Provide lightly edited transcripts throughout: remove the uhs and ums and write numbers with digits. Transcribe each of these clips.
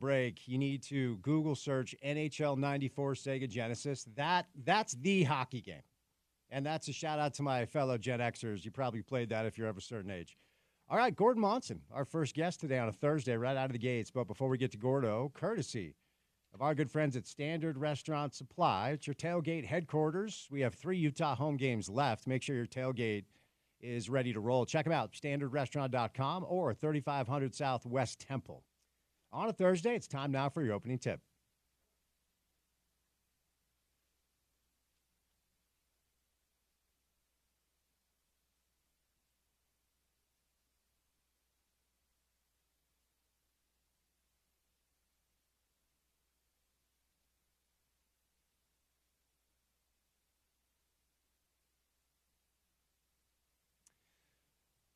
break, you need to Google search NHL 94 Sega Genesis. That's the hockey game. And that's a shout out to my fellow Gen Xers. You probably played that if you're of a certain age. All right, Gordon Monson, our first guest today on a Thursday, right out of the gates. But before we get to Gordo, courtesy of our good friends at Standard Restaurant Supply, it's your tailgate headquarters. We have 3 Utah home games left. Make sure your tailgate is ready to roll. Check them out, standardrestaurant.com or 3500 South West Temple. On a Thursday, it's time now for your opening tip.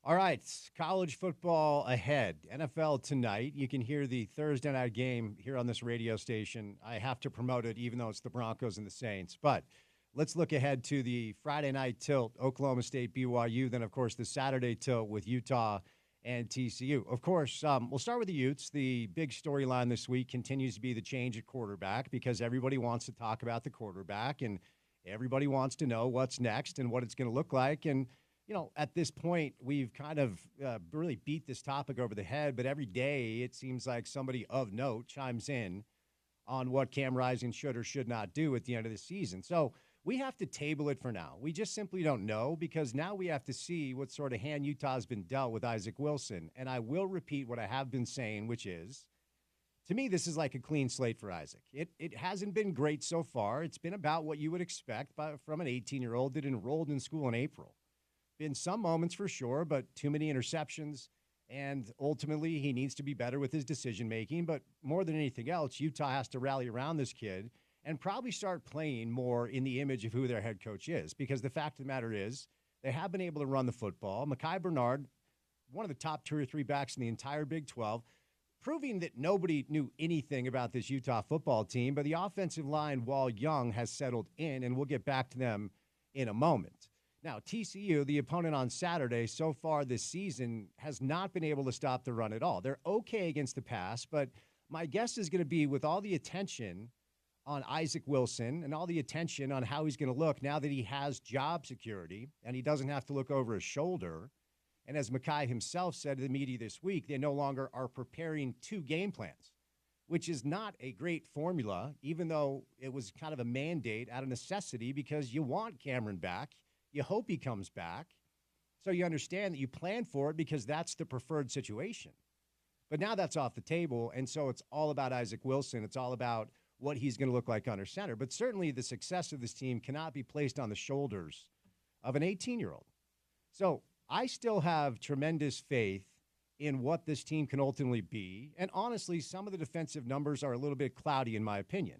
All right, college football ahead. NFL tonight. You can hear the Thursday night game here on this radio station. I have to promote it even though it's the Broncos and the Saints. But let's look ahead to the Friday night tilt, Oklahoma State, BYU. Then, of course, the Saturday tilt with Utah and TCU. Of course, we'll start with the Utes. The big storyline this week continues to be the change at quarterback because everybody wants to talk about the quarterback and everybody wants to know what's next and what it's going to look like. And at this point, we've kind of really beat this topic over the head, but every day it seems like somebody of note chimes in on what Cam Rising should or should not do at the end of the season. So we have to table it for now. We just simply don't know because now we have to see what sort of hand Utah's been dealt with Isaac Wilson. And I will repeat what I have been saying, which is, to me, this is like a clean slate for Isaac. It hasn't been great so far. It's been about what you would expect from an 18-year-old that enrolled in school in April. Been some moments for sure, but too many interceptions. And ultimately, he needs to be better with his decision-making. But more than anything else, Utah has to rally around this kid and probably start playing more in the image of who their head coach is. Because the fact of the matter is, they have been able to run the football. Mekhi Bernard, one of the top 2 or 3 backs in the entire Big 12, proving that nobody knew anything about this Utah football team. But the offensive line, while young, has settled in, and we'll get back to them in a moment. Now, TCU, the opponent on Saturday, so far this season, has not been able to stop the run at all. They're okay against the pass, but my guess is going to be with all the attention on Isaac Wilson and all the attention on how he's going to look now that he has job security and he doesn't have to look over his shoulder. And as Mekhi himself said to the media this week, they no longer are preparing 2 game plans, which is not a great formula, even though it was kind of a mandate out of necessity because you want Cameron back. You hope he comes back. So you understand that you plan for it because that's the preferred situation. But now that's off the table, and so it's all about Isaac Wilson. It's all about what he's going to look like under center. But certainly the success of this team cannot be placed on the shoulders of an 18-year-old. So I still have tremendous faith in what this team can ultimately be. And honestly, some of the defensive numbers are a little bit cloudy in my opinion.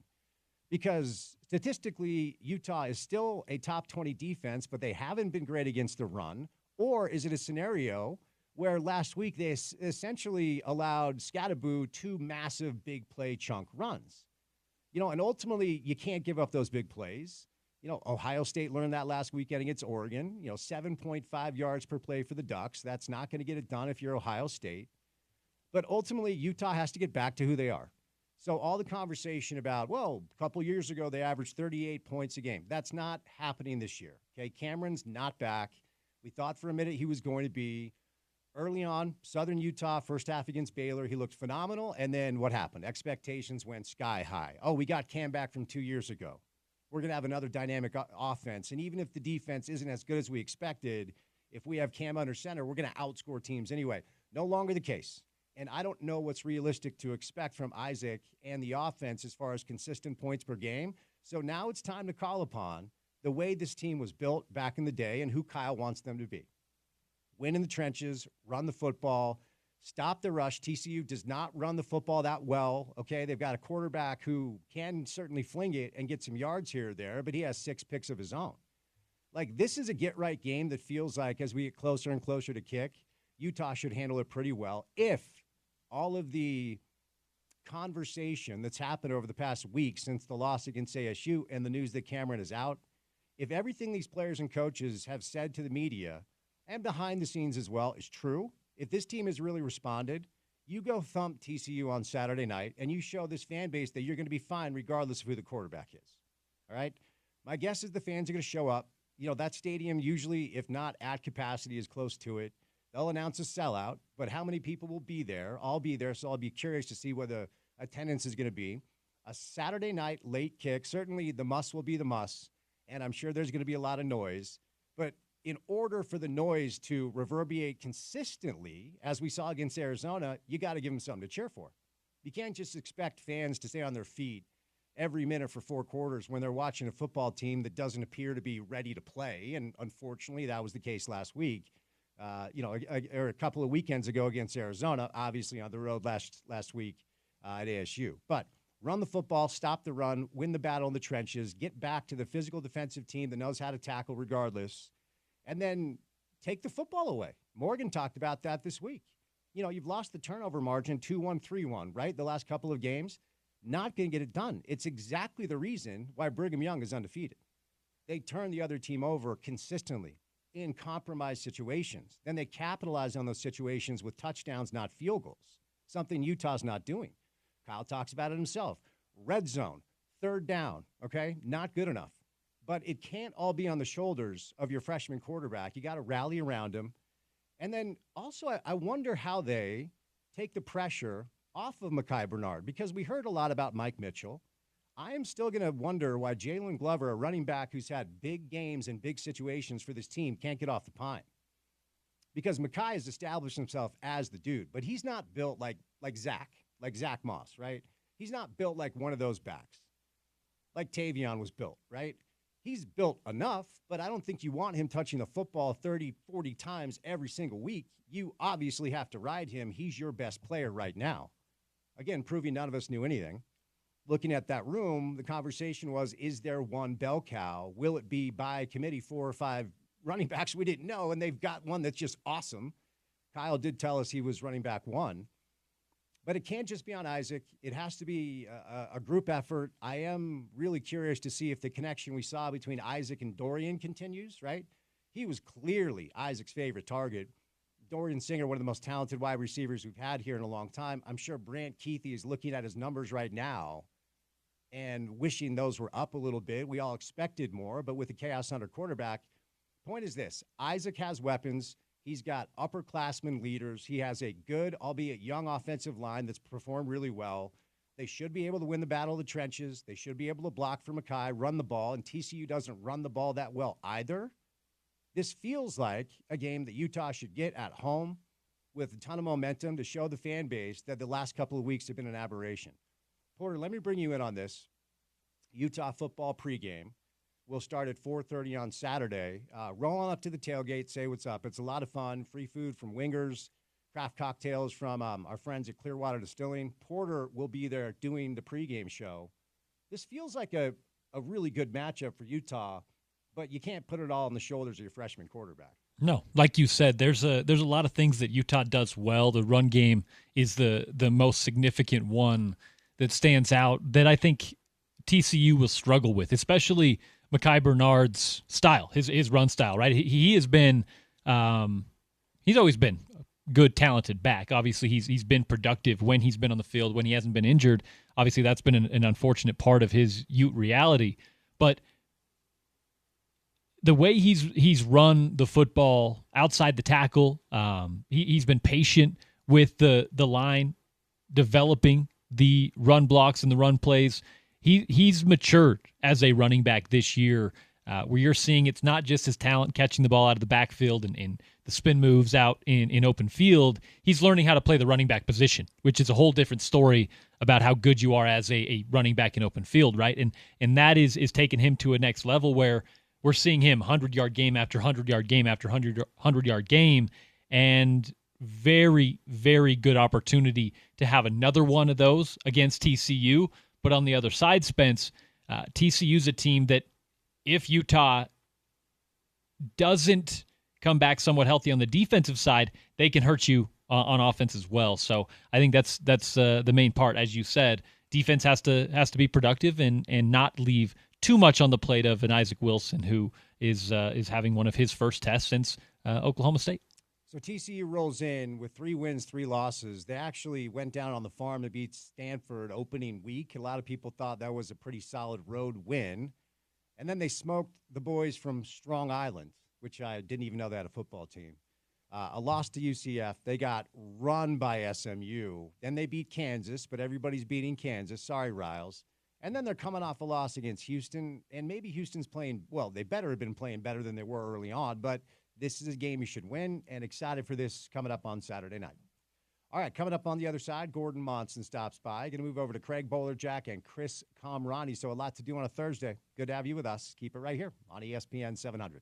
Because statistically, Utah is still a top 20 defense, but they haven't been great against the run. Or is it a scenario where last week they essentially allowed Scatterboo 2 massive big play chunk runs? And ultimately, you can't give up those big plays. Ohio State learned that last weekend against Oregon. 7.5 yards per play for the Ducks. That's not going to get it done if you're Ohio State. But ultimately, Utah has to get back to who they are. So all the conversation about, a couple years ago, they averaged 38 points a game. That's not happening this year, okay? Cameron's not back. We thought for a minute he was going to be. Early on, Southern Utah, first half against Baylor, he looked phenomenal. And then what happened? Expectations went sky high. Oh, we got Cam back from 2 years ago. We're going to have another dynamic offense. And even if the defense isn't as good as we expected, if we have Cam under center, we're going to outscore teams anyway. No longer the case. And I don't know what's realistic to expect from Isaac and the offense as far as consistent points per game. So now it's time to call upon the way this team was built back in the day and who Kyle wants them to be. Win in the trenches, run the football, stop the rush. TCU does not run the football that well, okay? They've got a quarterback who can certainly fling it and get some yards here or there, but he has 6 picks of his own. Like, this is a get-right game that feels like as we get closer and closer to kick, Utah should handle it pretty well if all of the conversation that's happened over the past week since the loss against ASU and the news that Cameron is out, if everything these players and coaches have said to the media and behind the scenes as well is true, if this team has really responded You go thump TCU on Saturday night, and you show this fan base that you're going to be fine regardless of who the quarterback is. All right? My guess is the fans are going to show up. That stadium usually, if not at capacity, is close to it. They'll announce a sellout, but how many people will be there? I'll be there, so I'll be curious to see what the attendance is going to be. A Saturday night late kick, certainly the must will be the must, and I'm sure there's going to be a lot of noise. But in order for the noise to reverberate consistently, as we saw against Arizona, you got to give them something to cheer for. You can't just expect fans to stay on their feet every minute for 4 quarters when they're watching a football team that doesn't appear to be ready to play. And unfortunately, that was the case last week. Or a couple of weekends ago against Arizona, obviously on the road last week at ASU. But run the football, stop the run, win the battle in the trenches, get back to the physical defensive team that knows how to tackle regardless, and then take the football away. Morgan talked about that this week. You've lost the turnover margin 2-1, 3-1, right? The last couple of games. Not going to get it done. It's exactly the reason why Brigham Young is undefeated. They turn the other team over consistently in compromised situations. Then they capitalize on those situations with touchdowns, not field goals, something Utah's not doing. Kyle talks about it himself. Red zone, third down, okay? Not good enough. But it can't all be on the shoulders of your freshman quarterback. You got to rally around him. And then also, I wonder how they take the pressure off of Mekhi Bernard, because we heard a lot about Mike Mitchell. I am still going to wonder why Jalen Glover, a running back who's had big games and big situations for this team, can't get off the pine. Because Mekhi has established himself as the dude, but he's not built like Zach Moss, right? He's not built like one of those backs, like Tavion was built, right? He's built enough, but I don't think you want him touching the football 30, 40 times every single week. You obviously have to ride him. He's your best player right now. Again, proving none of us knew anything. Looking at that room, the conversation was, is there one bell cow? Will it be by committee 4 or 5 running backs we didn't know, and they've got one that's just awesome. Kyle did tell us he was running back 1. But it can't just be on Isaac. It has to be a group effort. I am really curious to see if the connection we saw between Isaac and Dorian continues, right? He was clearly Isaac's favorite target. Dorian Singer, one of the most talented wide receivers we've had here in a long time. I'm sure Brant Keithy is looking at his numbers right now and wishing those were up a little bit. We all expected more, but with the chaos under quarterback, point is this: Isaac has weapons. He's got upperclassmen leaders. He has a good, albeit young, offensive line that's performed really well. They should be able to win the battle of the trenches. They should be able to block for Mekhi, run the ball, and TCU doesn't run the ball that well either. This feels like a game that Utah should get at home with a ton of momentum to show the fan base that the last couple of weeks have been an aberration. Porter, let me bring you in on this. Utah football pregame will start at 4:30 on Saturday. Roll on up to the tailgate, say what's up. It's a lot of fun. Free food from Wingers, craft cocktails from our friends at Clearwater Distilling. Porter will be there doing the pregame show. This feels like a really good matchup for Utah, but you can't put it all on the shoulders of your freshman quarterback. No, like you said, there's a lot of things that Utah does well. The run game is the most significant one that stands out that I think TCU will struggle with, especially Mekhi Bernard's style, his run style, right? He has been he's always been a good, talented back. Obviously, he's been productive when he's been on the field, when he hasn't been injured. Obviously, that's been an unfortunate part of his Ute reality. But the way he's run the football outside the tackle, he's been patient with the line, developing the run blocks and the run plays. He's matured as a running back this year, where you're seeing it's not just his talent catching the ball out of the backfield and the spin moves out in open field. He's learning how to play the running back position, which is a whole different story about how good you are as a running back in open field, right? And that is taking him to a next level where we're seeing him 100-yard game after 100-yard game after 100-yard game, and very, very good opportunity to have another one of those against TCU. But on the other side, Spence, TCU's a team that if Utah doesn't come back somewhat healthy on the defensive side, they can hurt you on offense as well. So I think that's the main part. As you said, defense has to be productive and not leave too much on the plate of an Isaac Wilson, who is having one of his first tests since Oklahoma State. So TCU rolls in with 3 wins, 3 losses. They actually went down on the farm to beat Stanford opening week. A lot of people thought that was a pretty solid road win. And then they smoked the boys from Strong Island, which I didn't even know they had a football team. A loss to UCF. They got run by SMU. Then they beat Kansas, but everybody's beating Kansas. Sorry, Riles. And then they're coming off a loss against Houston. And maybe Houston's playing, well, they better have been playing better than they were early on, but this is a game you should win, and excited for this coming up on Saturday night. All right, coming up on the other side, Gordon Monson stops by. Going to move over to Craig Bowler-Jack and Chris Comrani. So a lot to do on a Thursday. Good to have you with us. Keep it right here on ESPN 700.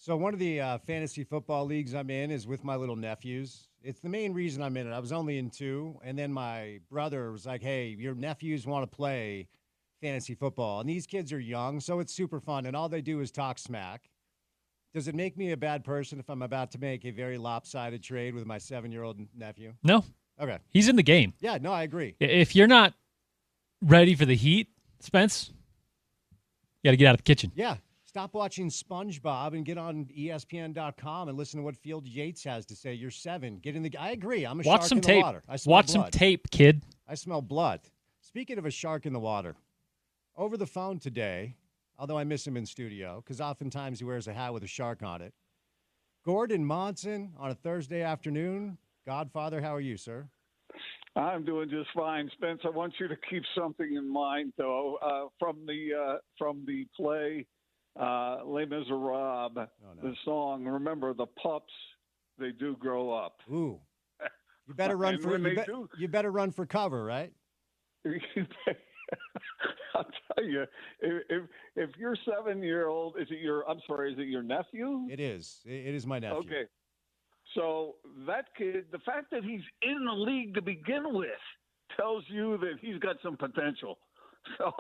So one of the fantasy football leagues I'm in is with my little nephews. It's the main reason I'm in it. I was only in two, and then my brother was like, "Hey, your nephews want to play fantasy football," and these kids are young, so it's super fun, and all they do is talk smack. Does it make me a bad person if I'm about to make a very lopsided trade with my 7-year-old nephew? No, Okay. he's in the game. Yeah, no, I agree. If you're not ready for the heat, Spence, you got to get out of the kitchen. Yeah. Stop watching SpongeBob and get on ESPN.com and listen to what Field Yates has to say. You're 7. Get in the. I agree. I'm a Watch shark some in tape. the water. I smell Watch blood. some tape, kid. I smell blood. Speaking of a shark in the water, over the phone today, although I miss him in studio because oftentimes he wears a hat with a shark on it. Gordon Monson on a Thursday afternoon. Godfather, how are you, sir? I'm doing just fine, Spence. I want you to keep something in mind, though, from the play Les Miserables, the song. Remember, the pups, they do grow up. Ooh, you better run for you better run for cover, right? I'll tell you, if your 7-year-old, is it your nephew? It is. It is my nephew. Okay. So that kid, the fact that he's in the league to begin with tells you that he's got some potential. So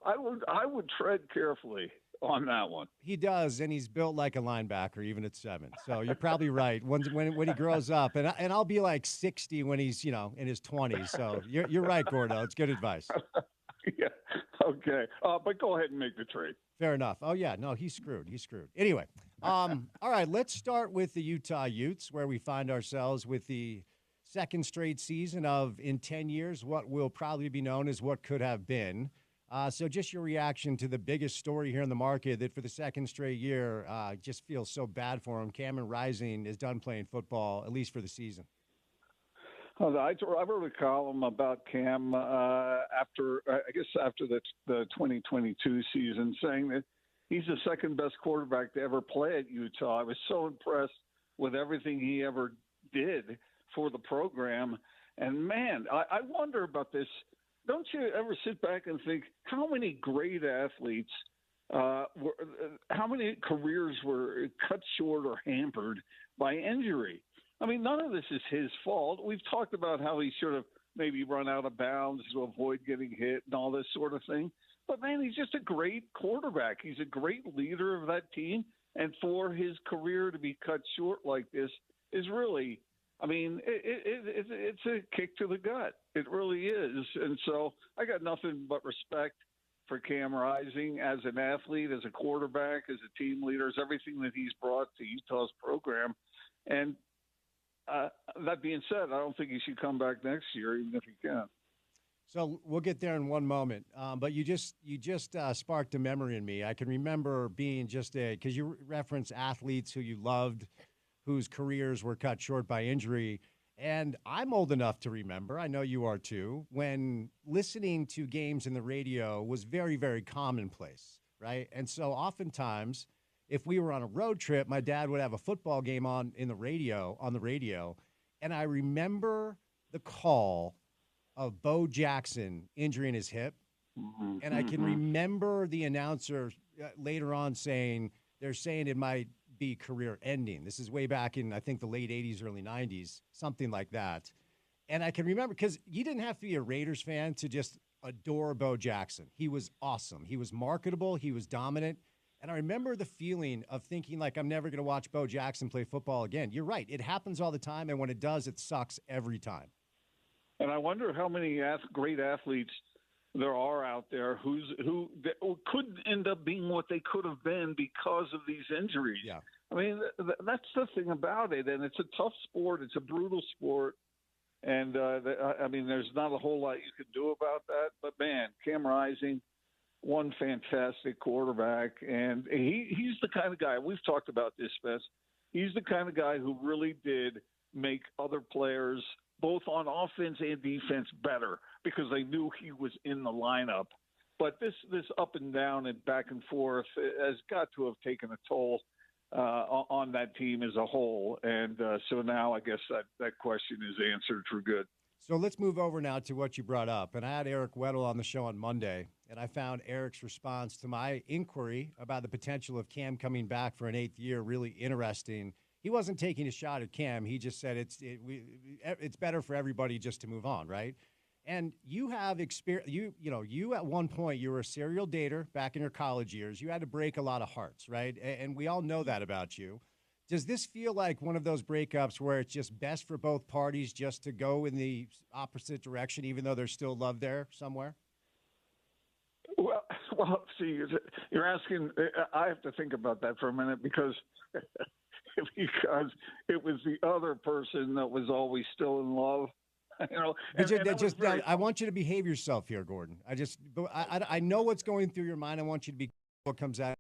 I would tread carefully on that one. He does, and he's built like a linebacker, even at 7. So you're probably right. When he grows up, and I'll be like 60 when he's in his 20s. So you're right, Gordo. It's good advice. Yeah. Okay. But go ahead and make the trade. Fair enough. Oh yeah, no, he's screwed. Anyway, all right. Let's start with the Utah Utes, where we find ourselves with the second straight season of in 10 years what will probably be known as what could have been. So just your reaction to the biggest story here in the market that for the second straight year just feels so bad for him. Cameron Rising is done playing football, at least for the season. I wrote a column about Cam after the 2022 season, saying that he's the second best quarterback to ever play at Utah. I was so impressed with everything he ever did for the program. And, man, I wonder about this. Don't you ever sit back and think how many great athletes, how many careers were cut short or hampered by injury? I mean, none of this is his fault. We've talked about how he should have maybe run out of bounds to avoid getting hit and all this sort of thing. But, man, he's just a great quarterback. He's a great leader of that team. And for his career to be cut short like this is really – I mean, it's a kick to the gut. It really is. And so I got nothing but respect for Cam Rising as an athlete, as a quarterback, as a team leader, as everything that he's brought to Utah's program. And that being said, I don't think he should come back next year, even if he can. So we'll get there in one moment. But you just sparked a memory in me. I can remember being because you reference athletes who you loved, whose careers were cut short by injury. And I'm old enough to remember, I know you are too, when listening to games in the radio was very, very commonplace, right? And so oftentimes, if we were on a road trip, my dad would have a football game on the radio, and I remember the call of Bo Jackson injuring his hip. Mm-hmm. And I can remember the announcer later on saying, they're saying it might be career ending. This is way back in, I think, the late 80s, early 90s, something like that. And I can remember because you didn't have to be a Raiders fan to just adore Bo Jackson. He was awesome. He was marketable. He was dominant. And I remember the feeling of thinking like, I'm never going to watch Bo Jackson play football again. You're right. It happens all the time. And when it does, it sucks every time. And I wonder how many great athletes there are out there who could end up being what they could have been because of these injuries. Yeah. I mean, that's the thing about it. And it's a tough sport. It's a brutal sport. And, I mean, there's not a whole lot you can do about that. But, man, Cam Rising, one fantastic quarterback. And he's the kind of guy – we've talked about this, Spence. He's the kind of guy who really did make other players – both on offense and defense better because they knew he was in the lineup. But this up and down and back and forth has got to have taken a toll on that team as a whole. And so now I guess that question is answered for good. So let's move over now to what you brought up. And I had Eric Weddle on the show on Monday, and I found Eric's response to my inquiry about the potential of Cam coming back for an 8th year really interesting. He wasn't taking a shot at Cam. He just said it's better for everybody just to move on, right? And you have experience. You at one point you were a serial dater back in your college years. You had to break a lot of hearts, right? And we all know that about you. Does this feel like one of those breakups where it's just best for both parties just to go in the opposite direction, even though there's still love there somewhere? Well, see, you're asking. I have to think about that for a minute because it was the other person that was always still in love. I want you to behave yourself here, Gordon. I know what's going through your mind. I want you to be what comes out.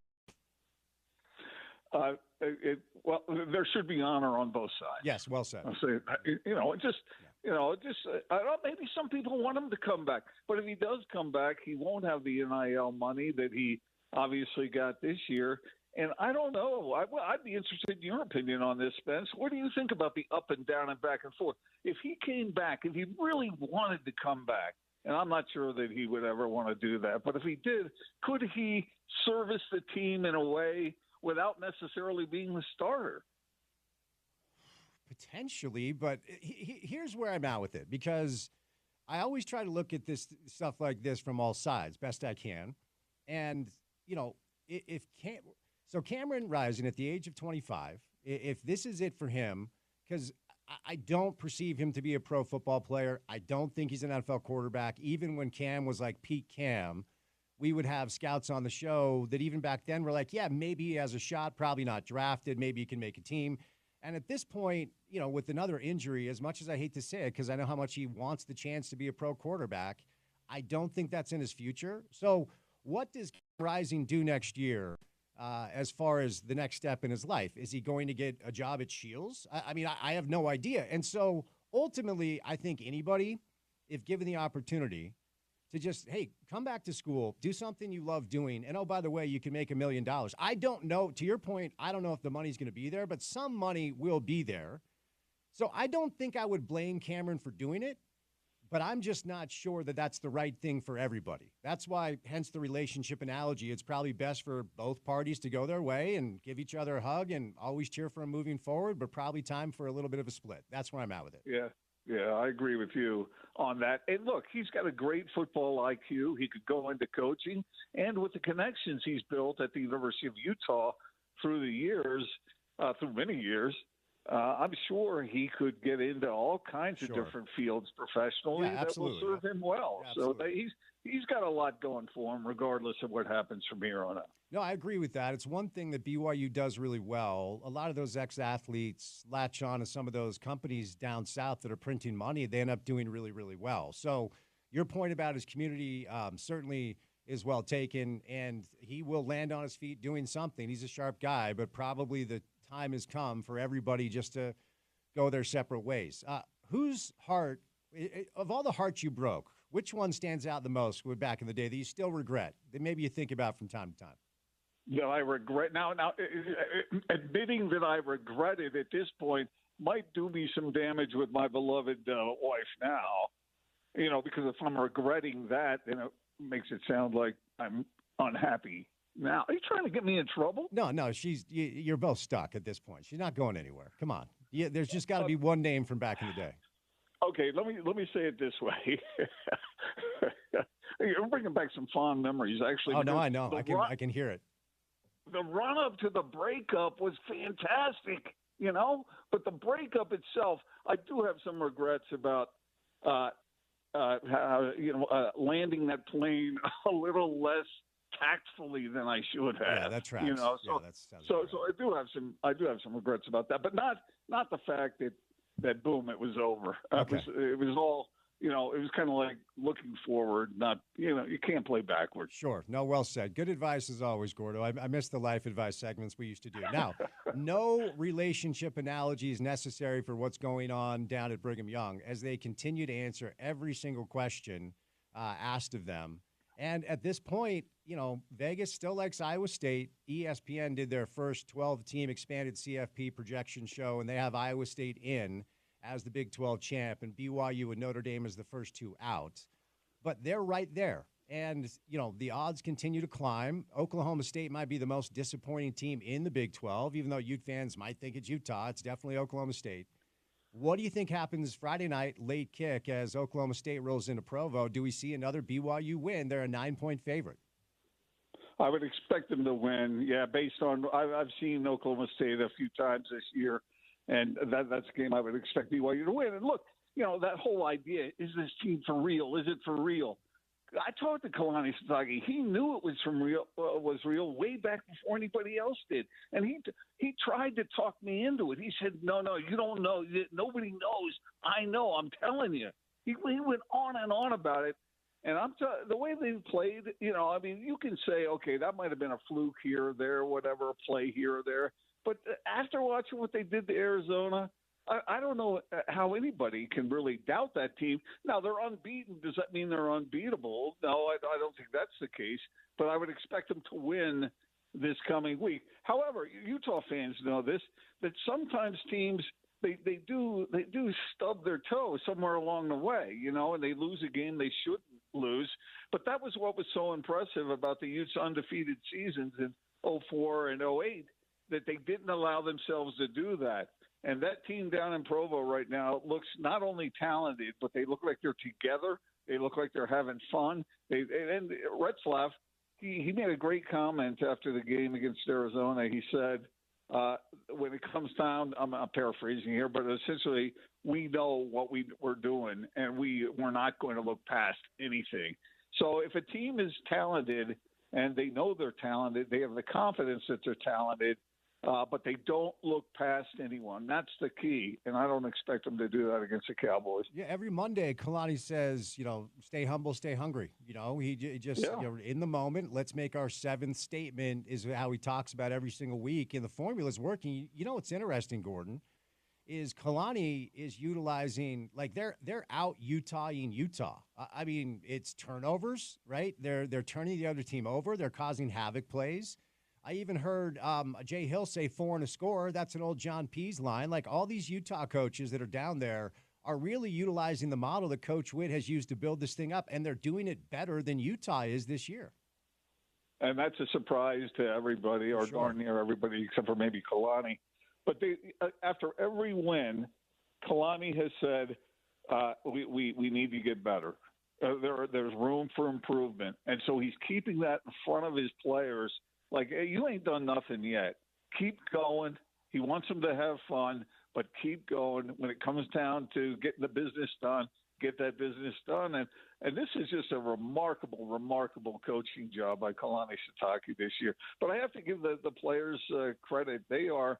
There should be honor on both sides. Yes, well said. I'll say, I don't know, maybe some people want him to come back, but if he does come back, he won't have the NIL money that he obviously got this year. And I don't know. I'd be interested in your opinion on this, Spence. What do you think about the up and down and back and forth? If he came back, if he really wanted to come back, and I'm not sure that he would ever want to do that, but if he did, could he service the team in a way without necessarily being the starter? Potentially, but here's where I'm at with it, because I always try to look at this stuff like this from all sides, best I can. And, so Cameron Rising at the age of 25, if this is it for him, because I don't perceive him to be a pro football player. I don't think he's an NFL quarterback. Even when Cam was like peak Cam, we would have scouts on the show that even back then were like, yeah, maybe he has a shot, probably not drafted. Maybe he can make a team. And at this point, with another injury, as much as I hate to say it, because I know how much he wants the chance to be a pro quarterback, I don't think that's in his future. So what does Cam Rising do next year as far as the next step in his life? Is he going to get a job at Shields? I have no idea. And so ultimately, I think anybody, if given the opportunity to just, hey, come back to school, do something you love doing, and oh, by the way, you can make $1 million. I don't know, to your point, I don't know if the money's going to be there, but some money will be there. So I don't think I would blame Cameron for doing it, but I'm just not sure that that's the right thing for everybody. That's why, hence the relationship analogy, it's probably best for both parties to go their way and give each other a hug and always cheer for him moving forward, but probably time for a little bit of a split. That's where I'm at with it. Yeah, I agree with you on that. And look, he's got a great football IQ. He could go into coaching, and with the connections he's built at the University of Utah through the years, through many years, I'm sure he could get into all kinds of different fields professionally that will serve him well. So he's got a lot going for him, regardless of what happens from here on out. No, I agree with that. It's one thing that BYU does really well. A lot of those ex-athletes latch on to some of those companies down south that are printing money. They end up doing really, really well. So your point about his community certainly is well taken, and he will land on his feet doing something. He's a sharp guy, but probably the time has come for everybody just to go their separate ways. Whose heart, of all the hearts you broke, which one stands out the most back in the day that you still regret, that maybe you think about from time to time? That I regret now. Admitting that I regret it at this point might do me some damage with my beloved wife now. Because if I'm regretting that, then it makes it sound like I'm unhappy. Now, are you trying to get me in trouble? No. You're both stuck at this point. She's not going anywhere. Come on. Yeah, there's just got to be one name from back in the day. Okay, let me say it this way. You're bringing back some fond memories, actually. Oh no, I know. I can hear it. The run up to the breakup was fantastic, But the breakup itself, I do have some regrets about landing that plane a little less tactfully than I should have. Yeah, that tracks. So I do have some regrets about that, but not the fact that boom, it was over. Okay. It was all. It was kind of like looking forward, not, you can't play backwards. Sure. No, well said. Good advice as always, Gordo. I miss the life advice segments we used to do. Now, no relationship analogies necessary for what's going on down at Brigham Young as they continue to answer every single question asked of them. And at this point, Vegas still likes Iowa State. ESPN did their first 12-team expanded CFP projection show, and they have Iowa State in as the Big 12 champ, and BYU and Notre Dame as the first two out. But they're right there. And, the odds continue to climb. Oklahoma State might be the most disappointing team in the Big 12, even though Ute fans might think it's Utah. It's definitely Oklahoma State. What do you think happens Friday night, late kick, as Oklahoma State rolls into Provo? Do we see another BYU win? They're a 9-point favorite. I would expect them to win. Yeah, based on I've seen Oklahoma State a few times this year, and that's a game I would expect BYU to win. And look, that whole idea, is this team for real? Is it for real? I talked to Kalani Sitake. He knew it was was real way back before anybody else did, and he tried to talk me into it. He said, "No, you don't know. Nobody knows. I know. I'm telling you." He went on and on about it, and the way they played. You can say, okay, that might have been a fluke here or there, whatever, a play here or there. But after watching what they did to Arizona, I don't know how anybody can really doubt that team. Now, they're unbeaten. Does that mean they're unbeatable? No, I don't think that's the case. But I would expect them to win this coming week. However, Utah fans know this, that sometimes teams, they do stub their toe somewhere along the way, and they lose a game they shouldn't lose. But that was what was so impressive about the Utes' undefeated seasons in 04 and 08, that they didn't allow themselves to do that. And that team down in Provo right now looks not only talented, but they look like they're together. They look like they're having fun. And Retzlaff, he made a great comment after the game against Arizona. He said, when it comes down, I'm paraphrasing here, but essentially, we know what we're doing, and we're not going to look past anything. So if a team is talented and they know they're talented, they have the confidence that they're talented, but they don't look past anyone. That's the key, and I don't expect them to do that against the Cowboys. Yeah, every Monday, Kalani says, stay humble, stay hungry. He just, in the moment, let's make our seventh statement is how he talks about every single week, and the formula's working. What's interesting, Gordon, is Kalani is utilizing, they're out Utah-ing Utah. I mean, it's turnovers, right? They're turning the other team over. They're causing havoc plays. I even heard Jay Hill say 4 and a score. That's an old John Pease line. All these Utah coaches that are down there are really utilizing the model that Coach Witt has used to build this thing up, and they're doing it better than Utah is this year. And that's a surprise to everybody, or darn near everybody, except for maybe Kalani. But after every win, Kalani has said, we need to get better. There's room for improvement. And so he's keeping that in front of his players. Hey, you ain't done nothing yet. Keep going. He wants them to have fun, but keep going. When it comes down to getting the business done, get that business done. And this is just a remarkable, remarkable coaching job by Kalani Sitake this year. But I have to give the players credit. They are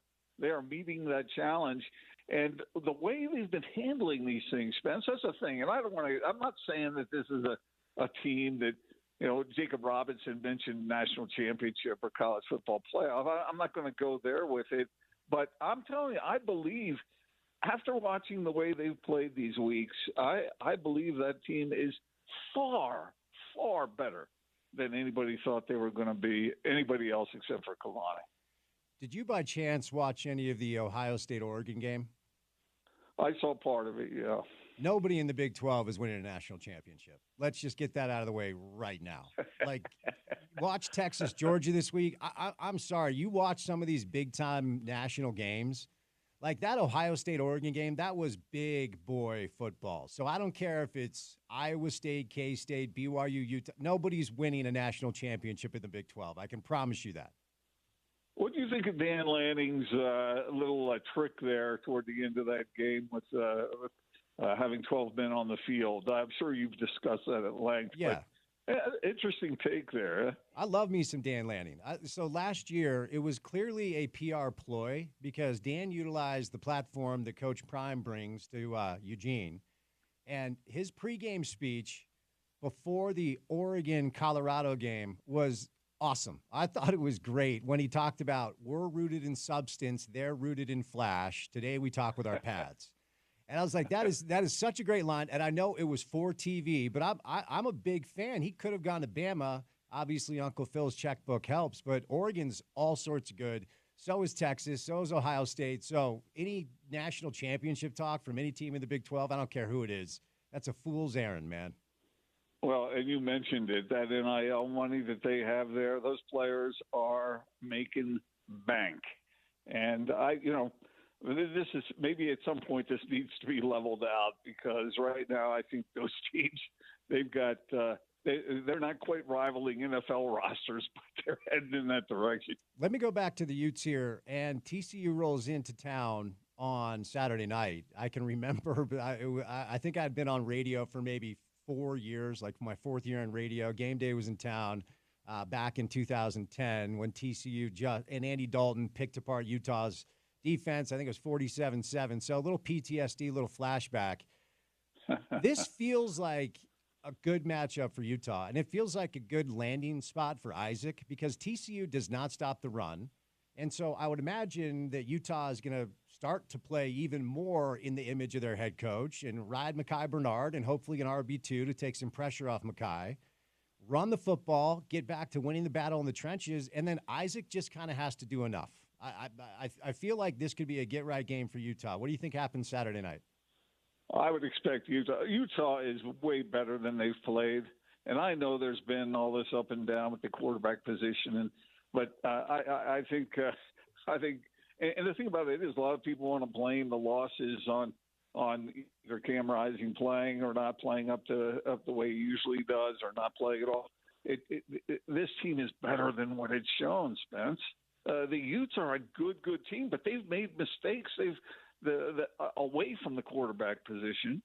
meeting that challenge. And the way they've been handling these things, Spence, that's the thing. And I'm not saying that this is a team that, Jacob Robinson mentioned national championship or college football playoff. I'm not going to go there with it. But I'm telling you, I believe after watching the way they've played these weeks, I believe that team is far, far better than anybody thought they were going to be, anybody else except for Kalani. Did you by chance watch any of the Ohio State-Oregon game? I saw part of it, yeah. Nobody in the Big 12 is winning a national championship. Let's just get that out of the way right now. Watch Texas, Georgia this week. I'm sorry. You watch some of these big-time national games. That Ohio State-Oregon game, that was big boy football. So I don't care if it's Iowa State, K-State, BYU, Utah. Nobody's winning a national championship in the Big 12. I can promise you that. What do you think of Dan Lanning's little trick there toward the end of that game with having 12 men on the field? I'm sure you've discussed that at length. Yeah. But, interesting take there. I love me some Dan Lanning. So last year, it was clearly a PR ploy because Dan utilized the platform that Coach Prime brings to Eugene. And his pregame speech before the Oregon-Colorado game was awesome. I thought it was great when he talked about we're rooted in substance, they're rooted in flash. Today we talk with our pads. And I was like, that is such a great line. And I know it was for TV, but I'm a big fan. He could have gone to Bama. Obviously, Uncle Phil's checkbook helps, but Oregon's all sorts of good. So is Texas. So is Ohio State. So any national championship talk from any team in the Big 12, I don't care who it is, that's a fool's errand, man. Well, and you mentioned it, that NIL money that they have there, those players are making bank. And this is maybe at some point this needs to be leveled out, because right now I think those teams, they've got they're not quite rivaling NFL rosters, but they're heading in that direction. Let me go back to the Utes here, and TCU rolls into town on Saturday night. I can remember, I think I'd been on radio for maybe 4 years, like my fourth year in radio. Game day was in town back in 2010 when TCU and Andy Dalton picked apart Utah's defense. I think it was 47-7. So a little PTSD, a little flashback. This feels like a good matchup for Utah, and it feels like a good landing spot for Isaac, because TCU does not stop the run. And so I would imagine that Utah is going to start to play even more in the image of their head coach and ride Mekhi Bernard and hopefully an RB2 to take some pressure off Mekhi, run the football, get back to winning the battle in the trenches, and then Isaac just kind of has to do enough. I feel like this could be a get-right game for Utah. What do you think happens Saturday night? I would expect Utah. Utah is way better than they've played, and I know there's been all this up and down with the quarterback position, but I think, and the thing about it is, a lot of people want to blame the losses on either Cam Rising playing or not playing up the way he usually does, or not playing at all. This team is better than what it's shown, Spence. The Utes are a good team, but they've made mistakes. They've away from the quarterback position,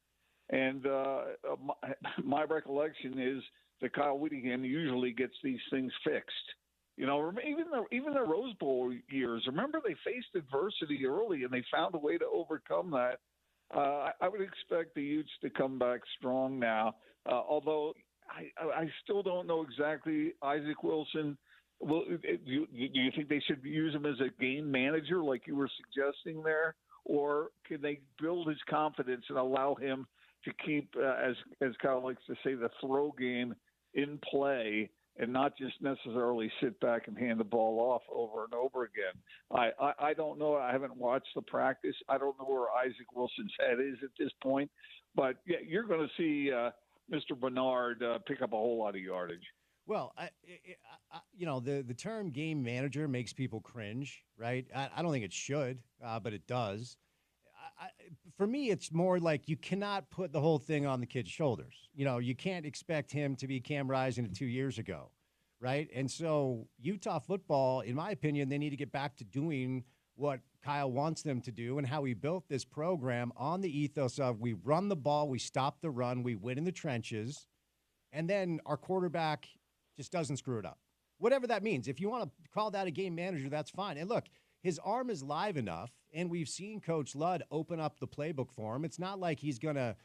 and my recollection is that Kyle Whittingham usually gets these things fixed. You know, even the Rose Bowl years. Remember, they faced adversity early, and they found a way to overcome that. I would expect the Utes to come back strong now, although I still don't know exactly Isaac Wilson. Well, do you think they should use him as a game manager, like you were suggesting there? Or can they build his confidence and allow him to keep, as Kyle likes to say, the throw game in play, and not just necessarily sit back and hand the ball off over and over again? I don't know. I haven't watched the practice. I don't know where Isaac Wilson's head is at this point. But, yeah, you're going to see Mr. Bernard pick up a whole lot of yardage. Well, the term game manager makes people cringe, right? I don't think it should, but it does. For me, it's more like you cannot put the whole thing on the kid's shoulders. You know, you can't expect him to be Cam Rising 2 years ago, right? And so Utah football, in my opinion, they need to get back to doing what Kyle wants them to do and how he built this program on the ethos of we run the ball, we stop the run, we win in the trenches, and then our quarterback just doesn't screw it up. Whatever that means. If you want to call that a game manager, that's fine. And look, his arm is live enough, and we've seen Coach Ludd open up the playbook for him. It's not like he's going to,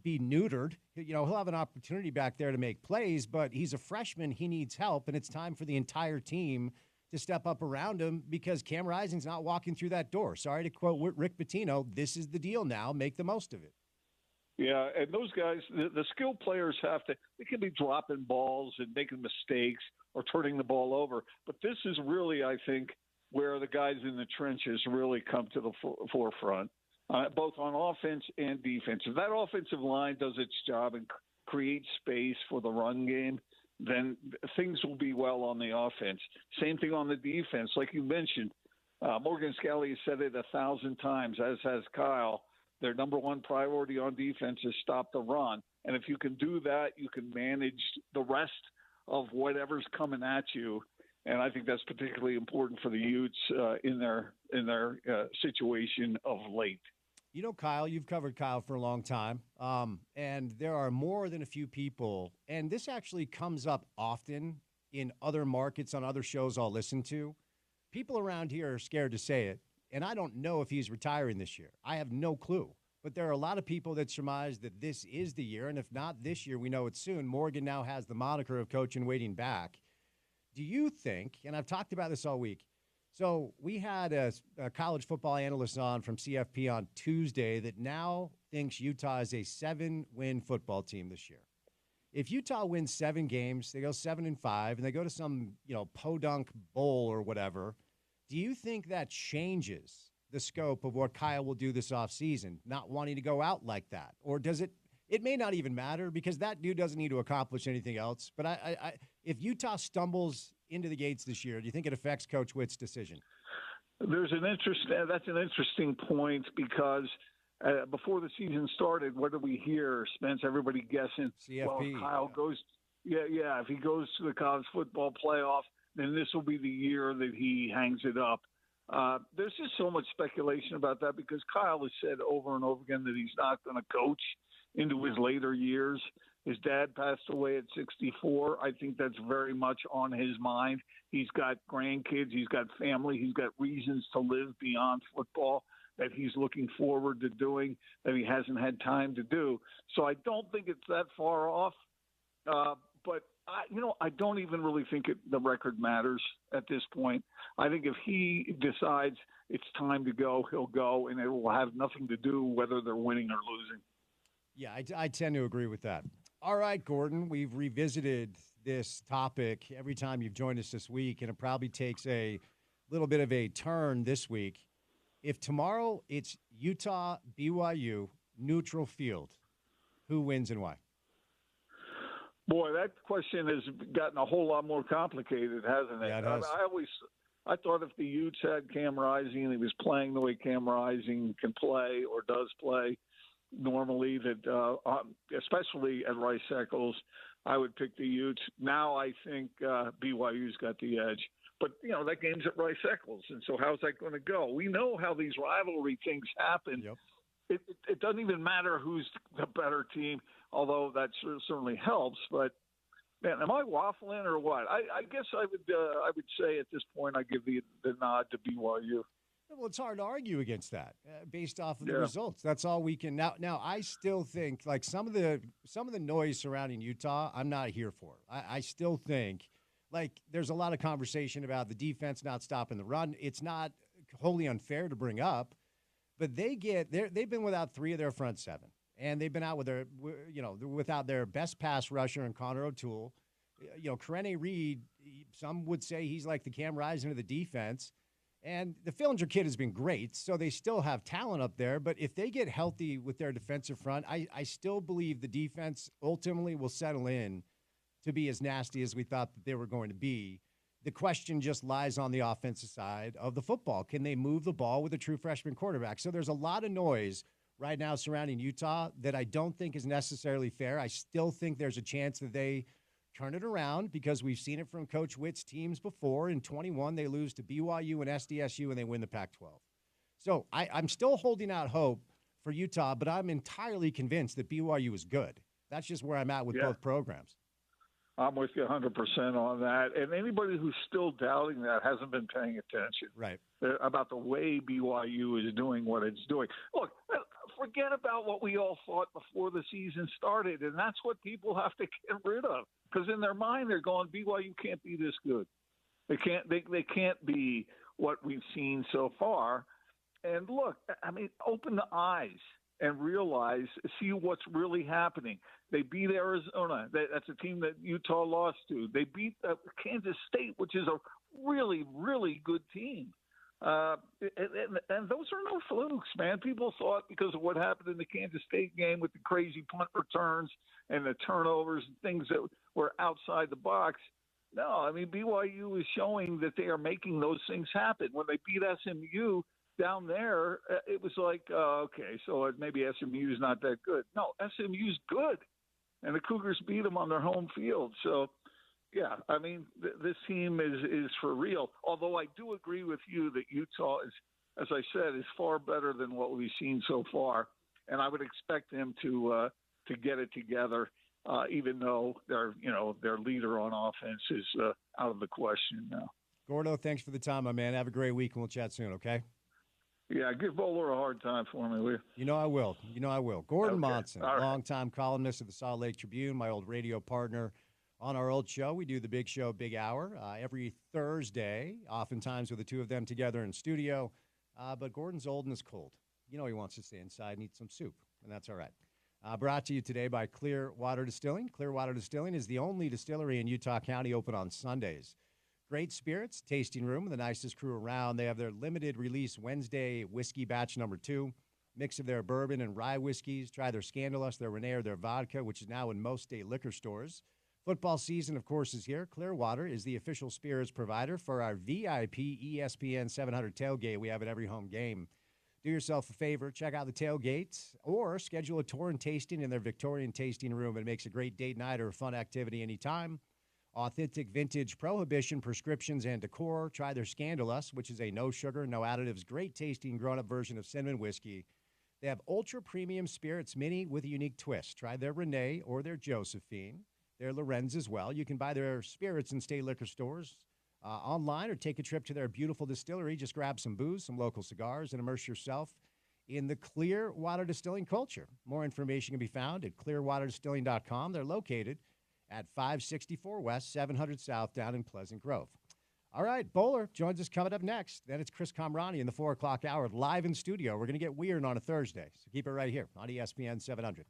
be neutered. He'll have an opportunity back there to make plays, but he's a freshman. He needs help, and it's time for the entire team to step up around him because Cam Rising's not walking through that door. Sorry to quote Rick Pitino, this is the deal now. Make the most of it. Yeah, and those guys, the skilled players they can be dropping balls and making mistakes or turning the ball over. But this is really, I think, where the guys in the trenches really come to the forefront, both on offense and defense. If that offensive line does its job and creates space for the run game, then things will be well on the offense. Same thing on the defense. Like you mentioned, Morgan Scalley has said it 1,000 times, as has Kyle. Their number one priority on defense is stop the run. And if you can do that, you can manage the rest of whatever's coming at you. And I think that's particularly important for the Utes in their situation of late. You know, Kyle, you've covered Kyle for a long time. And there are more than a few people. And this actually comes up often in other markets on other shows I'll listen to. People around here are scared to say it. And I don't know if he's retiring this year. I have no clue. But there are a lot of people that surmise that this is the year. And if not this year, we know it's soon. Morgan now has the moniker of coach and waiting back. Do you think, and I've talked about this all week, so we had a college football analyst on from CFP on Tuesday that now thinks Utah is a 7-win football team this year. If Utah wins 7 games, they go 7-5, and they go to some, podunk bowl or whatever, Do you think that changes the scope of what Kyle will do this offseason, not wanting to go out like that? Or does it – it may not even matter because that dude doesn't need to accomplish anything else. But if Utah stumbles into the gates this year, do you think it affects Coach Witt's decision? That's an interesting point because before the season started, what did we hear, Spence? Everybody guessing. CFP. Well, Kyle goes. Yeah. If he goes to the college football playoff, then this will be the year that he hangs it up. There's just so much speculation about that because Kyle has said over and over again that he's not going to coach into his later years. His dad passed away at 64. I think that's very much on his mind. He's got grandkids. He's got family. He's got reasons to live beyond football that he's looking forward to doing that he hasn't had time to do. So I don't think it's that far off. But I don't even really think the record matters at this point. I think if he decides it's time to go, he'll go, and it will have nothing to do whether they're winning or losing. Yeah, I tend to agree with that. All right, Gordon, we've revisited this topic every time you've joined us this week, and it probably takes a little bit of a turn this week. If tomorrow it's Utah, BYU, neutral field, who wins and why? Boy, that question has gotten a whole lot more complicated, hasn't it? Yeah, it has. I thought if the Utes had Cam Rising and he was playing the way Cam Rising can play or does play normally, that especially at Rice Eccles, I would pick the Utes. Now I think BYU's got the edge. But, that game's at Rice Eccles, and so how's that going to go? We know how these rivalry things happen. Yep. It doesn't even matter who's the better team, although that certainly helps. But, man, am I waffling or what? I guess I would say at this point I give the nod to BYU. Well, it's hard to argue against that based off of the results. That's all we can now. I still think like some of the noise surrounding Utah, I'm not here for. I still think like there's a lot of conversation about the defense not stopping the run. It's not wholly unfair to bring up, but they've been without 3 of their front 7, and they've been out with without their best pass rusher and Connor O'Toole. Karene Reed, some would say he's like the Cam Rising of the defense. And the Fillinger kid has been great, so they still have talent up there. But if they get healthy with their defensive front, I still believe the defense ultimately will settle in to be as nasty as we thought that they were going to be. The question just lies on the offensive side of the football. Can they move the ball with a true freshman quarterback? So there's a lot of noise right now surrounding Utah that I don't think is necessarily fair. I still think there's a chance that they turn it around because we've seen it from Coach Witt's teams before. In 21, they lose to BYU and SDSU, and they win the Pac-12. So I'm still holding out hope for Utah, but I'm entirely convinced that BYU is good. That's just where I'm at with both programs. I'm with you 100% on that. And anybody who's still doubting that hasn't been paying attention. Right. About the way BYU is doing what it's doing. Look, forget about what we all thought before the season started, and that's what people have to get rid of. Because in their mind, they're going, BYU can't be this good. They can't be what we've seen so far. And look, I mean, open the eyes and realize, see what's really happening. They beat Arizona. That's a team that Utah lost to. They beat Kansas State, which is a really, really good team. And those are no flukes, man. People thought because of what happened in the Kansas State game with the crazy punt returns and the turnovers and things that were outside the box. No, I mean, BYU is showing that they are making those things happen. When they beat SMU down there, it was like, okay, so maybe SMU is not that good. No, SMU is good, and the Cougars beat them on their home field. So, yeah, I mean, this team is for real. Although I do agree with you that Utah is, as I said, is far better than what we've seen so far, and I would expect them to get it together, even though their leader on offense is out of the question now. Gordo, thanks for the time, my man. Have a great week, and we'll chat soon. Okay. Yeah, give Bowler a hard time for me, will you? You know I will. Gordon Monson, right. longtime columnist of the Salt Lake Tribune, my old radio partner on our old show. We do the Big Show, Big Hour every Thursday, oftentimes with the two of them together in studio. But Gordon's old and is cold. He wants to stay inside and eat some soup, and that's all right. Brought to you today by Clearwater Distilling. Clearwater Distilling is the only distillery in Utah County open on Sundays. Great spirits, tasting room, the nicest crew around. They have their limited release Wednesday whiskey batch number 2, mix of their bourbon and rye whiskeys. Try their Scandalous, their Renee, or their vodka, which is now in most state liquor stores. Football season, of course, is here. Clearwater is the official spirits provider for our VIP ESPN 700 tailgate we have at every home game. Do yourself a favor, check out the tailgate, or schedule a tour and tasting in their Victorian tasting room. It makes a great date night or a fun activity anytime. Authentic vintage prohibition prescriptions and decor. Try their Scandalous, which is a no sugar, no additives, great tasting grown-up version of cinnamon whiskey. They have ultra premium spirits mini with a unique twist. Try their Renee or their Josephine. Their Lorenz as well. You can buy their spirits in state liquor stores online, or take a trip to their beautiful distillery. Just grab some booze, some local cigars, and immerse yourself in the Clearwater distilling culture. More information can be found at clearwaterdistilling.com. They're located at 564 West, 700 South, down in Pleasant Grove. All right, Bowler joins us coming up next. Then it's Chris Comrani in the 4 o'clock hour, live in studio. We're going to get weird on a Thursday, so keep it right here on ESPN 700.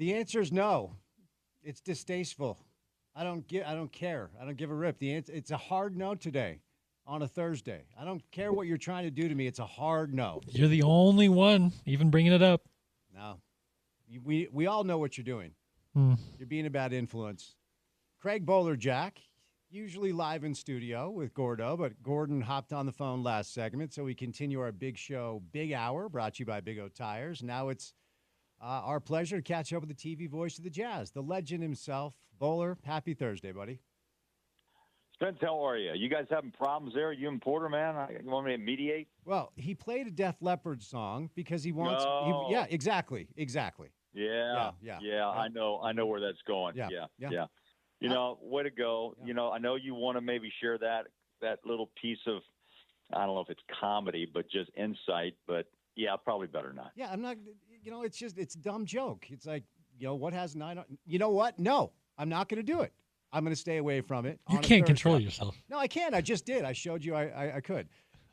The answer is no. It's distasteful. I don't care. I don't give a rip. It's a hard no today on a Thursday. I don't care what you're trying to do to me. It's a hard no. You're the only one even bringing it up. No. We all know what you're doing. You're being a bad influence. Craig Bowler-Jack, usually live in studio with Gordo, but Gordon hopped on the phone last segment, so we continue our big show, Big Hour, brought to you by Big O Tires. Now it's our pleasure to catch up with the TV voice of the Jazz, the legend himself. Bowler, happy Thursday, buddy. Spence, how are you? You guys having problems there? You and Porter, man? You want me to mediate? Well, he played a Def Leppard song because he wants. No. Yeah, exactly. Yeah. I know where that's going. Yeah. You know, way to go. Yeah. You know, I know you want to maybe share that little piece of, I don't know if it's comedy, but just insight. But yeah, probably better not. Yeah, I'm not. You know, it's a dumb joke. It's like, you know, what has 9? You know what? No, I'm not going to do it. I'm going to stay away from it. You can't control yourself. No, I can't. I just did. I showed you I could.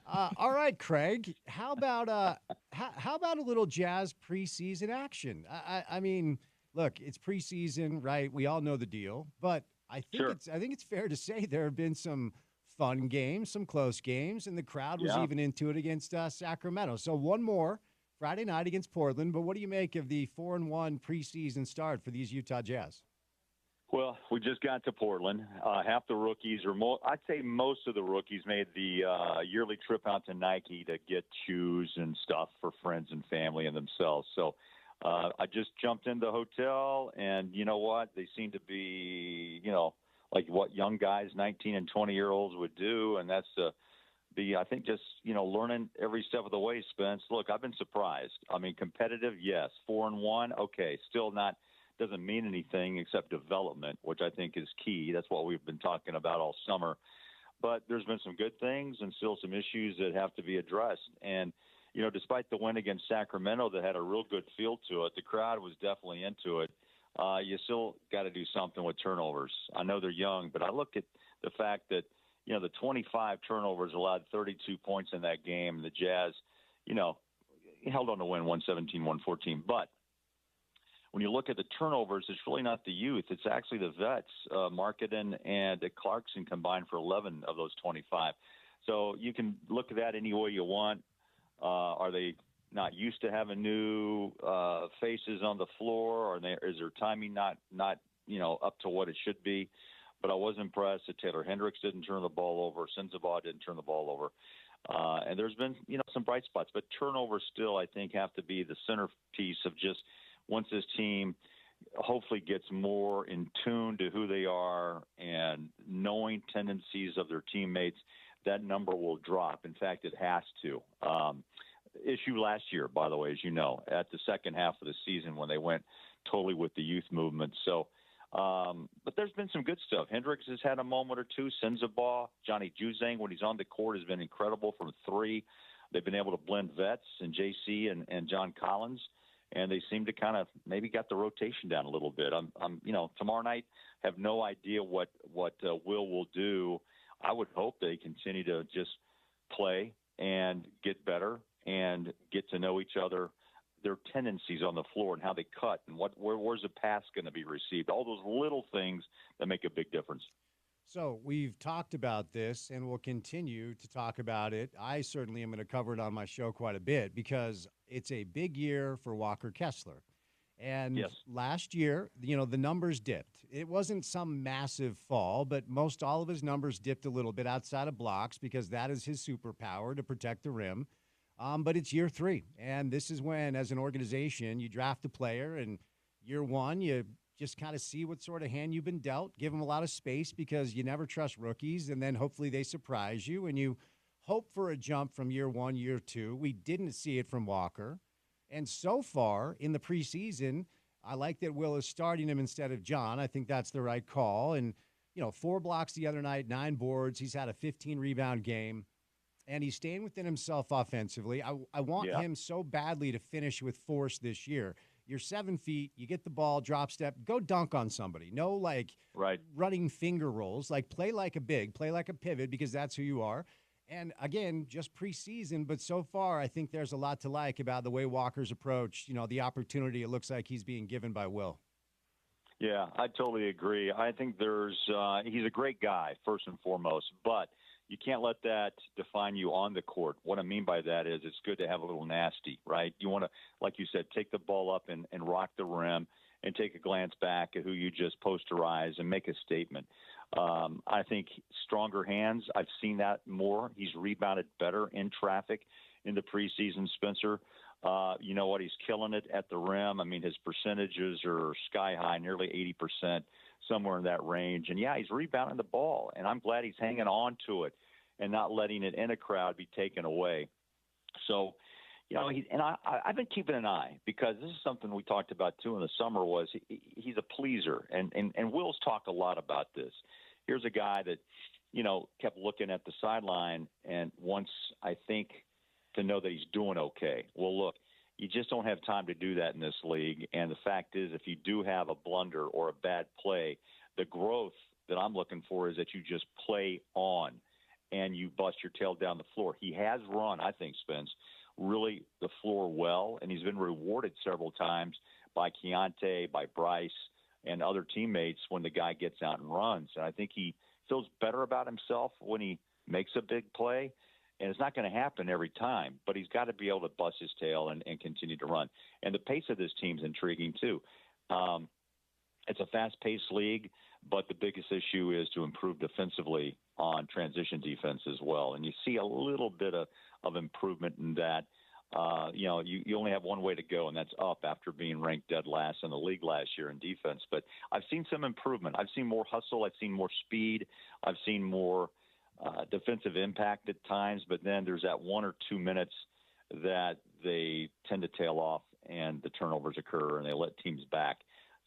All right, Craig. How about a little Jazz preseason action? I mean, look, it's preseason, right? We all know the deal, but I think it's fair to say there have been some fun games, some close games, and the crowd was even into it against Sacramento. So one more Friday night against Portland. But what do you make of the 4-1 preseason start for these Utah Jazz? Well, we just got to Portland. Half the rookies, I'd say most of the rookies, made the yearly trip out to Nike to get shoes and stuff for friends and family and themselves. So I just jumped into the hotel, and you know what? They seem to be, you know, like what young guys, 19 and 20-year-olds would do, and that's I think, just, you know, learning every step of the way, Spence. Look, I've been surprised. I mean, competitive, yes. 4-1, okay. Still not, doesn't mean anything except development, which I think is key. That's what we've been talking about all summer. But there's been some good things and still some issues that have to be addressed. And, you know, despite the win against Sacramento that had a real good feel to it, the crowd was definitely into it. You still got to do something with turnovers. I know they're young, but I look at the fact that, you know, the 25 turnovers allowed 32 points in that game. The Jazz, you know, held on to win 117-114. But when you look at the turnovers, it's really not the youth. It's actually the vets, Marketing and Clarkson combined for 11 of those 25. So you can look at that any way you want. Are they not used to having new faces on the floor? Is their timing not you know, up to what it should be? But I was impressed that Taylor Hendricks didn't turn the ball over. Sensabaugh didn't turn the ball over. And there's been, you know, some bright spots. But turnovers still, I think, have to be the centerpiece of just once this team hopefully gets more in tune to who they are and knowing tendencies of their teammates, that number will drop. In fact, it has to. Issue last year, by the way, as you know, at the second half of the season when they went totally with the youth movement. So, but there's been some good stuff. Hendricks has had a moment or two. Sensabaugh, Johnny Juzang, when he's on the court, has been incredible from three. They've been able to blend vets and JC and John Collins, and they seem to kind of maybe got the rotation down a little bit. I'm you know, tomorrow night, have no idea what will do. I would hope they continue to just play and get better and get to know each other, their tendencies on the floor and how they cut and where's the pass going to be received. All those little things that make a big difference. So we've talked about this and we'll continue to talk about it. I certainly am going to cover it on my show quite a bit because it's a big year for Walker Kessler. And last year, you know, the numbers dipped. It wasn't some massive fall, but most all of his numbers dipped a little bit outside of blocks because that is his superpower, to protect the rim. But it's year 3, and this is when, as an organization, you draft a player, and year 1, you just kind of see what sort of hand you've been dealt, give them a lot of space because you never trust rookies, and then hopefully they surprise you, and you hope for a jump from year 1, year 2. We didn't see it from Walker, and so far in the preseason, I like that Will is starting him instead of John. I think that's the right call, and, you know, 4 blocks the other night, 9 boards. He's had a 15-rebound game. And he's staying within himself offensively. I want him so badly to finish with force this year. You're 7 feet, you get the ball, drop step, go dunk on somebody. No, like, running finger rolls. Like, play like a big, play like a pivot because that's who you are. And again, just preseason, but so far, I think there's a lot to like about the way Walker's approach, the opportunity it looks like he's being given by Will. Yeah, I totally agree. I think he's a great guy, first and foremost, but you can't let that define you on the court. What I mean by that is it's good to have a little nasty, right? You want to, like you said, take the ball up and rock the rim and take a glance back at who you just posterize and make a statement. I think stronger hands, I've seen that more. He's rebounded better in traffic in the preseason, Spencer. You know what? He's killing it at the rim. I mean, his percentages are sky high, nearly 80%, somewhere in that range. And, yeah, he's rebounding the ball, and I'm glad he's hanging on to it and not letting it in a crowd be taken away. So, I've been keeping an eye because this is something we talked about, too, in the summer was he's a pleaser, and Will's talked a lot about this. Here's a guy that, kept looking at the sideline and wants, I think, to know that he's doing okay. Well, look, you just don't have time to do that in this league. And the fact is, if you do have a blunder or a bad play, the growth that I'm looking for is that you just play on and you bust your tail down the floor. He has run, I think, Spence, really the floor well, and he's been rewarded several times by Keontae, by Bryce, and other teammates when the guy gets out and runs. And I think he feels better about himself when he makes a big play. And it's not going to happen every time, but he's got to be able to bust his tail and continue to run. And the pace of this team's intriguing, too. It's a fast-paced league, but the biggest issue is to improve defensively on transition defense as well. And you see a little bit of improvement in that. You only have one way to go, and that's up after being ranked dead last in the league last year in defense. But I've seen some improvement. I've seen more hustle. I've seen more speed. I've seen more defensive impact at times, but then there's that 1 or 2 minutes that they tend to tail off and the turnovers occur and they let teams back.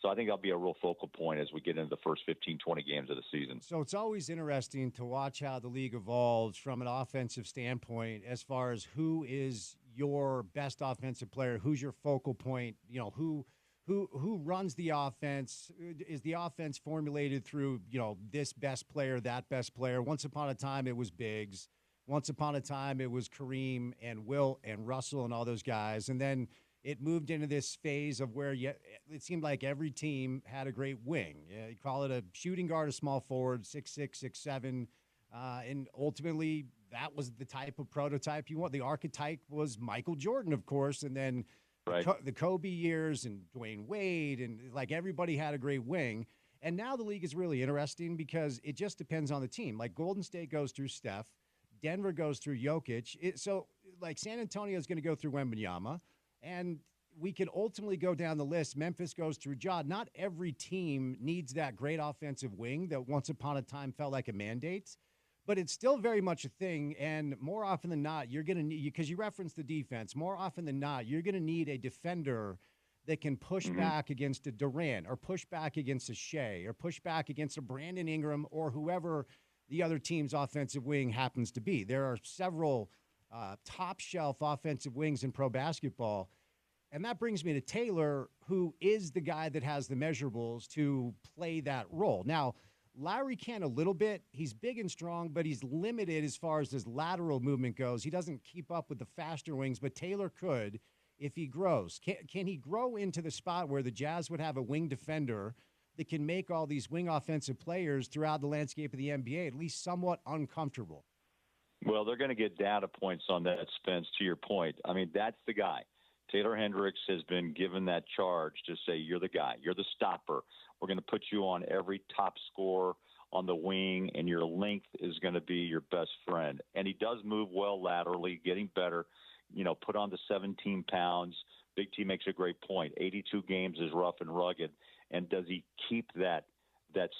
So I think that'll be a real focal point as we get into the first 15, 20 games of the season. So it's always interesting to watch how the league evolves from an offensive standpoint as far as who is your best offensive player, who's your focal point, who runs the offense? Is the offense formulated through, this best player, that best player? Once upon a time, it was Biggs. Once upon a time, it was Kareem and Wilt and Russell and all those guys. And then it moved into this phase of where it seemed like every team had a great wing. You call it a shooting guard, a small forward, 6'6", 6'7". And ultimately, that was the type of prototype you want. The archetype was Michael Jordan, of course, and then right. The Kobe years and Dwayne Wade, and like everybody had a great wing. And now the league is really interesting because it just depends on the team. Like Golden State goes through Steph, Denver goes through Jokic. So like San Antonio is going to go through Wembanyama, and we could ultimately go down the list. Memphis goes through Ja. Not every team needs that great offensive wing that once upon a time felt like a mandate. But it's still very much a thing, and more often than not, you're going to need, because you referenced the defense, more often than not, you're going to need a defender that can push back against a Durant or push back against a Shea or push back against a Brandon Ingram or whoever the other team's offensive wing happens to be. There are several top-shelf offensive wings in pro basketball, and that brings me to Taylor, who is the guy that has the measurables to play that role. Now, Lowry can a little bit. He's big and strong, but he's limited as far as his lateral movement goes. He doesn't keep up with the faster wings, but Taylor could if he grows. Can he grow into the spot where the Jazz would have a wing defender that can make all these wing offensive players throughout the landscape of the NBA at least somewhat uncomfortable? Well, they're going to get data points on that, Spence, to your point. I mean, that's the guy. Taylor Hendricks has been given that charge to say, you're the guy. You're the stopper. We're going to put you on every top scorer on the wing, and your length is going to be your best friend. And he does move well laterally, getting better, put on the 17 pounds. Big T makes a great point. 82 games is rough and rugged. And does he keep that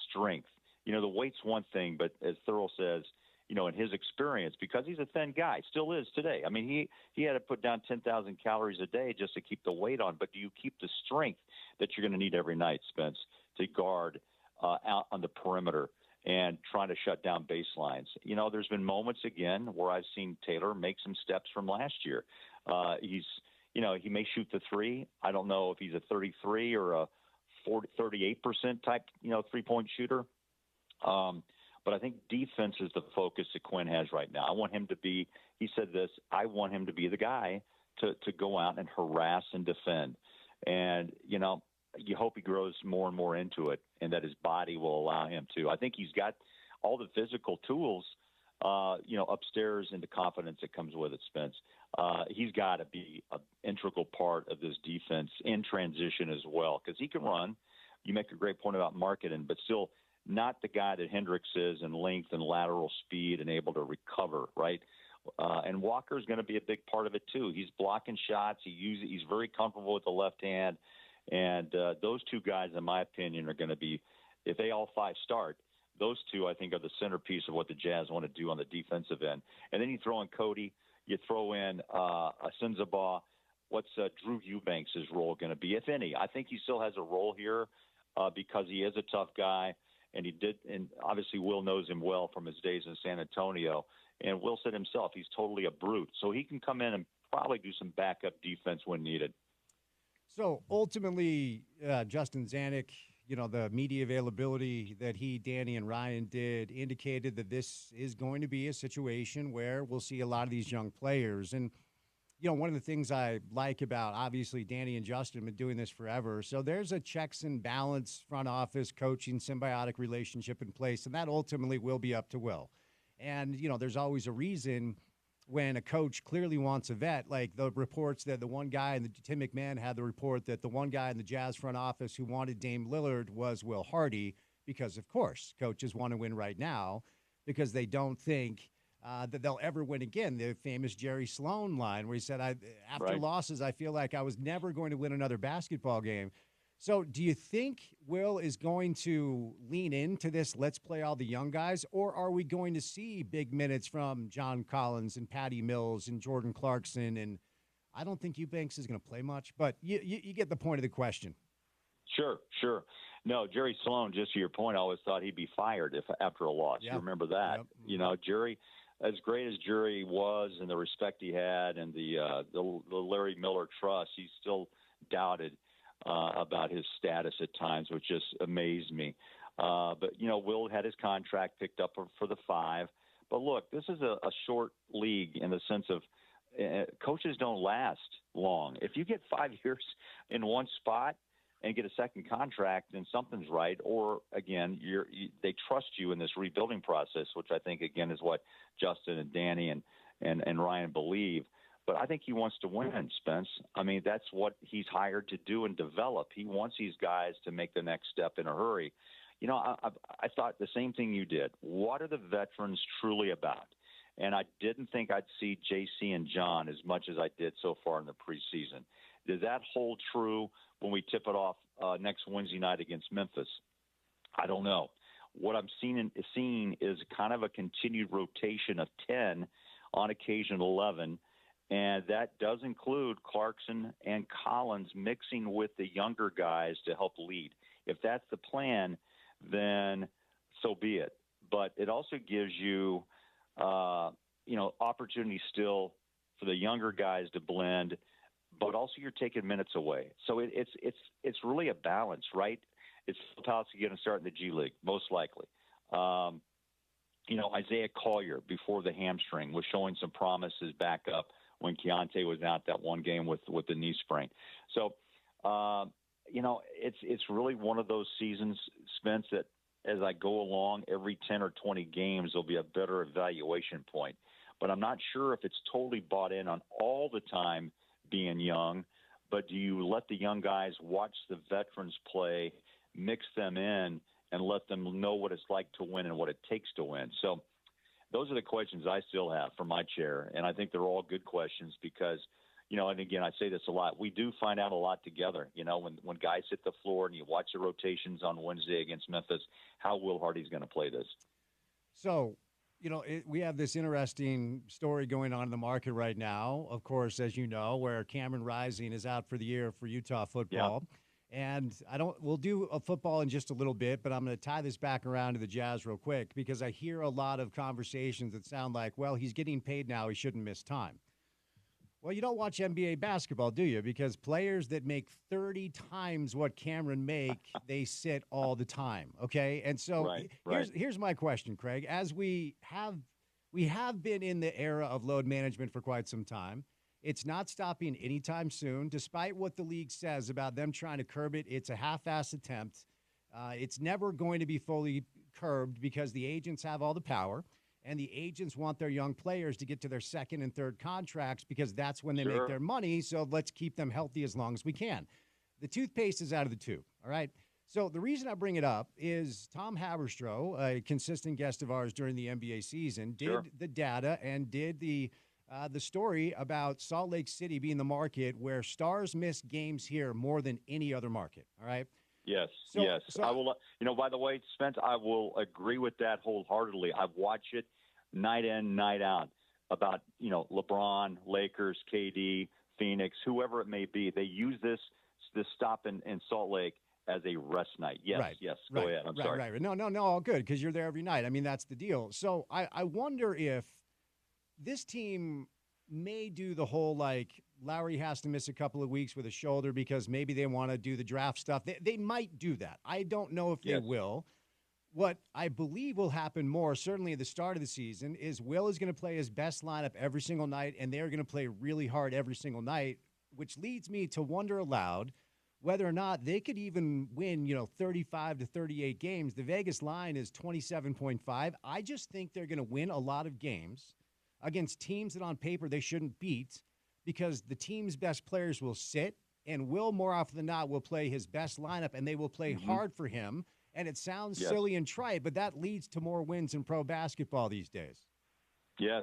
strength? The weight's one thing, but as Thurl says, in his experience, because he's a thin guy, still is today. I mean, he had to put down 10,000 calories a day just to keep the weight on. But do you keep the strength that you're going to need every night, Spence, to guard out on the perimeter and trying to shut down baselines? There's been moments, again, where I've seen Taylor make some steps from last year. He may shoot the three. I don't know if he's a 33 or a 38% type, three-point shooter. But I think defense is the focus that Quinn has right now. I want him to be, he said this, I want him to be the guy to go out and harass and defend. And, you know, you hope he grows more and more into it and that his body will allow him to. I think he's got all the physical tools, you know, upstairs and the confidence that comes with it, Spence. He's got to be an integral part of this defense in transition as well because he can run. You make a great point about marketing, but still not the guy that Hendricks is in length and lateral speed and able to recover, right? And Walker's going to be a big part of it too. He's blocking shots. He's very comfortable with the left hand. And those two guys, in my opinion, are going to be, if they all five start, those two, I think, are the centerpiece of what the Jazz want to do on the defensive end. And then you throw in Cody, you throw in Asinzabah. What's Drew Eubanks' role going to be, if any? I think he still has a role here because he is a tough guy, and and obviously Will knows him well from his days in San Antonio. And Will said himself, he's totally a brute. So he can come in and probably do some backup defense when needed. So ultimately, Justin Zanuck, you know, the media availability that he, Danny, and Ryan did indicated that this is going to be a situation where we'll see a lot of these young players. And, you know, one of the things I like about, obviously, Danny and Justin have been doing this forever. So there's a checks and balance, front office, coaching, symbiotic relationship in place, and that ultimately will be up to Will. And, you know, there's always a reason when a coach clearly wants a vet, like the reports that the one guy, and Tim McMahon had the report that the one guy in the Jazz front office who wanted Dame Lillard was Will Hardy, because, of course, coaches want to win right now because they don't think that they'll ever win again. The famous Jerry Sloan line where he said, after losses, I feel like I was never going to win another basketball game. So do you think Will is going to lean into this, let's play all the young guys, or are we going to see big minutes from John Collins and Patty Mills and Jordan Clarkson? And I don't think Eubanks is going to play much, but you get the point of the question. Sure. No, Jerry Sloan, just to your point, I always thought he'd be fired after a loss. Yeah. You remember that? Yep. You know, Jerry, as great as Jerry was and the respect he had and the Larry Miller trust, he still doubted about his status at times, which just amazed me. But, you know, Will had his contract picked up for the 5. But, look, this is a short league in the sense of coaches don't last long. If you get 5 years in one spot and get a second contract, then something's right. Or, again, they trust you in this rebuilding process, which I think, again, is what Justin and Danny and Ryan believe. But I think he wants to win, Spence. I mean, that's what he's hired to do and develop. He wants these guys to make the next step in a hurry. You know, I thought the same thing you did. What are the veterans truly about? And I didn't think I'd see JC and John as much as I did so far in the preseason. Does that hold true when we tip it off next Wednesday night against Memphis? I don't know. What I'm seeing is kind of a continued rotation of 10, on occasion 11, and that does include Clarkson and Collins mixing with the younger guys to help lead. If that's the plan, then so be it. But it also gives you, opportunity still for the younger guys to blend, but also you're taking minutes away. So it's really a balance, right? It's Phil going to start in the G League, most likely. Isaiah Collier before the hamstring was showing some promises back up when Keontae was out that one game with the knee sprain. So, it's really one of those seasons, Spence, that as I go along, every 10 or 20 games, there'll be a better evaluation point. But I'm not sure if it's totally bought in on all the time being young, but do you let the young guys watch the veterans play, mix them in, and let them know what it's like to win and what it takes to win? So those are the questions I still have from my chair, and I think they're all good questions because, and again, I say this a lot, we do find out a lot together. When guys hit the floor and you watch the rotations on Wednesday against Memphis, how Will Hardy's going to play this. So, we have this interesting story going on in the market right now, of course, as you know, where Cameron Rising is out for the year for Utah football. Yeah. And we'll do a football in just a little bit, but I'm going to tie this back around to the Jazz real quick because I hear a lot of conversations that sound like, well, he's getting paid now, he shouldn't miss time. Well, you don't watch NBA basketball, do you? Because players that make 30 times what Cameron make, they sit all the time. Okay, and so here's my question, Craig. As we have been in the era of load management for quite some time. It's not stopping anytime soon, despite what the league says about them trying to curb it. It's a half-assed attempt. It's never going to be fully curbed because the agents have all the power. And the agents want their young players to get to their second and third contracts because that's when they make their money. So let's keep them healthy as long as we can. The toothpaste is out of the tube, all right? So the reason I bring it up is Tom Haberstroh, a consistent guest of ours during the NBA season, did the data and did the story about Salt Lake City being the market where stars miss games here more than any other market, all right? Yes, So I will. By the way, Spence, I will agree with that wholeheartedly. I've watched it night in, night out about LeBron, Lakers, KD, Phoenix, whoever it may be. They use this stop in Salt Lake as a rest night. Yes, yes. Go ahead. I'm sorry. Right. No, all good because you're there every night. I mean, that's the deal. So I wonder if this team may do the whole Lowry has to miss a couple of weeks with a shoulder because maybe they want to do the draft stuff. They might do that. I don't know if they will. What I believe will happen more, certainly at the start of the season, is Will is going to play his best lineup every single night, and they're going to play really hard every single night, which leads me to wonder aloud whether or not they could even win, 35 to 38 games. The Vegas line is 27.5. I just think they're going to win a lot of games against teams that on paper they shouldn't beat because the team's best players will sit, and Will, more often than not, will play his best lineup, and they will play hard for him. And it sounds silly and trite, but that leads to more wins in pro basketball these days. Yes,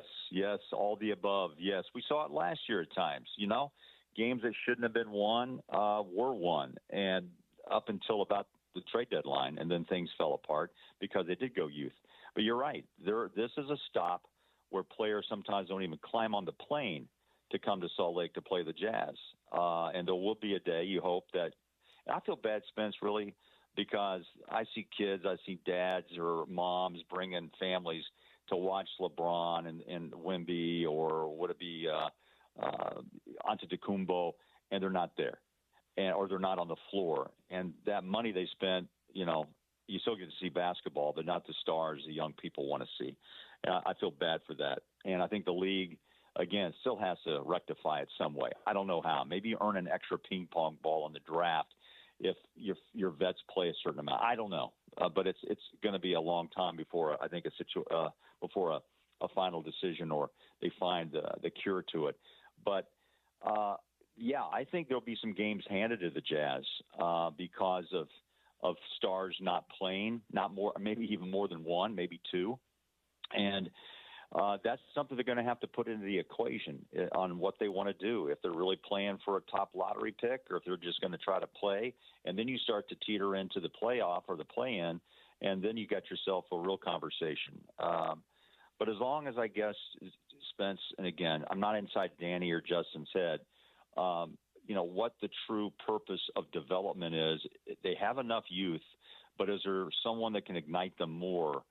all the above. Yes, we saw it last year at times. Games that shouldn't have been won were won, and up until about the trade deadline, and then things fell apart because they did go youth. But you're right. This is a stop where players sometimes don't even climb on the plane to come to Salt Lake to play the Jazz. And there will be a day, you hope that – I feel bad, Spence, really, because I see kids, I see dads or moms bringing families to watch LeBron and Wemby or would it be Antetokounmpo, and they're not there, or they're not on the floor. And that money they spent, you still get to see basketball, but not the stars the young people want to see. I feel bad for that. And I think the league, again, still has to rectify it some way. I don't know how. Maybe you earn an extra ping pong ball in the draft if your vets play a certain amount. I don't know. But it's going to be a long time before, I think, before a final decision or they find the cure to it. But, I think there'll be some games handed to the Jazz because of stars not playing, not more, maybe even more than one, maybe two. And that's something they're going to have to put into the equation on what they want to do, if they're really playing for a top lottery pick or if they're just going to try to play. And then you start to teeter into the playoff or the play-in, and then you got yourself a real conversation. But as long as, I guess, Spence, and again, I'm not inside Danny or Justin's head, what the true purpose of development is. They have enough youth, but is there someone that can ignite them more,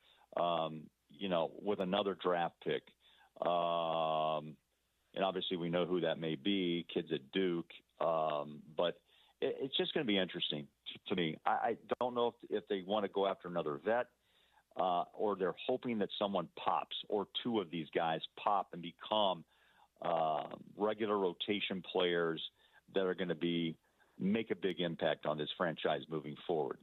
with another draft pick? And obviously we know who that may be, kids at Duke. But it's just going to be interesting to me. I don't know if they want to go after another vet, or they're hoping that someone pops or two of these guys pop and become regular rotation players that are going to make a big impact on this franchise moving forward.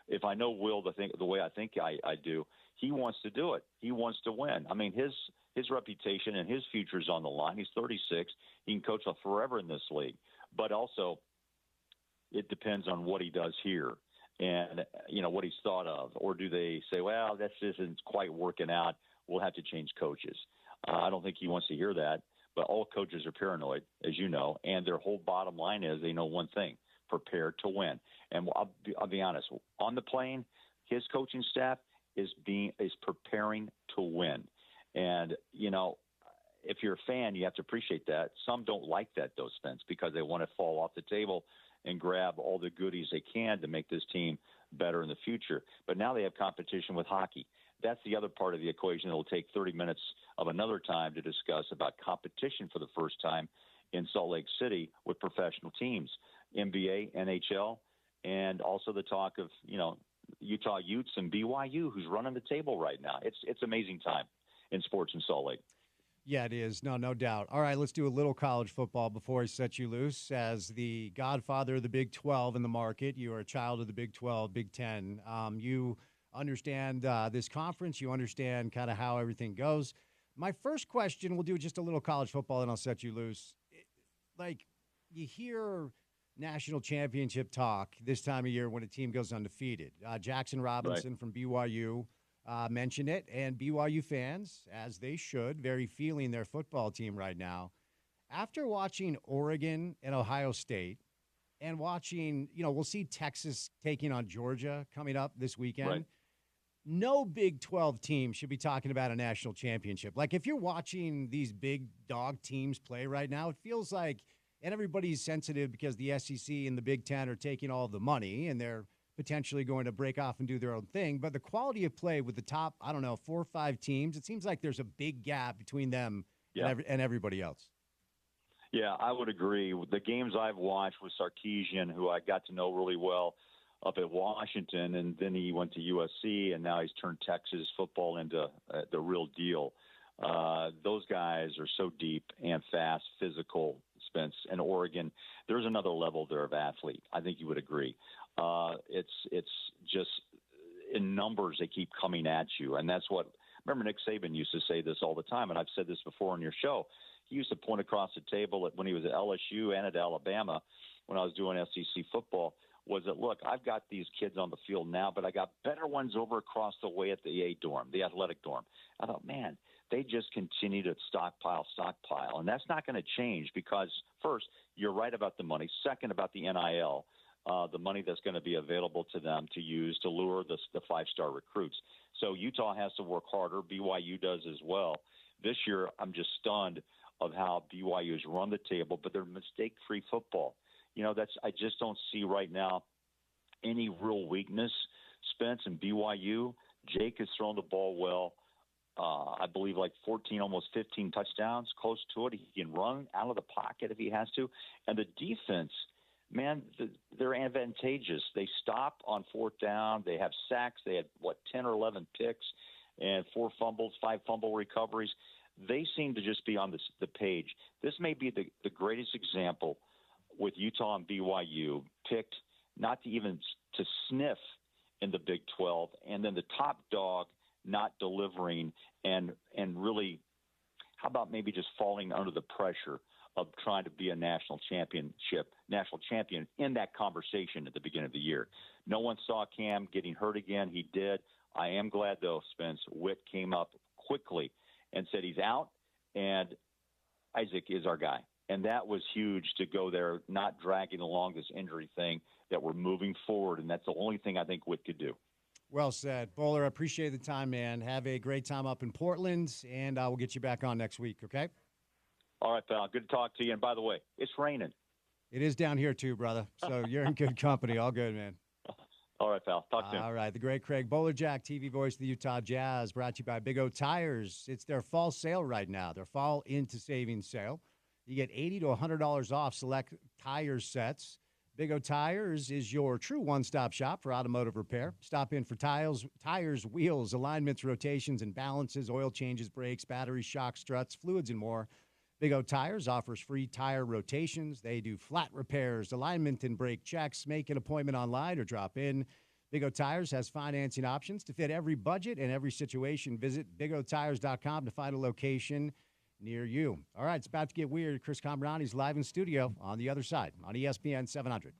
If I know Will the way I think I do, he wants to do it. He wants to win. I mean, his reputation and his future is on the line. He's 36. He can coach forever in this league. But also, it depends on what he does here and, what he's thought of. Or do they say, well, this isn't quite working out, we'll have to change coaches? I don't think he wants to hear that. But all coaches are paranoid, as you know, and their whole bottom line is they know one thing: prepare to win. And I'll be honest, on the plane, his coaching staff is preparing to win. And if you're a fan, you have to appreciate that. Some don't like that, though, Spence, because they want to fall off the table and grab all the goodies they can to make this team better in the future. But now they have competition with hockey. That's the other part of the equation. It'll take 30 minutes of another time to discuss about competition for the first time in Salt Lake City with professional teams, NBA, NHL, and also the talk of, Utah Utes and BYU, who's running the table right now. It's amazing time in sports in Salt Lake. Yeah, it is. No doubt. All right, let's do a little college football before I set you loose. As the godfather of the Big 12 in the market, you are a child of the Big 12, Big 10. You understand this conference. You understand kind of how everything goes. My first question, we'll do just a little college football, and I'll set you loose. Like, you hear national championship talk this time of year when a team goes undefeated. Jackson Robinson from BYU mentioned it, and BYU fans, as they should, very feeling their football team right now. After watching Oregon and Ohio State and watching, we'll see Texas taking on Georgia coming up this weekend. Right. No Big 12 team should be talking about a national championship. Like, if you're watching these big dog teams play right now, it feels like, and everybody's sensitive because the SEC and the Big 10 are taking all the money and they're potentially going to break off and do their own thing. But the quality of play with the top, 4 or 5 teams, it seems like there's a big gap between them and everybody else. Yeah, I would agree. The games I've watched with Sarkisian, who I got to know really well up at Washington, and then he went to USC, and now he's turned Texas football into the real deal. Those guys are so deep and fast, physical, Spence. And Oregon, there's another level there of athlete. I think you would agree. It's just in numbers they keep coming at you, and that's what. Remember, Nick Saban used to say this all the time, and I've said this before on your show. He used to point across the table when he was at LSU and at Alabama when I was doing SEC football. Was that, look, I've got these kids on the field now, but I got better ones over across the way at the A dorm, the athletic dorm. I thought, man, they just continue to stockpile. And that's not going to change because, first, you're right about the money. Second, about the NIL, the money that's going to be available to them to use to lure the 5-star recruits. So Utah has to work harder. BYU does as well. This year, I'm just stunned of how BYU has run the table, but they're mistake-free football. I just don't see right now any real weakness. Spence and BYU, Jake has thrown the ball well. I believe like 14, almost 15 touchdowns, close to it. He can run out of the pocket if he has to. And the defense, man, they're advantageous. They stop on 4th down. They have sacks. They had, 10 or 11 picks and 4 fumbles, 5 fumble recoveries. They seem to just be on the page. This may be the greatest example with Utah and BYU picked not to even to sniff in the Big 12, and then the top dog not delivering and really, how about maybe just falling under the pressure of trying to be a national champion in that conversation at the beginning of the year. No one saw Cam getting hurt again. He did. I am glad, though, Spence, Witt came up quickly and said he's out, and Isaac is our guy. And that was huge to go there, not dragging along this injury thing, that we're moving forward, and that's the only thing I think Witt could do. Well said. Bowler, I appreciate the time, man. Have a great time up in Portland, and we'll get you back on next week, okay? All right, pal. Good to talk to you. And by the way, it's raining. It is down here too, brother. So you're in good company. All good, man. All right, pal. Talk soon. All right. The great Craig Bowlerjack, TV voice of the Utah Jazz, brought to you by Big O Tires. It's their fall sale right now, their fall into savings sale. You get $80 to $100 off select tire sets. Big O Tires is your true one-stop shop for automotive repair. Stop in for tires, wheels, alignments, rotations, and balances, oil changes, brakes, batteries, shocks, struts, fluids, and more. Big O Tires offers free tire rotations. They do flat repairs, alignment, and brake checks. Make an appointment online or drop in. Big O Tires has financing options to fit every budget and every situation. Visit bigotires.com to find a location near you. All right, it's about to get weird. Chris Cambrani's live in studio on the other side on ESPN 700.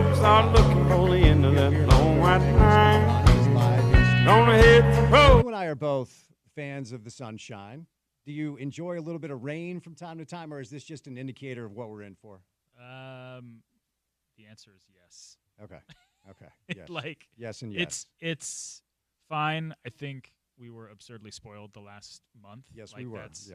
folks are looking for the end of that long white line. Gonna head for home. You and I are both fans of the sunshine. Do you enjoy a little bit of rain from time to time, or is this just an indicator of what we're in for? The answer is yes. Okay. Yes. Yes and yes. It's fine. I think we were absurdly spoiled the last month. Yes, we were. That's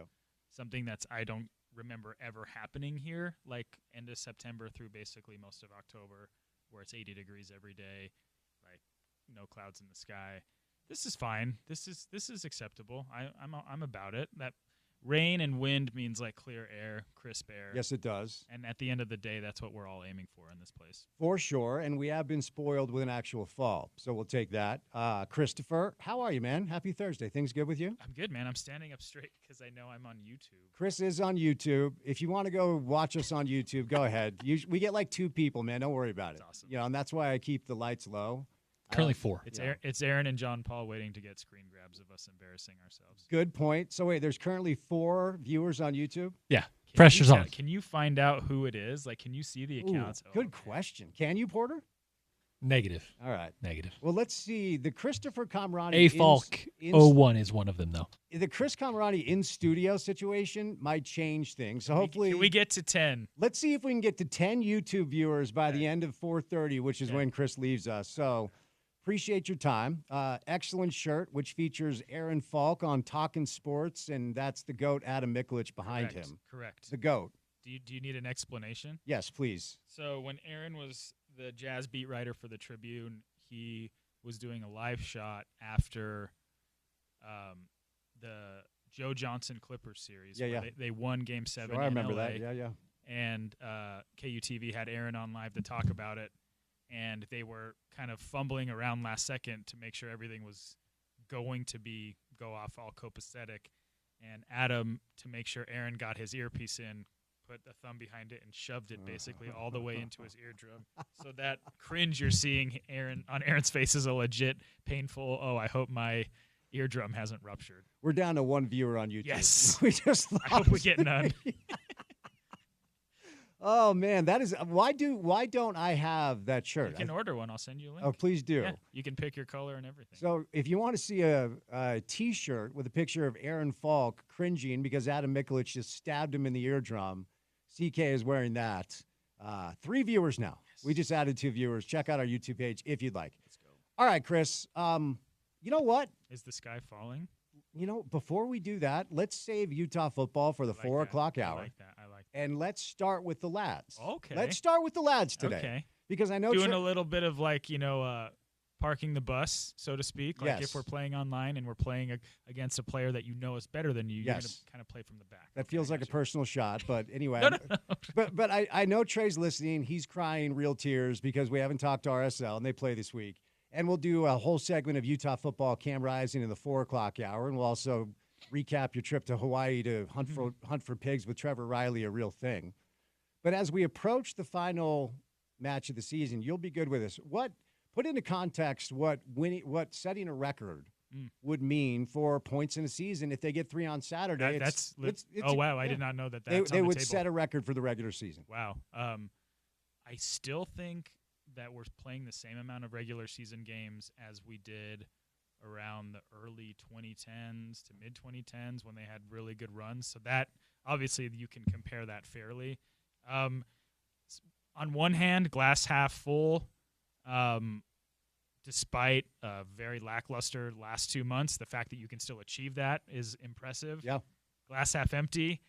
something that's I don't remember ever happening here. Like end of September through basically most of October, where it's 80 degrees every day, like no clouds in the sky. This is fine. This is acceptable. I'm about it. That rain and wind means like clear air, crisp air. Yes, it does. And at the end of the day, that's what we're all aiming for in this place. For sure. And we have been spoiled with an actual fall. So we'll take that. Christopher, how are you, man? Happy Thursday. Things good with you? I'm good, man. I'm standing up straight because I know I'm on YouTube. Chris is on YouTube. If you want to go watch us on YouTube, go ahead. We get like 2 people, man. Don't worry about it. That's awesome. You know, and that's why I keep the lights low. Currently 4. It's Aaron and John Paul waiting to get screen grabs of us embarrassing ourselves. Good point. So wait, there's currently 4 viewers on YouTube? Yeah. Pressure's on. Can you find out who it is? Like, can you see the accounts? Good question. Can you, Porter? Negative. All right. Negative. Well, let's see. The Christopher Kamrani A Falk 01 is one of them, though. The Chris Kamrani in-studio situation might change things. So hopefully can we get to 10? Let's see if we can get to 10 YouTube viewers by the end of 4:30, which is when Chris leaves us. So appreciate your time. Excellent shirt, which features Aaron Falk on Talkin' Sports, and that's the GOAT, Adam Mikulich, behind him. Correct. The GOAT. Do you need an explanation? Yes, please. So when Aaron was the Jazz beat writer for the Tribune, he was doing a live shot after the Joe Johnson Clippers series. Yeah. They won Game 7 I remember in LA, that. Yeah. And KUTV had Aaron on live to talk about it, and they were kind of fumbling around last second to make sure everything was going to go off all copacetic. And Adam, to make sure Aaron got his earpiece in, put a thumb behind it and shoved it basically all the way into his eardrum. So that cringe you're seeing on Aaron's face is a legit painful, I hope my eardrum hasn't ruptured. We're down to 1 viewer on YouTube. Yes. We just I hope we get none. Oh, man, that is why don't I have that shirt? You can order one. I'll send you a link. Oh, please do. Yeah, you can pick your color and everything. So if you want to see a T-shirt with a picture of Aaron Falk cringing because Adam Mikulich just stabbed him in the eardrum, CK is wearing that. 3 viewers now. Yes. We just added 2 viewers. Check out our YouTube page if you'd like. Let's go. All right, Chris. You know what? Is the sky falling? You know, before we do that, let's save Utah football for the 4 o'clock hour. I like that. And let's start with the lads. Okay. Let's start with the lads today. Okay. Because I know doing a little bit of parking the bus, so to speak. Like if we're playing online and we're playing against a player that you know is better than you, you're going to kind of play from the back. That feels like a personal shot, but anyway. No. But I know Trey's listening. He's crying real tears because we haven't talked to RSL, and they play this week. And we'll do a whole segment of Utah football, Cam Rising in the 4 o'clock hour, and we'll also recap your trip to Hawaii to hunt for pigs with Trevor Riley, a real thing. But as we approach the final match of the season, you'll be good with us. Put into context what setting a record would mean for points in a season if they get 3 on Saturday. I did not know that. They would set a record for the regular season. Wow. I still think that we're playing the same amount of regular season games as we did around the early 2010s to mid 2010s when they had really good runs. So that obviously you can compare that fairly. On one hand, glass half full. Despite a very lackluster last 2 months, the fact that you can still achieve that is impressive. Yeah. Glass half empty.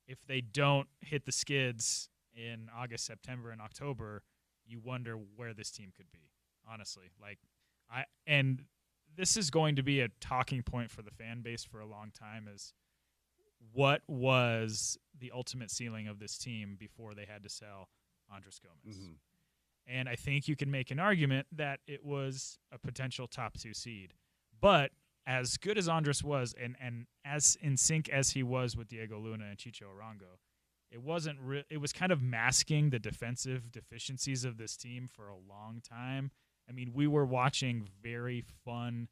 If they don't hit the skids in August, September, and October, you wonder where this team could be. Honestly, this is going to be a talking point for the fan base for a long time. Is what was the ultimate ceiling of this team before they had to sell Andres Gomez? Mm-hmm. And I think you can make an argument that it was a potential top 2 seed. But as good as Andres was and as in sync as he was with Diego Luna and Chicho Arango, it was kind of masking the defensive deficiencies of this team for a long time. I mean, we were watching very fun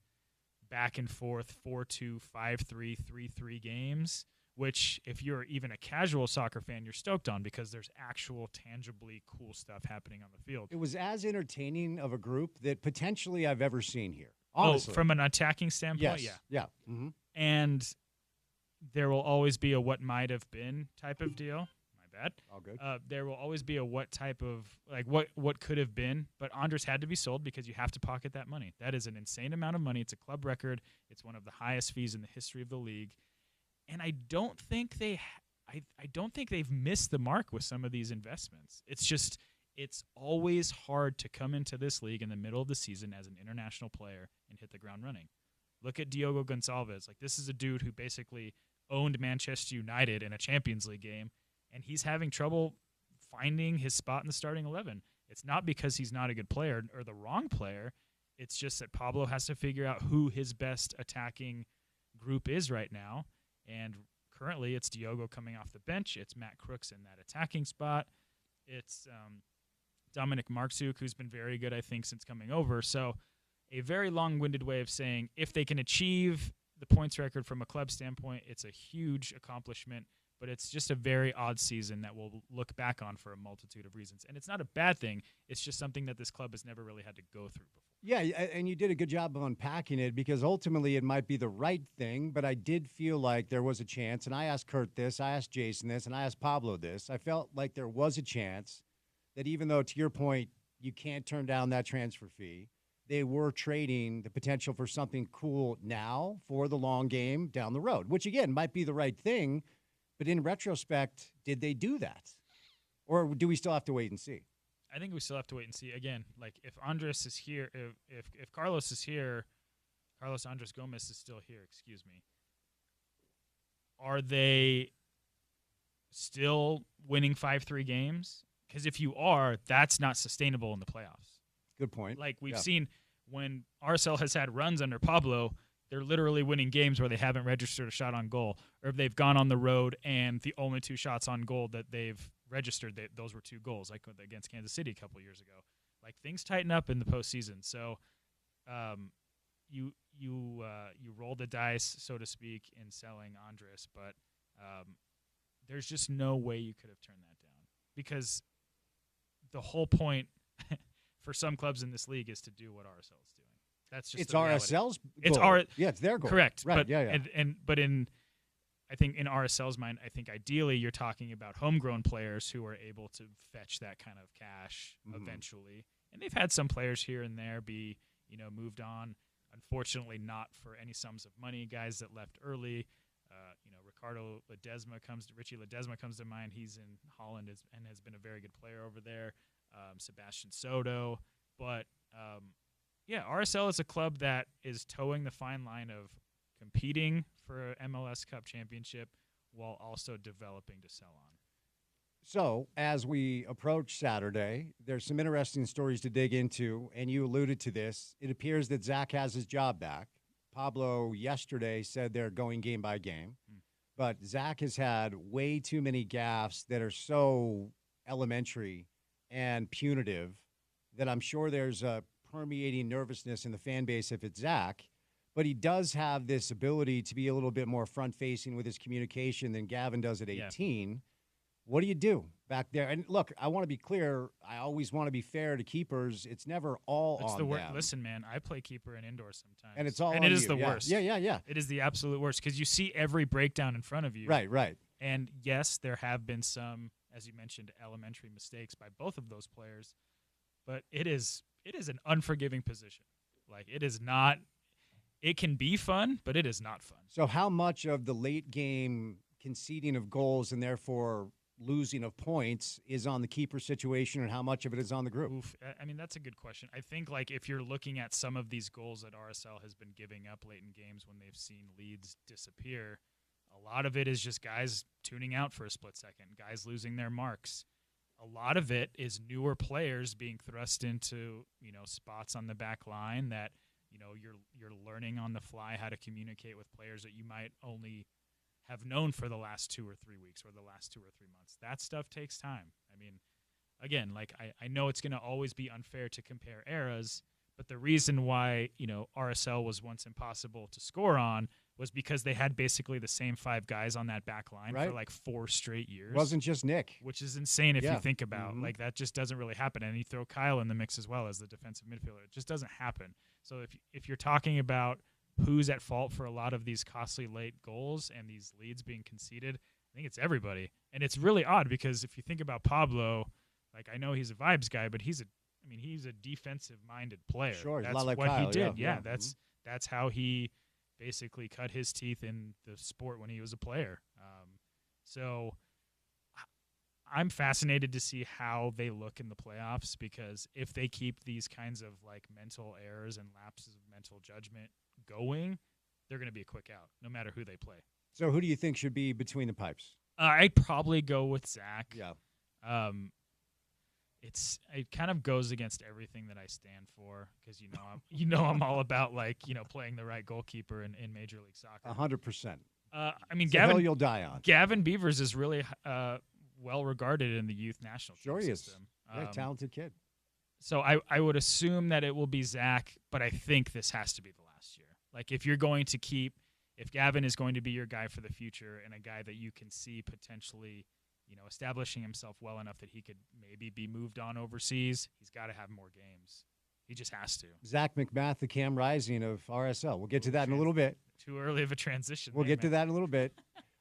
back and forth 4-2, 5-3, 3-3 games which if you're even a casual soccer fan, you're stoked on because there's actual tangibly cool stuff happening on the field. It was as entertaining of a group that potentially I've ever seen here. Honestly. Oh, from an attacking standpoint? Yes. Yeah. Mm-hmm. And there will always be a what might have been type of deal. My bad. All good. There will always be a what type of, like, what could have been. But Andres had to be sold because you have to pocket that money. That is an insane amount of money. It's a club record. It's one of the highest fees in the history of the league. And I don't think I don't think they've missed the mark with some of these investments. It's just it's always hard to come into this league in the middle of the season as an international player and hit the ground running. Look at Diogo Gonçalves. Like, this is a dude who basically owned Manchester United in a Champions League game, and he's having trouble finding his spot in the starting 11. It's not because he's not a good player or the wrong player. It's just that Pablo has to figure out who his best attacking group is right now. And currently it's Diogo coming off the bench. It's Matt Crooks in that attacking spot. It's Dominic Marksuk, who's been very good, I think, since coming over. So a very long-winded way of saying if they can achieve the points record from a club standpoint, it's a huge accomplishment, but it's just a very odd season that we'll look back on for a multitude of reasons. And it's not a bad thing. It's just something that this club has never really had to go through before. Yeah, and you did a good job of unpacking it because ultimately it might be the right thing, but I did feel like there was a chance, and I asked Kurt this, I asked Jason this, and I asked Pablo this. I felt like there was a chance that even though, to your point, you can't turn down that transfer fee, they were trading the potential for something cool now for the long game down the road, which, again, might be the right thing, but in retrospect, did they do that? Or do we still have to wait and see? I think we still have to wait and see. Again, like if Andres is here, if Carlos is here, Carlos Andres Gomez is still here, excuse me. Are they still winning 5-3 games? Because if you are, that's not sustainable in the playoffs. Good point. Like we've seen when RSL has had runs under Pablo, they're literally winning games where they haven't registered a shot on goal, or if they've gone on the road and the only 2 shots on goal that they've registered, those were 2 goals, like against Kansas City a couple years ago. Like things tighten up in the postseason, so you roll the dice, so to speak, in selling Andres, but there's just no way you could have turned that down because the whole point for some clubs in this league is to do what RSL is doing. That's just it's RSL's goal. It's their goal. Correct. Right. But but I think in RSL's mind, I think ideally you're talking about homegrown players who are able to fetch that kind of cash eventually. And they've had some players here and there be, moved on. Unfortunately, not for any sums of money. Guys that left early. Richie Ledesma comes to mind. He's in Holland and has been a very good player over there. Sebastian Soto. But RSL is a club that is towing the fine line of competing for an MLS Cup championship while also developing to sell on. So, as we approach Saturday, there's some interesting stories to dig into, and you alluded to this. It appears that Zach has his job back. Pablo yesterday said they're going game by game, but Zach has had way too many gaffes that are so elementary and punitive that I'm sure there's a permeating nervousness in the fan base if it's Zach. But he does have this ability to be a little bit more front-facing with his communication than Gavin does at 18. Yeah. What do you do back there? And look, I want to be clear. I always want to be fair to keepers. It's never all on them. Listen, man, I play keeper and indoor sometimes. And it's all and on it is you. The worst. Yeah. It is the absolute worst because you see every breakdown in front of you. Right. And, yes, there have been some, as you mentioned, elementary mistakes by both of those players. But it is an unforgiving position. Like, it is not – it can be fun, but it is not fun. So how much of the late game conceding of goals and therefore losing of points is on the keeper situation and how much of it is on the group? I mean, that's a good question. I think, like, if you're looking at some of these goals that RSL has been giving up late in games when they've seen leads disappear, a lot of it is just guys tuning out for a split second, guys losing their marks. A lot of it is newer players being thrust into, spots on the back line that, you're learning on the fly how to communicate with players that you might only have known for the last 2 or 3 weeks or the last 2 or 3 months. That stuff takes time. I mean, again, like I know it's going to always be unfair to compare eras, but the reason why, RSL was once impossible to score on was because they had basically the same 5 guys on that back line for like 4 straight years. Wasn't just Nick. Which is insane if you think about. Like, that just doesn't really happen. And you throw Kyle in the mix as well as the defensive midfielder. It just doesn't happen. So if you're talking about who's at fault for a lot of these costly late goals and these leads being conceded, I think it's everybody. And it's really odd because if you think about Pablo, like, I know he's a vibes guy, but he's a defensive-minded player. Sure, that's a lot like what Kyle, he did. yeah. That's how he basically cut his teeth in the sport when he was a player. So I'm fascinated to see how they look in the playoffs, because if they keep these kinds of like mental errors and lapses of mental judgment going, they're going to be a quick out, no matter who they play. So who do you think should be between the pipes? I'd probably go with Zach. Yeah. It kind of goes against everything that I stand for, because I'm all about, like, playing the right goalkeeper in Major League Soccer. 100%. Gavin, you'll die on. Gavin Beavers is really well regarded in the youth national team system. Very talented kid. So I would assume that it will be Zach, but I think this has to be the last year. Like, if Gavin is going to be your guy for the future and a guy that you can see potentially, establishing himself well enough that he could maybe be moved on overseas, he's got to have more games. He just has to. Zach McMath, the Cam Rising of RSL. We'll get to that in a little bit. Too early of a transition. We'll get to that in a little bit.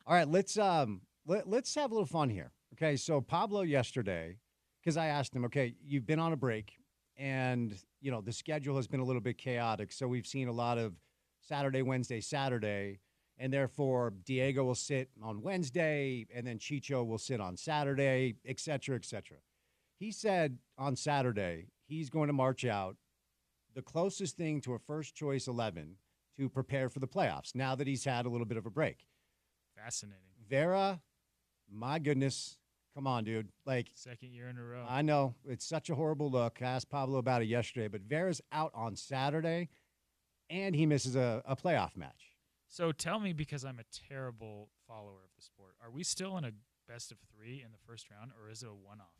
All right, let's have a little fun here. Okay, so Pablo yesterday, because I asked him, okay, you've been on a break, and the schedule has been a little bit chaotic, so we've seen a lot of Saturday, Wednesday, Saturday, and therefore Diego will sit on Wednesday, and then Chicho will sit on Saturday, et cetera, et cetera. He said on Saturday he's going to march out the closest thing to a first-choice 11 to prepare for the playoffs, now that he's had a little bit of a break. Fascinating. Vera, my goodness, come on, dude. Like, second year in a row. I know. It's such a horrible look. I asked Pablo about it yesterday, but Vera's out on Saturday, and he misses a playoff match. So tell me, because I'm a terrible follower of the sport, are we still in a best of 3 in the first round, or is it a one-off?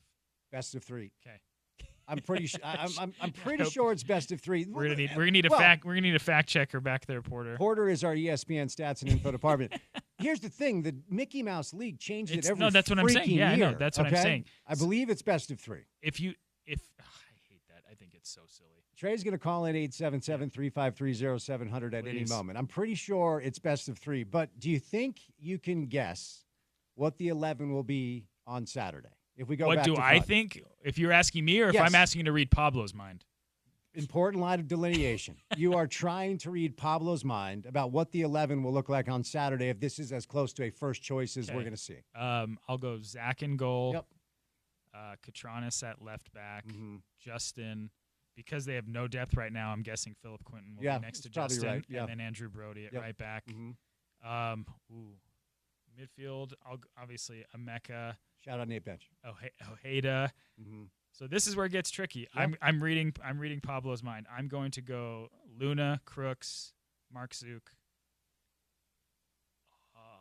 Best of 3. Okay. I'm pretty sure. I'm pretty sure it's best of 3. We're gonna need a fact checker back there, Porter. Porter is our ESPN stats and info department. Here's the thing: the Mickey Mouse League changed it every No, that's what I'm saying. Yeah, year, no, that's what I'm saying. I believe it's best of 3. I hate that. I think it's so silly. Trey's going to call in 877-353-0700 at any moment. I'm pretty sure it's best of 3. But do you think you can guess what the 11 will be on Saturday? If we go what back do to I Fud? think? If you're asking me, or if I'm asking you to read Pablo's mind? Important line of delineation. You are trying to read Pablo's mind about what the 11 will look like on Saturday if this is as close to a first choice as we're going to see. I'll go Zach in goal. Yep. Katranis at left back. Mm-hmm. Justin, because they have no depth right now, I'm guessing Philip Quinton will be next to Justin. Right. Yeah. And then Andrew Brody at right back. Mm-hmm. Midfield, obviously Emeka. Shout out Nate Bench. Ojeda. Mm-hmm. So this is where it gets tricky. Yep. I'm reading Pablo's mind. I'm going to go Luna, Crooks, Mark Zook.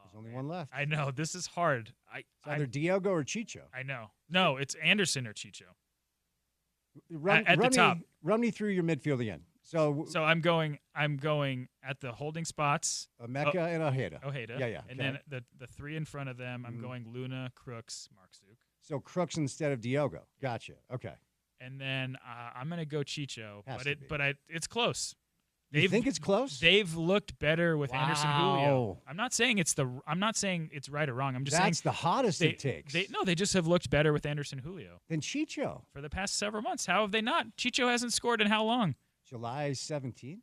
There's only one left. I know. This is hard. It's either Diogo or Chicho. I know. No, it's Anderson or Chicho. At the top. Run me through your midfield again. So I'm going at the holding spots. Emeka and Ojeda. Yeah. And then the 3 in front of them, I'm going Luna, Crooks, Mark Zook. So Crooks instead of Diogo. Gotcha. Okay. And then I'm going to go Chicho, it's close. You think it's close? They've looked better with Anderson Julio. I'm not saying it's right or wrong. I'm just saying that's the hottest it takes. They just have looked better with Anderson Julio than Chicho for the past several months. How have they not? Chicho hasn't scored in how long? July 17th.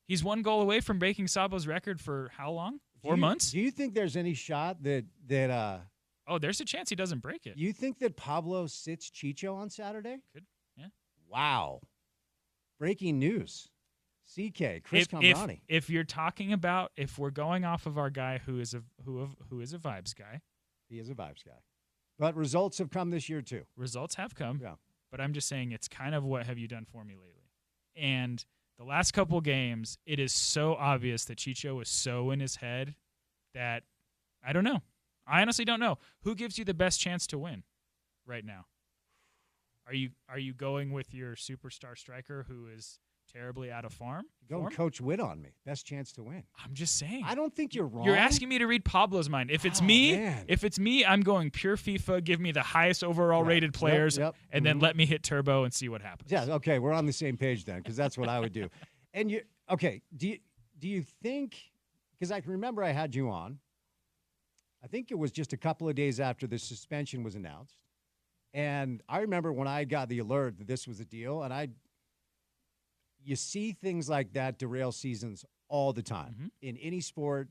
He's 1 goal away from breaking Sabo's record for how long? 4 months? Do you think there's any shot that there's a chance he doesn't break it. You think that Pablo sits Chicho on Saturday? Could. Yeah. Wow. Breaking news. CK, Chris Camrani. If you're talking about, if we're going off of our guy who is a vibes guy. He is a vibes guy. But results have come this year too. Results have come. Yeah. But I'm just saying it's kind of what have you done for me lately? And the last couple games, it is so obvious that Chicho was so in his head that I don't know. I honestly don't know. Who gives you the best chance to win right now? Are you going with your superstar striker who is terribly out of form. Don't Coach Witt on me. Best chance to win. I'm just saying. I don't think you're wrong. You're asking me to read Pablo's mind. If it's me, I'm going pure FIFA. Give me the highest overall rated players, and then let me hit turbo and see what happens. Yeah, okay, we're on the same page then, because that's what I would do. And do you think? Because I can remember I had you on. I think it was just a couple of days after the suspension was announced, and I remember when I got the alert that this was a deal, and you see things like that derail seasons all the time in any sport.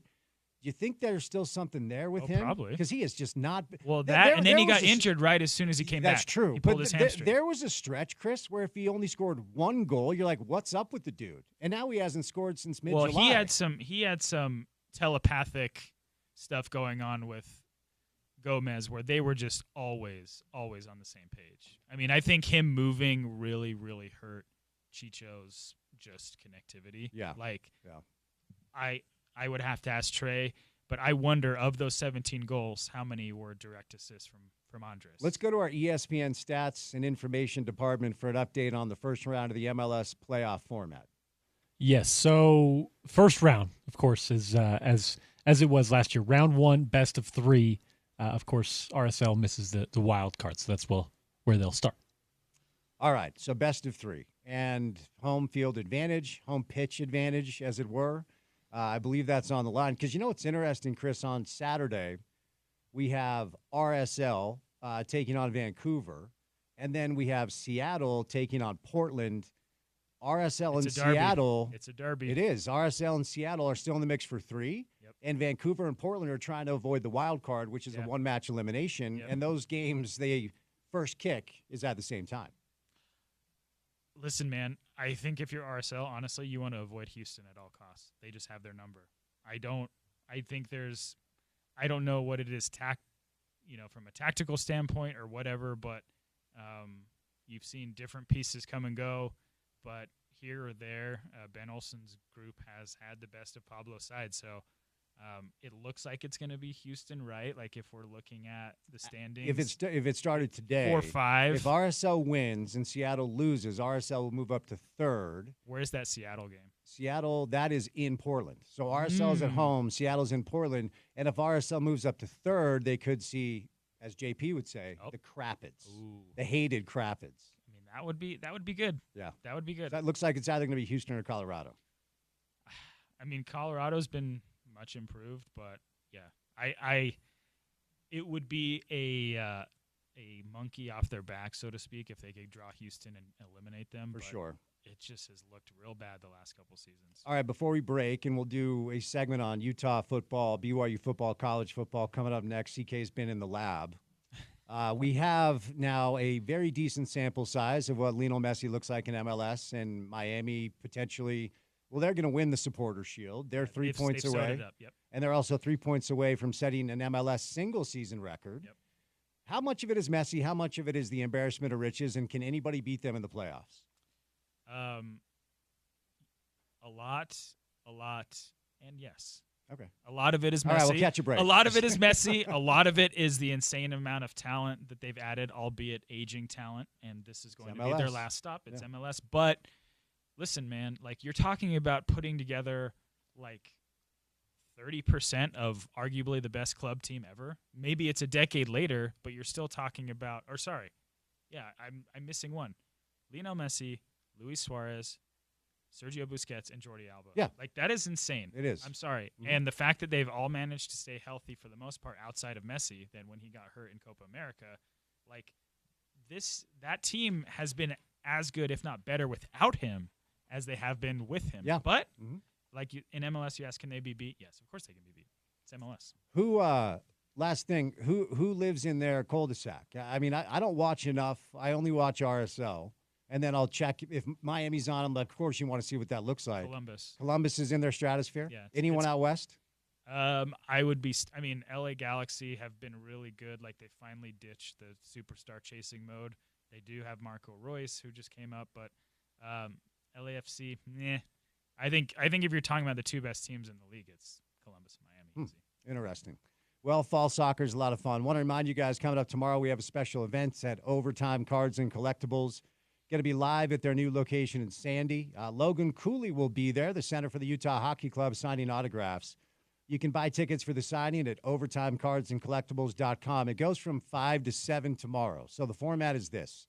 Do you think there's still something there with him? Probably. Because he is just not. Well, and then he got injured right as soon as he came back. That's true. He pulled his hamstring. There was a stretch, Chris, where if he only scored one goal, you're like, what's up with the dude? And now he hasn't scored since mid-July. Well, he had some telepathic stuff going on with Gomez where they were just always on the same page. I mean, I think him moving really, really hurt Chicho's just connectivity. Yeah. I would have to ask Trey, but I wonder of those 17 goals, how many were direct assists from Andres? Let's go to our ESPN stats and information department for an update on the first round of the MLS playoff format. Yes. So first round, of course, is as it was last year. Round one, best of three. Of course, RSL misses the wild card, so that's where they'll start. All right, so best of three. And home field advantage, home pitch advantage, as it were. I believe that's on the line. Because you know what's interesting, Chris? On Saturday, we have RSL taking on Vancouver. And then we have Seattle taking on Portland. RSL and Seattle. It's a derby. It is. RSL and Seattle are still in the mix for three. Yep. And Vancouver and Portland are trying to avoid the wild card, which is a one-match elimination. Yep. And those games, they first kick is at the same time. Listen, man, I think if you're RSL, honestly, you want to avoid Houston at all costs. They just have their number. I don't know what it is from a tactical standpoint or whatever, but you've seen different pieces come and go. But here or there, Ben Olsen's group has had the best of Pablo's side. So it looks like it's going to be Houston, right? Like if we're looking at the standings. If it started today, 4-5. If RSL wins and Seattle loses, RSL will move up to third. Where's that Seattle game? Seattle, that is in Portland. So RSL's at home, Seattle's in Portland. And if RSL moves up to third, they could see, as JP would say, the Crapids. Ooh. The hated Crapids. I mean, that would be good. Yeah. That would be good. That looks like it's either going to be Houston or Colorado. I mean, Colorado's been much improved, but yeah, it would be a monkey off their back, so to speak, if they could draw Houston and eliminate them. For sure. It just has looked real bad the last couple seasons. All right, before we break, and we'll do a segment on Utah football, BYU football, college football coming up next. CK's been in the lab. We have now a very decent sample size of what Lionel Messi looks like in MLS, and Miami potentially. Well, they're going to win the Supporter Shield. They're 3 points away. And they're also 3 points away from setting an MLS single-season record. Yep. How much of it is Messi? How much of it is the embarrassment of riches? And can anybody beat them in the playoffs? A lot, and yes. Okay. A lot of it is Messi. All right, we'll catch a break. A lot of it is Messi. A lot of it is the insane amount of talent that they've added, albeit aging talent. And this is going to be their last stop. It's MLS. But listen, man, like you're talking about putting together like 30% of arguably the best club team ever. Maybe it's a decade later, but you're still talking about, I'm missing one. Lionel Messi, Luis Suarez, Sergio Busquets, and Jordi Alba. Yeah. Like that is insane. It is. I'm sorry. Mm-hmm. And the fact that they've all managed to stay healthy for the most part outside of Messi than when he got hurt in Copa America, like that team has been as good, if not better, without him as they have been with him. Yeah. But in MLS, you ask, can they be beat? Yes, of course they can be beat. It's MLS. Last thing, who lives in their cul-de-sac? I mean, I don't watch enough. I only watch RSL. And then I'll check if Miami's on them. Of course, you want to see what that looks like. Columbus is in their stratosphere? Yeah. Anyone out west? I would be LA Galaxy have been really good. Like they finally ditched the superstar chasing mode. They do have Marco Royce, who just came up, but LAFC, I think if you're talking about the two best teams in the league, it's Columbus and Miami. Easy. Interesting. Well, fall soccer is a lot of fun. Want to remind you guys, coming up tomorrow, we have a special event at Overtime Cards and Collectibles. Going to be live at their new location in Sandy. Logan Cooley will be there, the center for the Utah Hockey Club, signing autographs. You can buy tickets for the signing at overtimecardsandcollectibles.com. It goes from 5 to 7 tomorrow. So the format is this.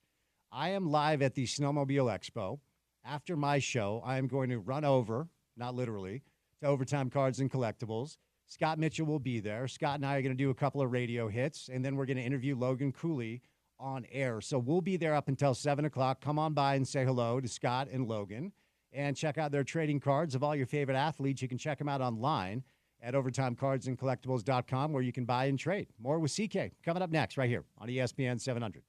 I am live at the Snowmobile Expo. After my show, I am going to run over, not literally, to Overtime Cards and Collectibles. Scott Mitchell will be there. Scott and I are going to do a couple of radio hits, and then we're going to interview Logan Cooley on air. So we'll be there up until 7 o'clock. Come on by and say hello to Scott and Logan and check out their trading cards of all your favorite athletes. You can check them out online at overtimecardsandcollectibles.com where you can buy and trade. More with CK coming up next right here on ESPN 700.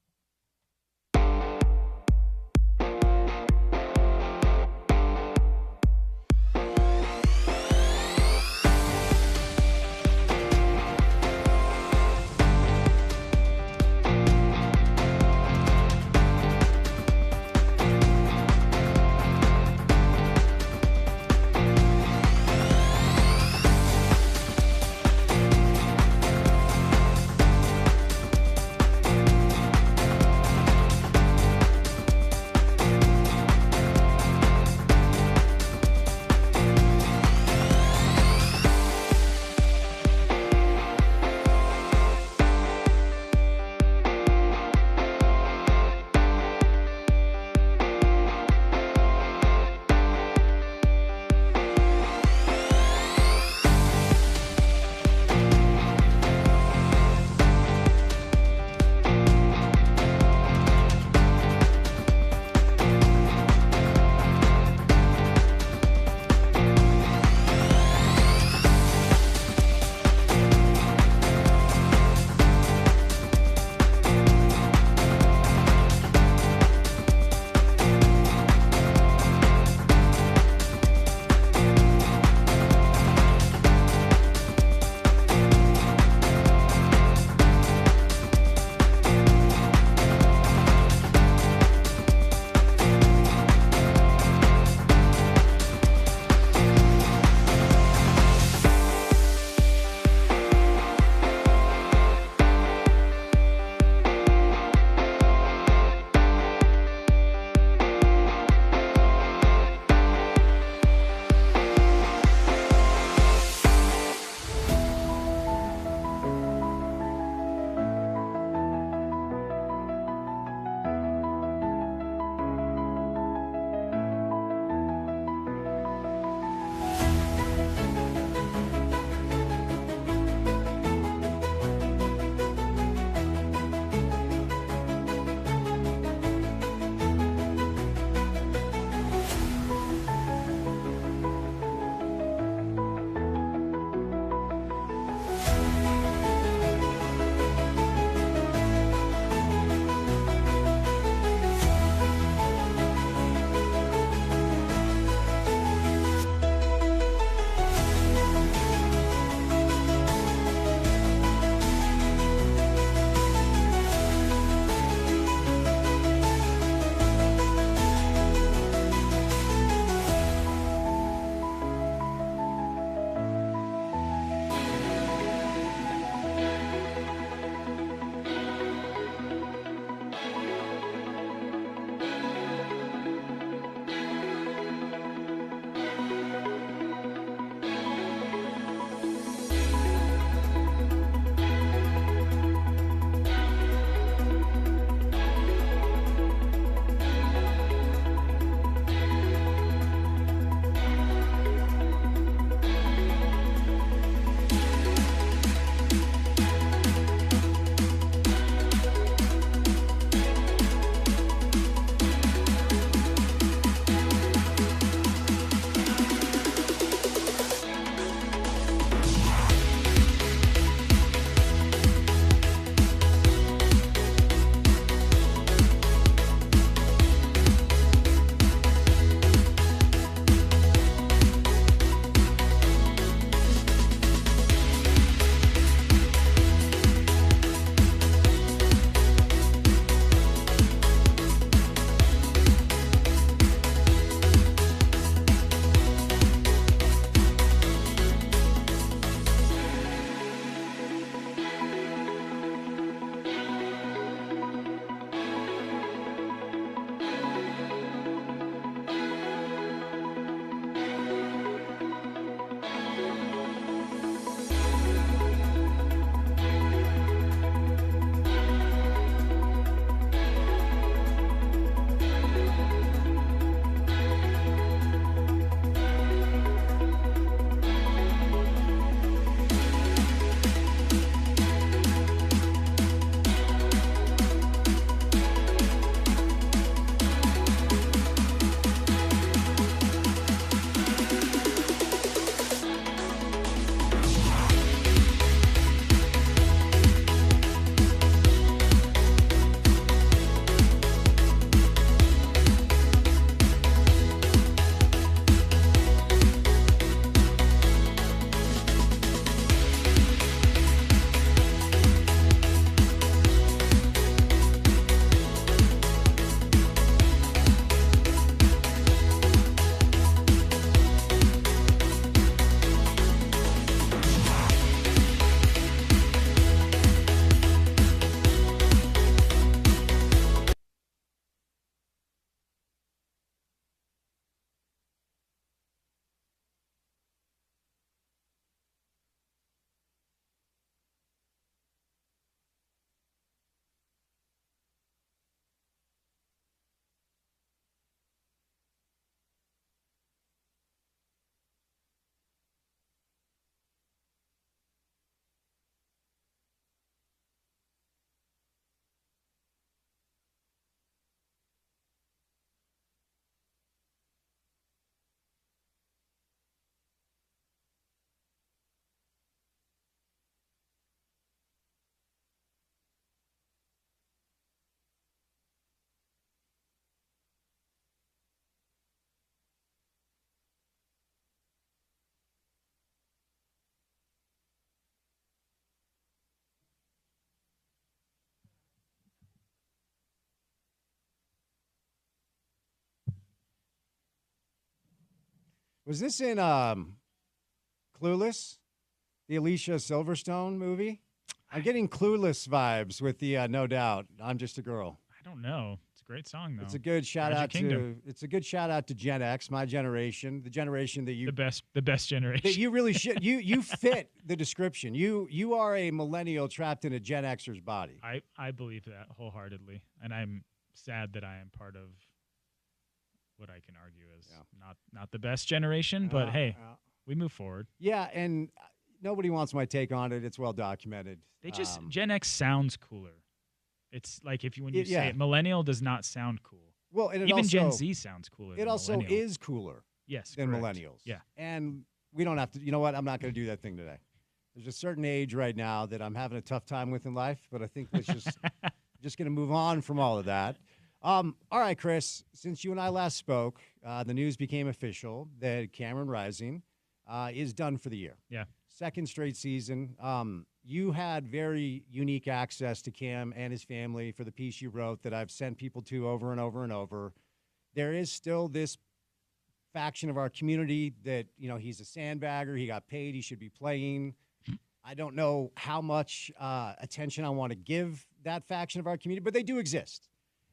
Was this in Clueless, the Alicia Silverstone movie? I'm getting Clueless vibes with the No Doubt. I'm Just a Girl. I don't know. It's a great song though. It's a good shout Magic out Kingdom. to. It's a good shout out to Gen X, my generation, the generation that you The best generation. that you really should. You fit the description. You are a millennial trapped in a Gen Xer's body. I believe that wholeheartedly, and I'm sad that I am part of what I can argue is not the best generation, but hey, we move forward. Yeah, and nobody wants my take on it. It's well documented. They just Gen X sounds cooler. It's like when you say it, millennial does not sound cool. Well, and even also, Gen Z sounds cooler. It also millennial. is cooler. Yes, than correct. millennials. Yeah, and we don't have to. You know what? I'm not going to do that thing today. There's a certain age right now that I'm having a tough time with in life, but I think let's just going to move on from all of that. All right, Chris. Since you and I last spoke, the news became official that Cameron Rising is done for the year. Yeah, second straight season. You had very unique access to Cam and his family for the piece you wrote that I've sent people to over and over and over. There is still this faction of our community that, he's a sandbagger. He got paid. He should be playing. I don't know how much attention I want to give that faction of our community, but they do exist.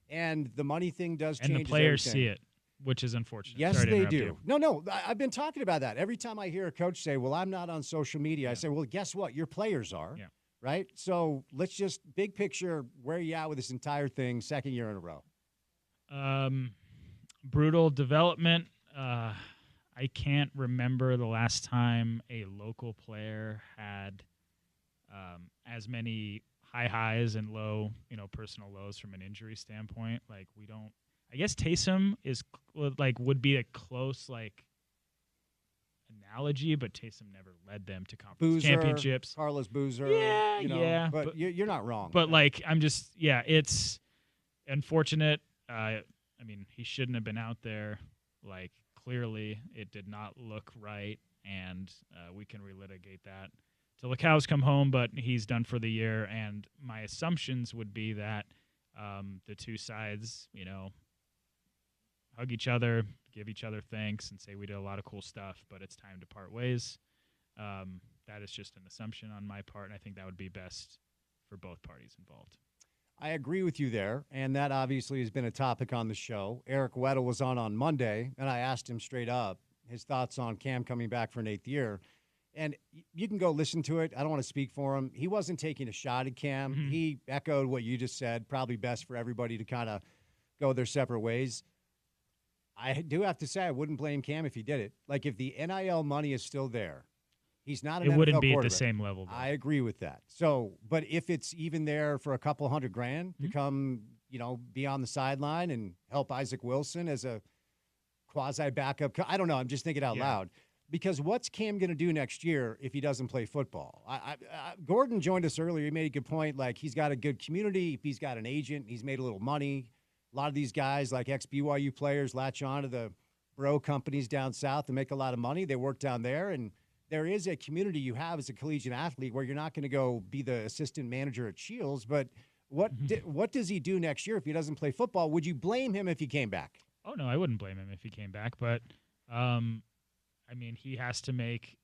And the money thing does change. And the players everything. see it, which is unfortunate. Yes, Sorry to they interrupt do. you. No, I've been talking about that. Every time I hear a coach say, well, I'm not on social media, I say, well, guess what? Your players are, right? So let's just big picture, where are you at with this entire thing, second year in a row? Brutal development. I can't remember the last time a local player had as many high highs and low, personal lows from an injury standpoint. Like we don't. I guess Taysom would be a close analogy, but Taysom never led them to conference championships. Carlos Boozer. Yeah. But you're not wrong. But it's unfortunate. He shouldn't have been out there. Clearly, it did not look right, and we can relitigate that till the cows come home. But he's done for the year, and my assumptions would be that the two sides, hug each other, give each other thanks, and say we did a lot of cool stuff, but it's time to part ways. That is just an assumption on my part, and I think that would be best for both parties involved. I agree with you there, and that obviously has been a topic on the show. Eric Weddle was on Monday, and I asked him straight up his thoughts on Cam coming back for an 8th year. And you can go listen to it. I don't want to speak for him. He wasn't taking a shot at Cam. Mm-hmm. He echoed what you just said, probably best for everybody to kind of go their separate ways. I do have to say I wouldn't blame Cam if he did it. If the NIL money is still there, he's not an NFL It wouldn't be at the quarterback. same level, though. I agree with that. So, but if it's even there for a couple $100,000 to come, be on the sideline and help Isaac Wilson as a quasi backup, I don't know. I'm just thinking out loud. Because what's Cam going to do next year if he doesn't play football? Gordon joined us earlier. He made a good point. He's got a good community. If he's got an agent, he's made a little money. A lot of these guys, ex-BYU players, latch on to the bro companies down south and make a lot of money. They work down there, and there is a community you have as a collegiate athlete where you're not going to go be the assistant manager at Shields. But what does he do next year if he doesn't play football? Would you blame him if he came back? Oh, no, I wouldn't blame him if he came back. But, he has to make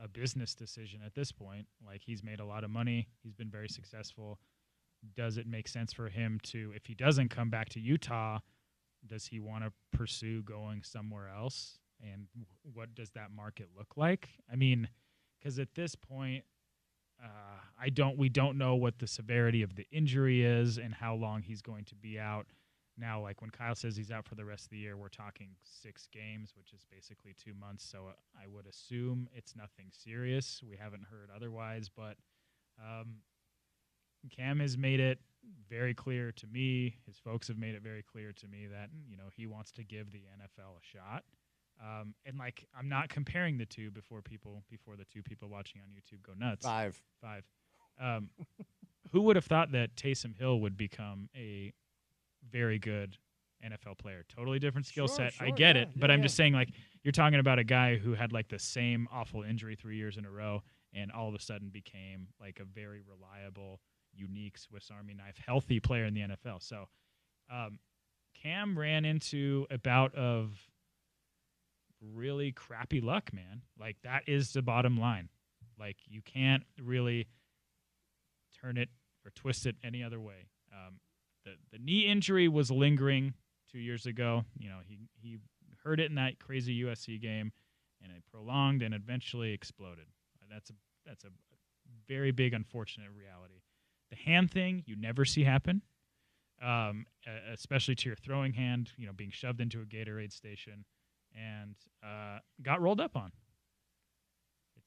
a business decision at this point. He's made a lot of money. He's been very successful. Does it make sense for him to, if he doesn't come back to Utah, does he want to pursue going somewhere else? And what does that market look like? Because at this point, we don't know what the severity of the injury is and how long he's going to be out. Now, when Kyle says he's out for the rest of the year, we're talking 6 games, which is basically 2 months. So I would assume it's nothing serious. We haven't heard otherwise, but Cam has made it very clear to me. His folks have made it very clear to me that, he wants to give the NFL a shot. I'm not comparing the two before the two people watching on YouTube go nuts. Five. Who would have thought that Taysom Hill would become a very good NFL player? Totally different skill set. I get it, but I'm just saying, you're talking about a guy who had the same awful injury 3 years in a row, and all of a sudden became a very reliable, unique Swiss Army knife, healthy player in the NFL. So, Cam ran into a bout of really really crappy luck, man. Like, that is the bottom line. Like, you can't really turn it or twist it any other way. The knee injury was lingering 2 years ago. You know, he hurt it in that crazy USC game, and it prolonged and eventually exploded. That's a very big, unfortunate reality. The hand thing you never see happen, especially to your throwing hand, you know, being shoved into a Gatorade station and got rolled up on.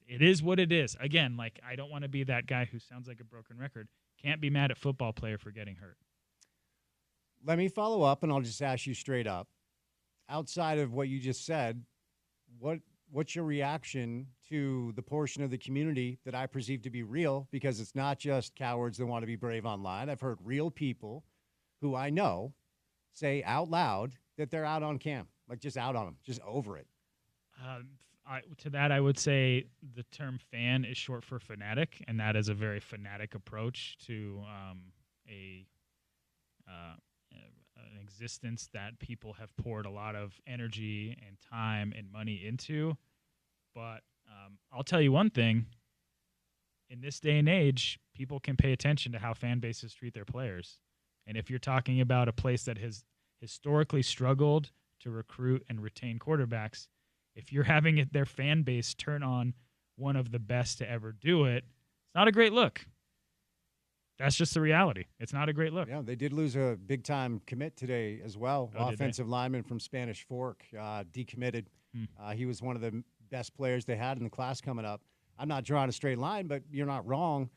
It is what it is. Again, like, I don't want to be that guy who sounds like a broken record. Can't be mad at football player for getting hurt. Let me follow up, and I'll just ask you straight up. Outside of what you just said, what's your reaction to the portion of the community that I perceive to be real? Because it's not just cowards that want to be brave online. I've heard real people who I know say out loud that they're out on Cam, like just out on him, just over it. To that, I would say the term fan is short for fanatic, and that is a very fanatic approach to an existence that people have poured a lot of energy and time and money into. But I'll tell you one thing. In this day and age, people can pay attention to how fan bases treat their players. And if you're talking about a place that has historically struggled to recruit and retain quarterbacks, if you're having their fan base turn on one of the best to ever do it, it's not a great look. That's just the reality. It's not a great look. Yeah, they did lose a big-time commit today as well. Oh, offensive lineman from Spanish Fork decommitted. He was one of the best players they had in the class coming up. I'm not drawing a straight line, but you're not wrong.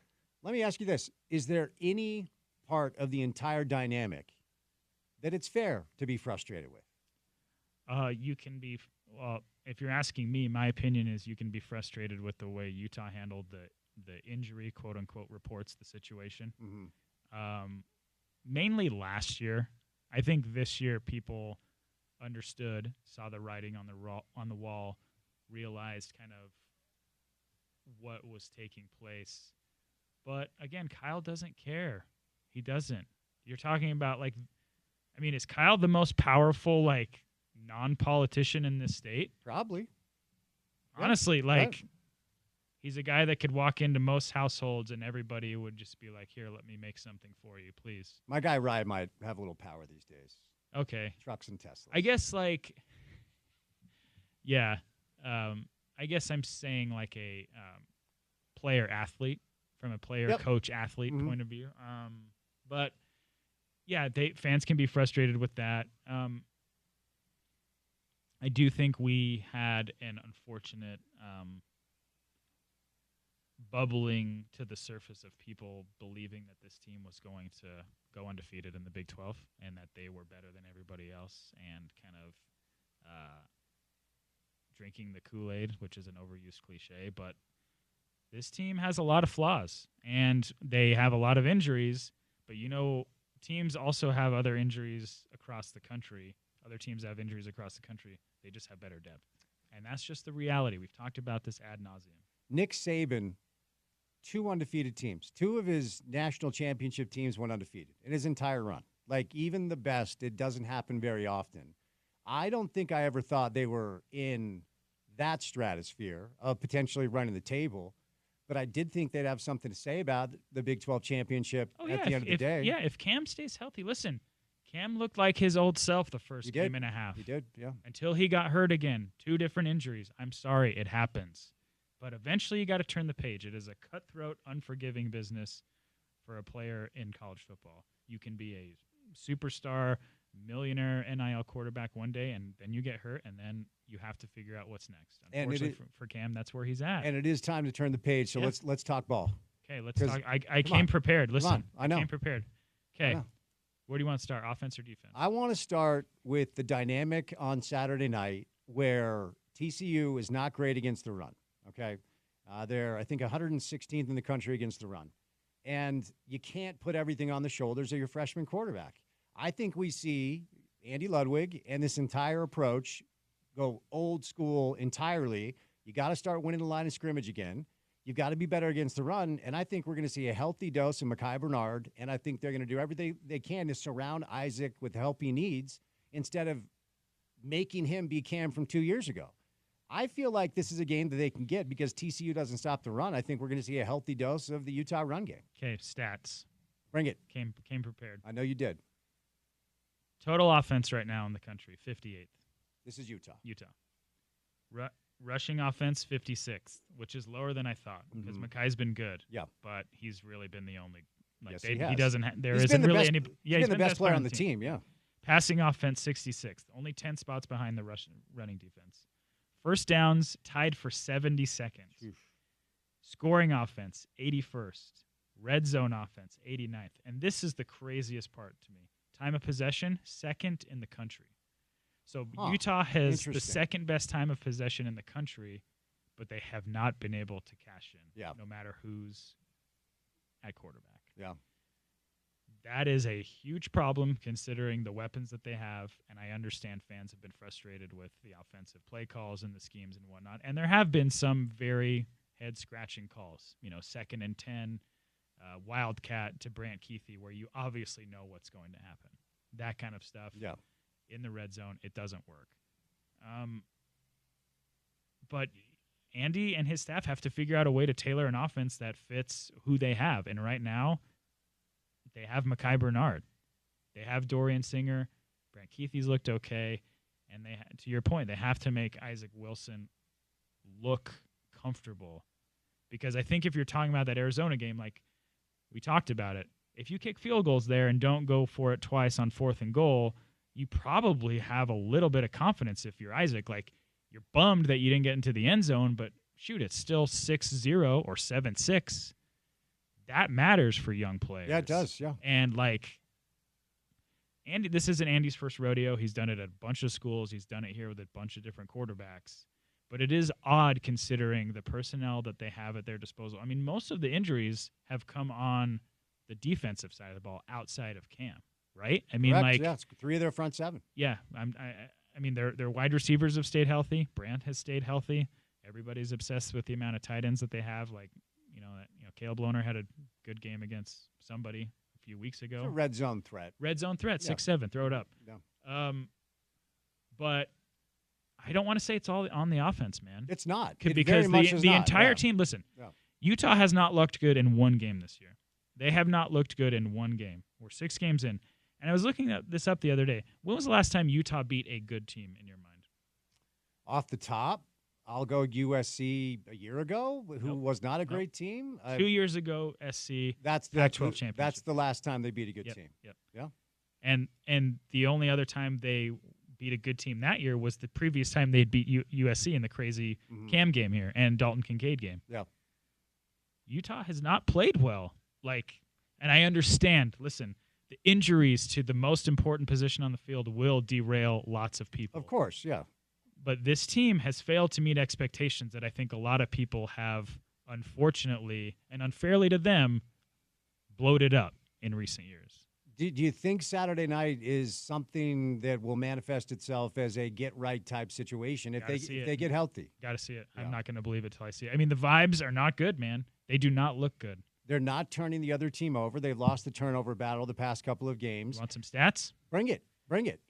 Let me ask you this. Is there any part of the entire dynamic that it's fair to be frustrated with? You can be well, if you're asking me, my opinion is you can be frustrated with the way Utah handled the injury, quote unquote, reports, the situation. Mainly last year. I think this year people understood, saw the writing on the wall, realized kind of what was taking place. But again, Kyle doesn't care. He doesn't. You're talking about, like, I mean, is Kyle the most powerful, like, non-politician in this state? Probably. Honestly, like, he's a guy that could walk into most households and everybody would just be like, here, let me make something for you, please. My guy Ryan might have a little power these days. Okay. Trucks and Teslas. I guess, like, yeah. I guess I'm saying, like, a player-athlete, from a player-coach-athlete point of view. But, yeah, fans can be frustrated with that. I do think we had an unfortunate bubbling to the surface of people believing that this team was going to go undefeated in the Big 12 and that they were better than everybody else, and kind of drinking the Kool-Aid, which is an overused cliche. But this team has a lot of flaws, and they have a lot of injuries. But, you know, teams also have other injuries across the country. Other teams have injuries across the country. They just have better depth. And that's just the reality. We've talked about this ad nauseum. Nick Saban, 2 undefeated teams. 2 of his national championship teams went undefeated in his entire run. Like, even the best, it doesn't happen very often. I don't think I ever thought they were in that stratosphere of potentially running the table. But I did think they'd have something to say about the Big 12 championship at the end of the day. Yeah, if Cam stays healthy. Listen, Cam looked like his old self the first game and a half. He did, yeah. Until he got hurt again. 2 different injuries. I'm sorry, it happens. But eventually you got to turn the page. It is a cutthroat, unforgiving business for a player in college football. You can be a superstar, millionaire NIL quarterback one day, and then you get hurt, and then you have to figure out what's next. Unfortunately, for Cam, that's where he's at. And it is time to turn the page, so let's talk ball. Okay, let's talk. I came prepared. Listen, I know. I came prepared. Okay, where do you want to start, offense or defense? I want to start with the dynamic on Saturday night where TCU is not great against the run, okay? They're, I think, 116th in the country against the run. And you can't put everything on the shoulders of your freshman quarterback. I think we see Andy Ludwig and this entire approach go old school entirely. You got to start winning the line of scrimmage again. You've got to be better against the run, and I think we're going to see a healthy dose of Mekhi Bernard, and I think they're going to do everything they can to surround Isaac with the help he needs instead of making him be Cam from 2 years ago. I feel like this is a game that they can get because TCU doesn't stop the run. I think we're going to see a healthy dose of the Utah run game. Okay, stats. Bring it. Came prepared. I know you did. Total offense right now in the country, 58th. This is Utah. Rushing offense, 56th, which is lower than I thought because Makai's been good. Yeah, but he's really been the only. Yes, he doesn't. There he's isn't been the really best, any. Yeah, he's been the best player on the team. Yeah. Passing offense, 66th, only 10 spots behind the running defense. First downs tied for 72nd. Oof. Scoring offense, 81st. Red zone offense, 89th. And this is the craziest part to me. Time of possession, second in the country. So Utah has the second best time of possession in the country, but they have not been able to cash in, no matter who's at quarterback. Yeah. That is a huge problem considering the weapons that they have, and I understand fans have been frustrated with the offensive play calls and the schemes and whatnot. And there have been some very head-scratching calls, 2nd and 10, wildcat to Brant Keithy, where you obviously know what's going to happen. That kind of stuff. Yeah. In the red zone, it doesn't work. But Andy and his staff have to figure out a way to tailor an offense that fits who they have. And right now, they have Mekhi Bernard. They have Dorian Singer. Brant Keithy's looked okay. And to your point, they have to make Isaac Wilson look comfortable. Because I think if you're talking about that Arizona game, like we talked about it, if you kick field goals there and don't go for it twice on 4th and goal, you probably have a little bit of confidence if you're Isaac. Like, you're bummed that you didn't get into the end zone, but shoot, it's still 6-0 or 7-6. That matters for young players. Yeah, it does, yeah. And, Andy, this isn't Andy's first rodeo. He's done it at a bunch of schools. He's done it here with a bunch of different quarterbacks. But it is odd considering the personnel that they have at their disposal. I mean, most of the injuries have come on the defensive side of the ball outside of Cam, right? I mean, Correct, it's 3 of their front 7. Yeah, I mean, their wide receivers have stayed healthy. Brant has stayed healthy. Everybody's obsessed with the amount of tight ends that they have. Caleb Lohner had a good game against somebody a few weeks ago. It's a red zone threat. 6-7. Throw it up. Yeah. But I don't want to say it's all on the offense, man. It's not. Because the entire team, listen, Utah has not looked good in one game this year. They have not looked good in one game. We're 6 games in. And I was looking this up the other day. When was the last time Utah beat a good team in your mind? Off the top, I'll go USC a year ago, who was not a great team. 2 years ago, SC. That's the Pac-12 championship. That's the last time they beat a good team. Yep. Yeah. And the only other time they beat a good team that year was the previous time they'd beat USC in the crazy Cam game here and Dalton Kincaid game. Yeah. Utah has not played well. And I understand, listen, the injuries to the most important position on the field will derail lots of people. Of course, yeah. But this team has failed to meet expectations that I think a lot of people have, unfortunately, and unfairly to them, bloated up in recent years. Do you think Saturday night is something that will manifest itself as a get-right type situation if they get healthy? Got to see it. Yeah. I'm not going to believe it till I see it. I mean, the vibes are not good, man. They do not look good. They're not turning the other team over. They've lost the turnover battle the past couple of games. You want some stats? Bring it.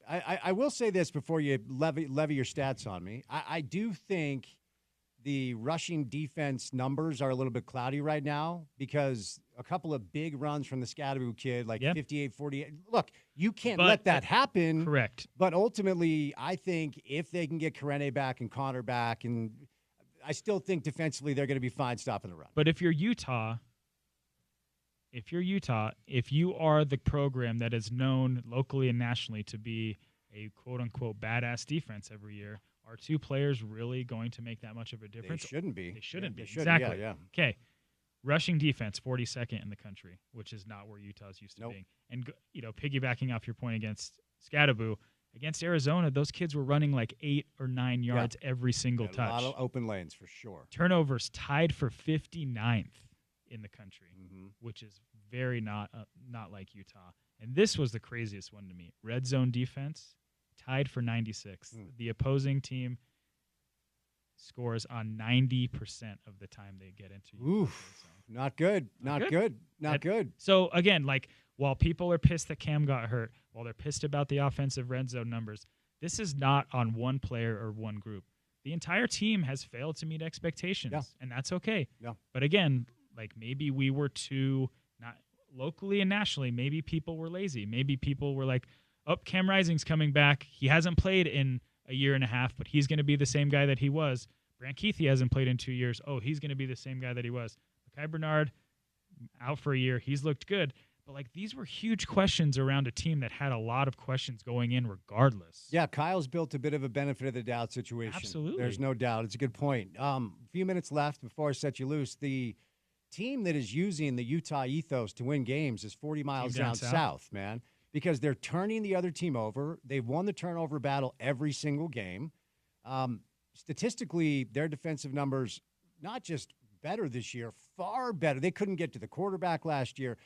I will say this before you levy your stats on me. I do think the rushing defense numbers are a little bit cloudy right now because a couple of big runs from the Scadaboo kid, 58-48. Look, you can't let that happen. Correct. But ultimately, I think if they can get Karene back and Connor back, and I still think defensively they're going to be fine stopping the run. But if you're Utah, if you are the program that is known locally and nationally to be a quote-unquote badass defense every year, are 2 players really going to make that much of a difference? They shouldn't be. They shouldn't be. Exactly. Yeah. Okay. Rushing defense, 42nd in the country, which is not where Utah's used to being. And, piggybacking off your point against Scadaboo, against Arizona, those kids were running 8 or 9 yards every single touch. A lot of open lanes for sure. Turnovers tied for 59th in the country, which is very not like Utah. And this was the craziest one to me. Red zone defense tied for 96th. The opposing team scores on 90% of the time they get into Oof, not good. Not good. So again, while people are pissed that Cam got hurt, while they're pissed about the offensive red zone numbers, this is not on one player or one group. the entire team has failed to meet expectations, and that's okay. Yeah. But again, like maybe we were too, not locally and nationally, maybe people were lazy. Maybe people were like, oh, Cam Rising's coming back. He hasn't played in a year and a half, but he's going to be the same guy that he was. Brant Keithy hasn't played in 2 years. Oh, he's going to be the same guy that he was. Mekhi Bernard, out for a year. He's looked good. But, like, these were huge questions around a team that had a lot of questions going in regardless. Yeah, Kyle's built a bit of a benefit of the doubt situation. Absolutely. There's no doubt. It's a good point. A few minutes left before I set you loose. The team that is using the Utah ethos to win games is 40 miles down south, man, because they're turning the other team over. They've won the turnover battle every single game. Statistically, their defensive numbers, not just better this year, far better. They couldn't get to the quarterback last year.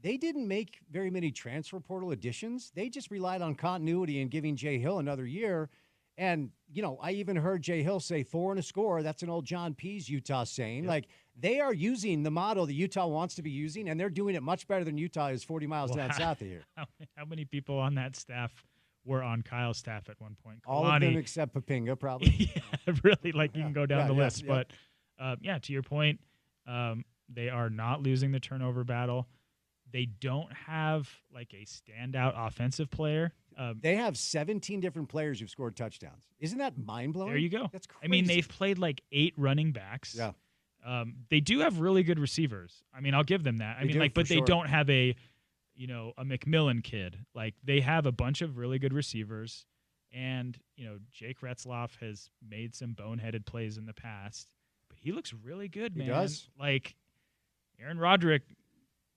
They didn't make very many transfer portal additions. They just relied on continuity and giving Jay Hill another year. And, you know, I even heard Jay Hill say 4 and a score. That's an old John Pease Utah saying. Yep. Like, they are using the model that Utah wants to be using, and they're doing it much better than Utah is 40 miles down south of here. How many people on that staff were on Kyle's staff at one point? All of them except Papinga, probably. Yeah, really, like you can go down the list. But, to your point, they are not losing the turnover battle. They don't have, like, a standout offensive player. They have 17 different players who've scored touchdowns. Isn't that mind-blowing? There you go. That's crazy. I mean, they've played, like, 8 running backs. Yeah. They do have really good receivers. I mean, I'll give them that. They don't have a McMillan kid. Like, they have a bunch of really good receivers. And, Jake Retzloff has made some boneheaded plays in the past. But he looks really good, man. He does. Like, Aaron Roderick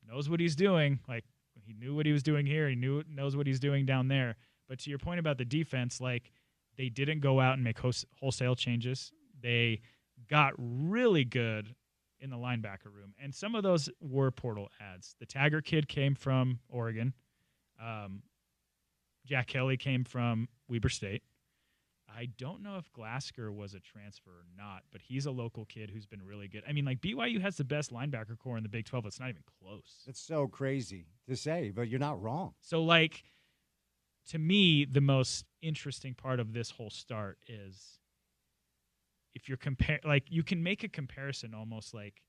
knows what he's doing. Like, he knew what he was doing here. He knows what he's doing down there. But to your point about the defense, like, they didn't go out and make wholesale changes. They got really good in the linebacker room. And some of those were portal ads. The Taggart kid came from Oregon. Jack Kelly came from Weber State. I don't know if Glasgow was a transfer or not, but he's a local kid who's been really good. I mean, like, BYU has the best linebacker core in the Big 12. It's not even close. It's so crazy to say, but you're not wrong. So, like, to me, the most interesting part of this whole start is if you're you can make a comparison almost like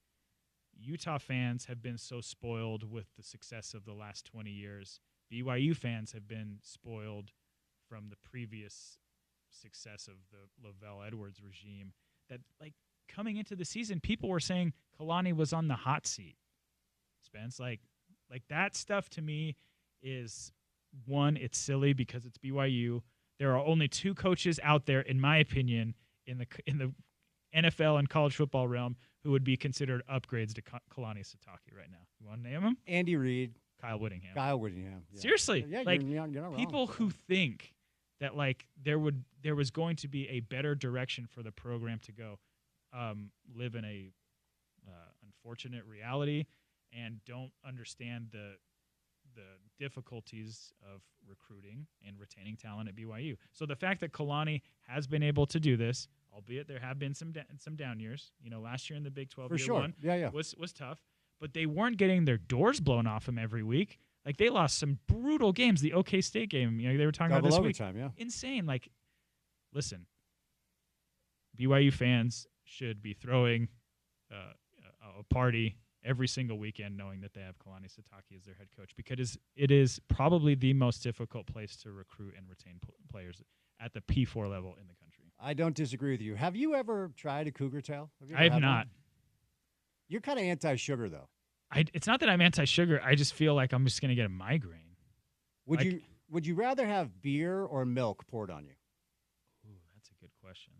Utah fans have been so spoiled with the success of the last 20 years. BYU fans have been spoiled from the previous success of the Lavelle Edwards regime, that, like, coming into the season, people were saying Kalani was on the hot seat. Spence, like that stuff to me is, one, it's silly because it's BYU. There are only 2 coaches out there, in my opinion, in the NFL and college football realm who would be considered upgrades to Kalani Sitake right now. You want to name them? Andy Reid, Kyle Whittingham. Yeah. Seriously, yeah, like, you're not wrong. people who think that, like, there was going to be a better direction for the program to go, live in a unfortunate reality and don't understand the difficulties of recruiting and retaining talent at BYU. So the fact that Kalani has been able to do this, albeit there have been some down years. Last year in the Big 12, for sure, was tough, but they weren't getting their doors blown off them every week. Like, they lost some brutal games. The OK State game, they were talking about this overtime, week. yeah. Insane. Like, listen, BYU fans should be throwing a party every single weekend knowing that they have Kalani Sitake as their head coach, because it is probably the most difficult place to recruit and retain players at the P4 level in the country. I don't disagree with you. Have you ever tried a cougar tail? I have not. One? You're kind of anti-sugar, though. It's not that I'm anti-sugar. I just feel like I'm just going to get a migraine. Would you rather have beer or milk poured on you? Ooh, that's a good question.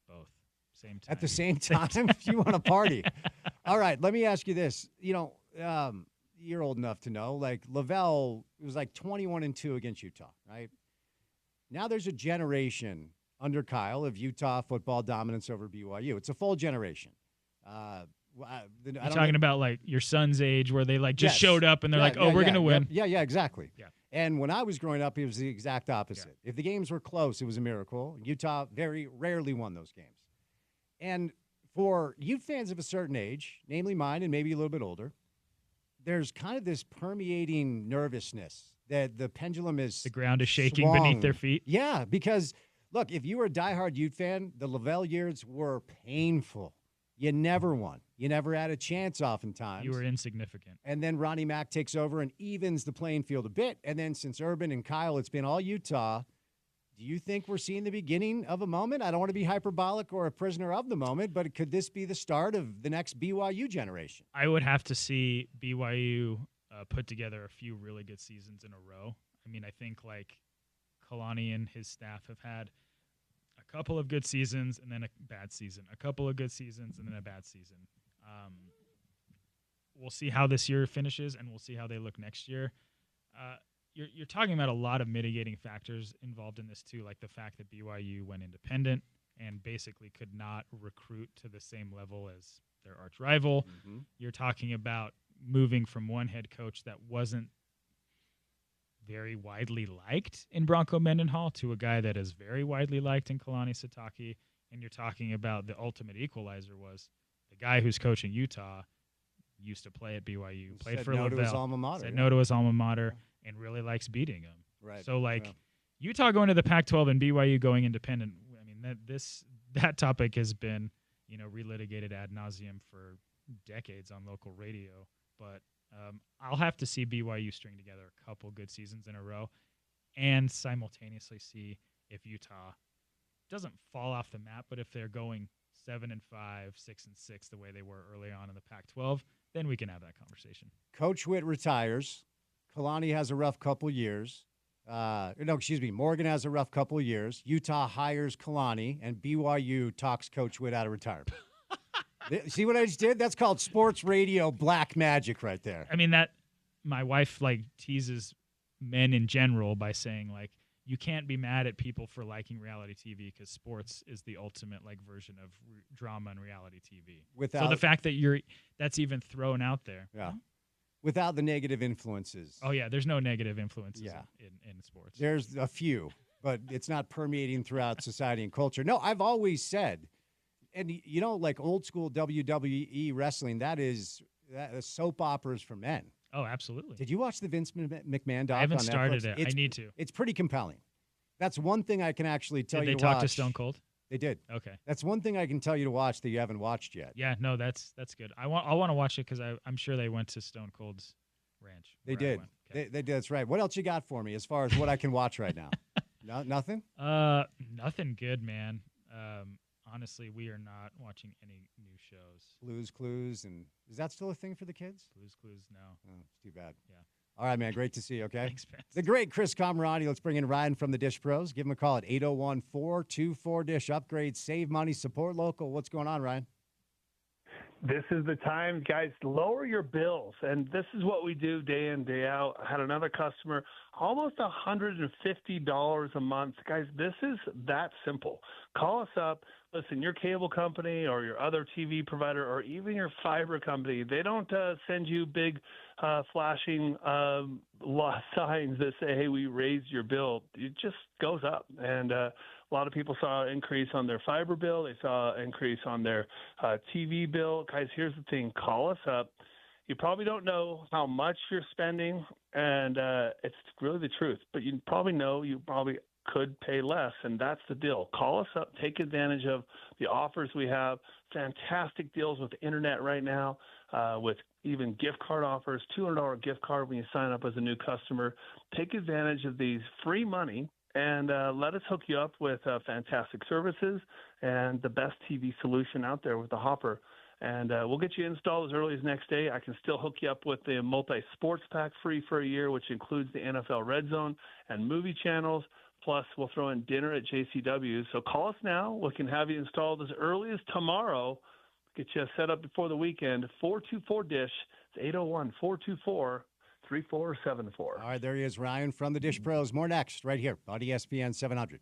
Both. Same time. At the same time, if you want to party. All right, let me ask you this. You're old enough to know, like, Lavelle, it was like 21-2 against Utah, right? Now there's a generation under Kyle of Utah football dominance over BYU. It's a full generation. You're talking about, like, your son's age where they, like, just showed up and they're we're going to win. Yeah, exactly. Yeah. And when I was growing up, it was the exact opposite. Yeah. If the games were close, it was a miracle. Utah very rarely won those games. And for Ute fans of a certain age, namely mine and maybe a little bit older, there's kind of this permeating nervousness that the pendulum is the ground is shaking swung beneath their feet. Yeah, because Look, if you were a diehard Ute fan, the Lavelle years were painful. You never won. You never had a chance oftentimes. You were insignificant. And then Ronnie Mack takes over and evens the playing field a bit. And then since Urban and Kyle, it's been all Utah. Do you think we're seeing the beginning of a moment? I don't want to be hyperbolic or a prisoner of the moment, but could this be the start of the next BYU generation? I would have to see BYU put together a few really good seasons in a row. I mean, I think like Kalani and his staff have had a couple of good seasons and then a bad season, a couple of good seasons and then a bad season. We'll see how this year finishes, and we'll see how they look next year. You're talking about a lot of mitigating factors involved in this too, like the fact that BYU went independent and basically could not recruit to the same level as their arch rival. Mm-hmm. You're talking about moving from one head coach that wasn't very widely liked in Bronco Mendenhall to a guy that is very widely liked in Kalani Sitake. And you're talking about the ultimate equalizer was the guy who's coaching Utah used to play at BYU, played for Lavelle, to his alma mater, said no to his alma mater, and really likes beating him. Right. So, Utah going to the Pac-12 and BYU going independent, I mean, that topic has been, relitigated ad nauseum for decades on local radio. But I'll have to see BYU string together a couple good seasons in a row and simultaneously see if Utah doesn't fall off the map, but if they're going 7-5, 6-6 the way they were early on in the Pac-12, then we can have that conversation. Coach Witt retires. Kalani has a rough couple years. Morgan has a rough couple years. Utah hires Kalani, and BYU talks Coach Witt out of retirement. See what I just did? That's called sports radio black magic right there. I mean, that my wife teases men in general by saying you can't be mad at people for liking reality TV because sports is the ultimate version of drama and reality TV. So the fact that that's even thrown out there. Yeah. Without the negative influences. Oh, yeah. There's no negative influences in sports. There's a few, but it's not permeating throughout society and culture. No, I've always said, and old school WWE wrestling, that is soap operas for men. Oh, absolutely. Did you watch the Vince McMahon doc? I haven't started it. I need to. It's pretty compelling. That's one thing I can actually tell you to watch. Did they talk to Stone Cold? They did. Okay. That's one thing I can tell you to watch that you haven't watched yet. Yeah, no, that's good. I want to watch it because I'm sure they went to Stone Cold's ranch. They did. Okay. They did. That's right. What else you got for me as far as what I can watch right now? Nothing? Nothing good, man. Honestly, we are not watching any new shows. Blues Clues, and is that still a thing for the kids? Blues Clues, no. Oh, it's too bad. Yeah. All right, man. Great to see you, okay? Thanks, Spence. The great Chris Camarati. Let's bring in Ryan from the Dish Pros. Give him a call at 801-424-DISH. Upgrade, save money, support local. What's going on, Ryan? This is the time, guys, lower your bills. And this is what we do day in, day out. I had another customer, almost $150 a month. Guys, this is that simple. Call us up. Listen, your cable company or your other TV provider or even your fiber company, they don't send you big flashing signs that say, hey, we raised your bill. It just goes up. And a lot of people saw an increase on their fiber bill. They saw an increase on their TV bill. Guys, here's the thing. Call us up. You probably don't know how much you're spending, and it's really the truth. But you probably know you probably could pay less, and that's the deal. Call us up. Take advantage of the offers we have. Fantastic deals with the internet right now, with even gift card offers, $200 gift card when you sign up as a new customer. Take advantage of these free money, and let us hook you up with fantastic services and the best TV solution out there with the Hopper. And we'll get you installed as early as next day. I can still hook you up with the multi-sports pack free for a year, which includes the NFL Red Zone and movie channels. Plus, we'll throw in dinner at JCW. So call us now. We can have you installed as early as tomorrow. Get you set up before the weekend. 424-DISH. It's 801-424-3474. All right, there he is, Ryan from the Dish Pros. More next, right here on ESPN 700.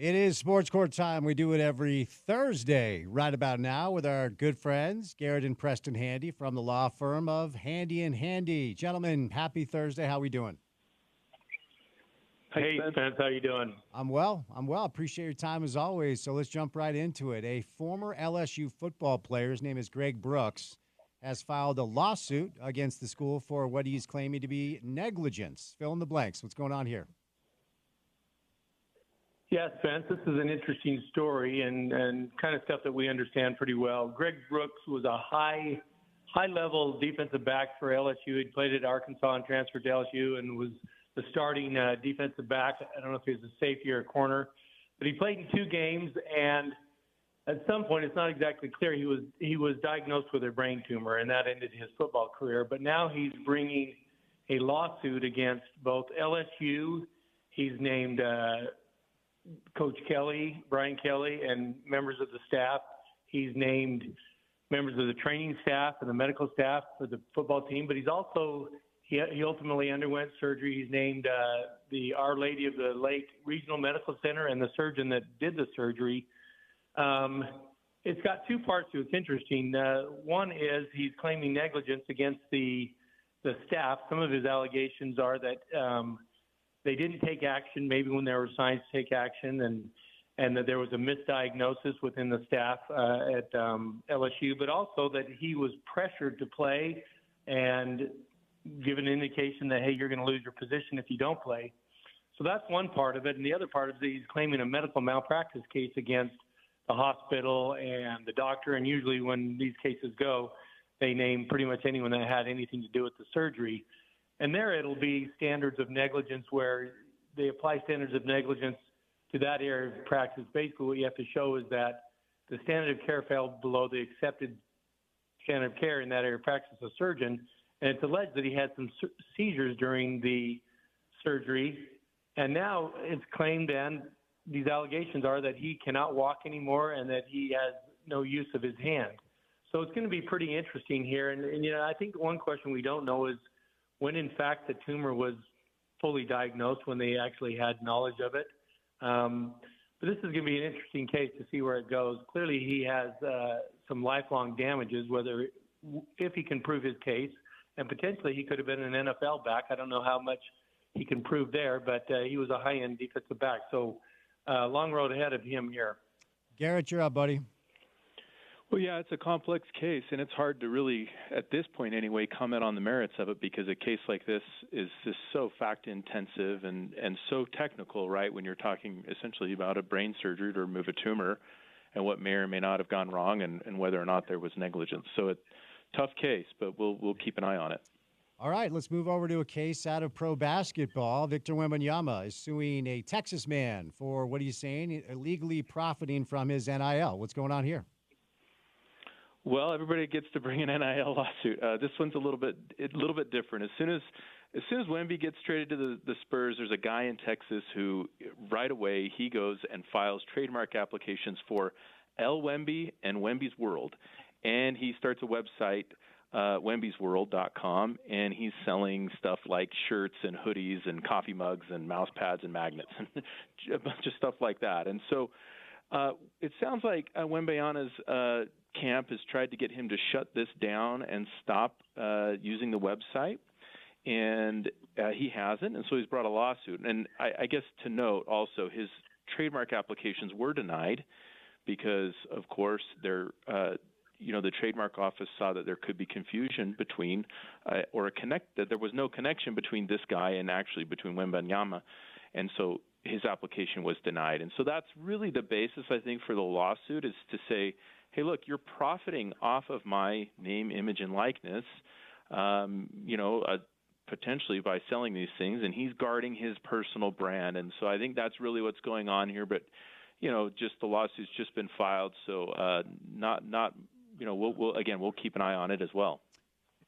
It is Sports Court time. We do it every Thursday right about now with our good friends, Garrett and Preston Handy from the law firm of Handy and Handy. Gentlemen, happy Thursday. How we doing? Hey, Spence, how you doing? I'm well. Appreciate your time as always. So let's jump right into it. A former LSU football player, his name is Greg Brooks, has filed a lawsuit against the school for what he's claiming to be negligence. Fill in the blanks. What's going on here? Yeah, Spence, this is an interesting story and kind of stuff that we understand pretty well. Greg Brooks was a high-level defensive back for LSU. He played at Arkansas and transferred to LSU and was the starting defensive back. I don't know if he was a safety or a corner, but he played in 2 games, and at some point, it's not exactly clear, he was diagnosed with a brain tumor, and that ended his football career. But now he's bringing a lawsuit against both LSU. He's named Coach Kelly, Brian Kelly, and members of the staff. He's named members of the training staff and the medical staff for the football team. But he's also he ultimately underwent surgery. He's named the Our Lady of the Lake Regional Medical Center and the surgeon that did the surgery. It's got 2 parts to it. It's interesting. One is he's claiming negligence against the staff. Some of his allegations are that they didn't take action maybe when there were signs to take action, and that there was a misdiagnosis within the staff at LSU, but also that he was pressured to play and given an indication that, hey, you're going to lose your position if you don't play. So that's one part of it. And the other part is that he's claiming a medical malpractice case against the hospital and the doctor. And usually when these cases go, they name pretty much anyone that had anything to do with the surgery. And there it'll be standards of negligence where they apply standards of negligence to that area of practice. Basically, what you have to show is that the standard of care fell below the accepted standard of care in that area of practice as a surgeon. And it's alleged that he had some seizures during the surgery. And now it's claimed, and these allegations are, that he cannot walk anymore and that he has no use of his hand. So it's going to be pretty interesting here. And I think one question we don't know is when, in fact, the tumor was fully diagnosed, when they actually had knowledge of it. But this is going to be an interesting case to see where it goes. Clearly, he has some lifelong damages, if he can prove his case, and potentially he could have been an NFL back. I don't know how much he can prove there, but he was a high-end defensive back. So long road ahead of him here. Garrett, you're up, buddy. Well, yeah, it's a complex case, and it's hard to really, at this point anyway, comment on the merits of it because a case like this is just so fact-intensive and so technical, right, when you're talking essentially about a brain surgery to remove a tumor and what may or may not have gone wrong and whether or not there was negligence. So it's a tough case, but we'll keep an eye on it. All right, let's move over to a case out of pro basketball. Victor Wembanyama is suing a Texas man for, what are you saying, illegally profiting from his NIL. What's going on here? Well, everybody gets to bring an NIL lawsuit. This one's a little bit different. As soon as Wemby gets traded to the Spurs, there's a guy in Texas who right away he goes and files trademark applications for L Wemby and Wemby's World, and he starts a website, wembysworld.com, and he's selling stuff like shirts and hoodies and coffee mugs and mouse pads and magnets and a bunch of stuff like that. And so it sounds like Wembanyama's camp has tried to get him to shut this down and stop using the website, and he hasn't, and so he's brought a lawsuit. And I guess to note also, his trademark applications were denied because, of course, the trademark office saw that there could be confusion between that there was no connection between this guy and actually between Wembanyama, and so his application was denied. And so that's really the basis, I think, for the lawsuit, is to say, hey, look, you're profiting off of my name, image, and likeness, potentially by selling these things, and he's guarding his personal brand. And so I think that's really what's going on here. But, just the lawsuit's just been filed, so we'll keep an eye on it as well.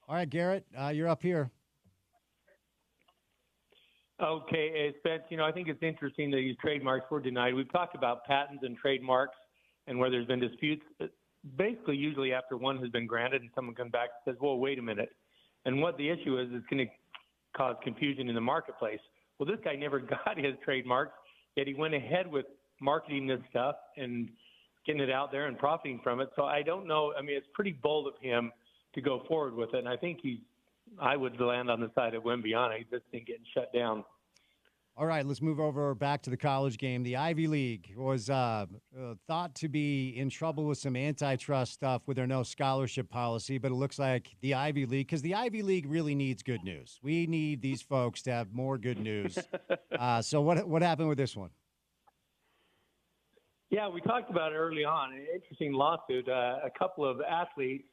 All right, Garrett, you're up here. Okay, Spence, I think it's interesting that these trademarks were denied. We've talked about patents and trademarks and where there's been disputes, basically usually after one has been granted and someone comes back and says, well, wait a minute. And what the issue is, it's going to cause confusion in the marketplace. Well, this guy never got his trademarks, yet he went ahead with marketing this stuff and getting it out there and profiting from it. So I don't know. I mean, it's pretty bold of him to go forward with it. And I think I would land on the side of Wembyana. This thing getting shut down. All right, let's move over back to the college game. The Ivy League was thought to be in trouble with some antitrust stuff with their no scholarship policy, but it looks like the Ivy League, because the Ivy League really needs good news. We need these folks to have more good news. So what happened with this one? Yeah, we talked about it early on. An interesting lawsuit. A couple of athletes,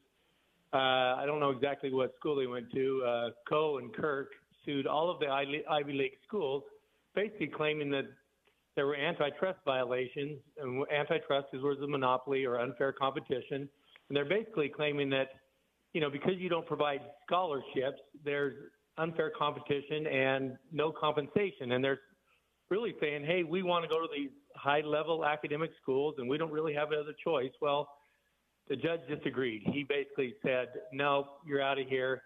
I don't know exactly what school they went to, Coe and Kirk, sued all of the Ivy League schools, basically claiming that there were antitrust violations, and antitrust is where there's a monopoly or unfair competition. And they're basically claiming that, because you don't provide scholarships, there's unfair competition and no compensation. And they're really saying, hey, we want to go to these high-level academic schools, and we don't really have another choice. Well, the judge disagreed. He basically said, no, you're out of here.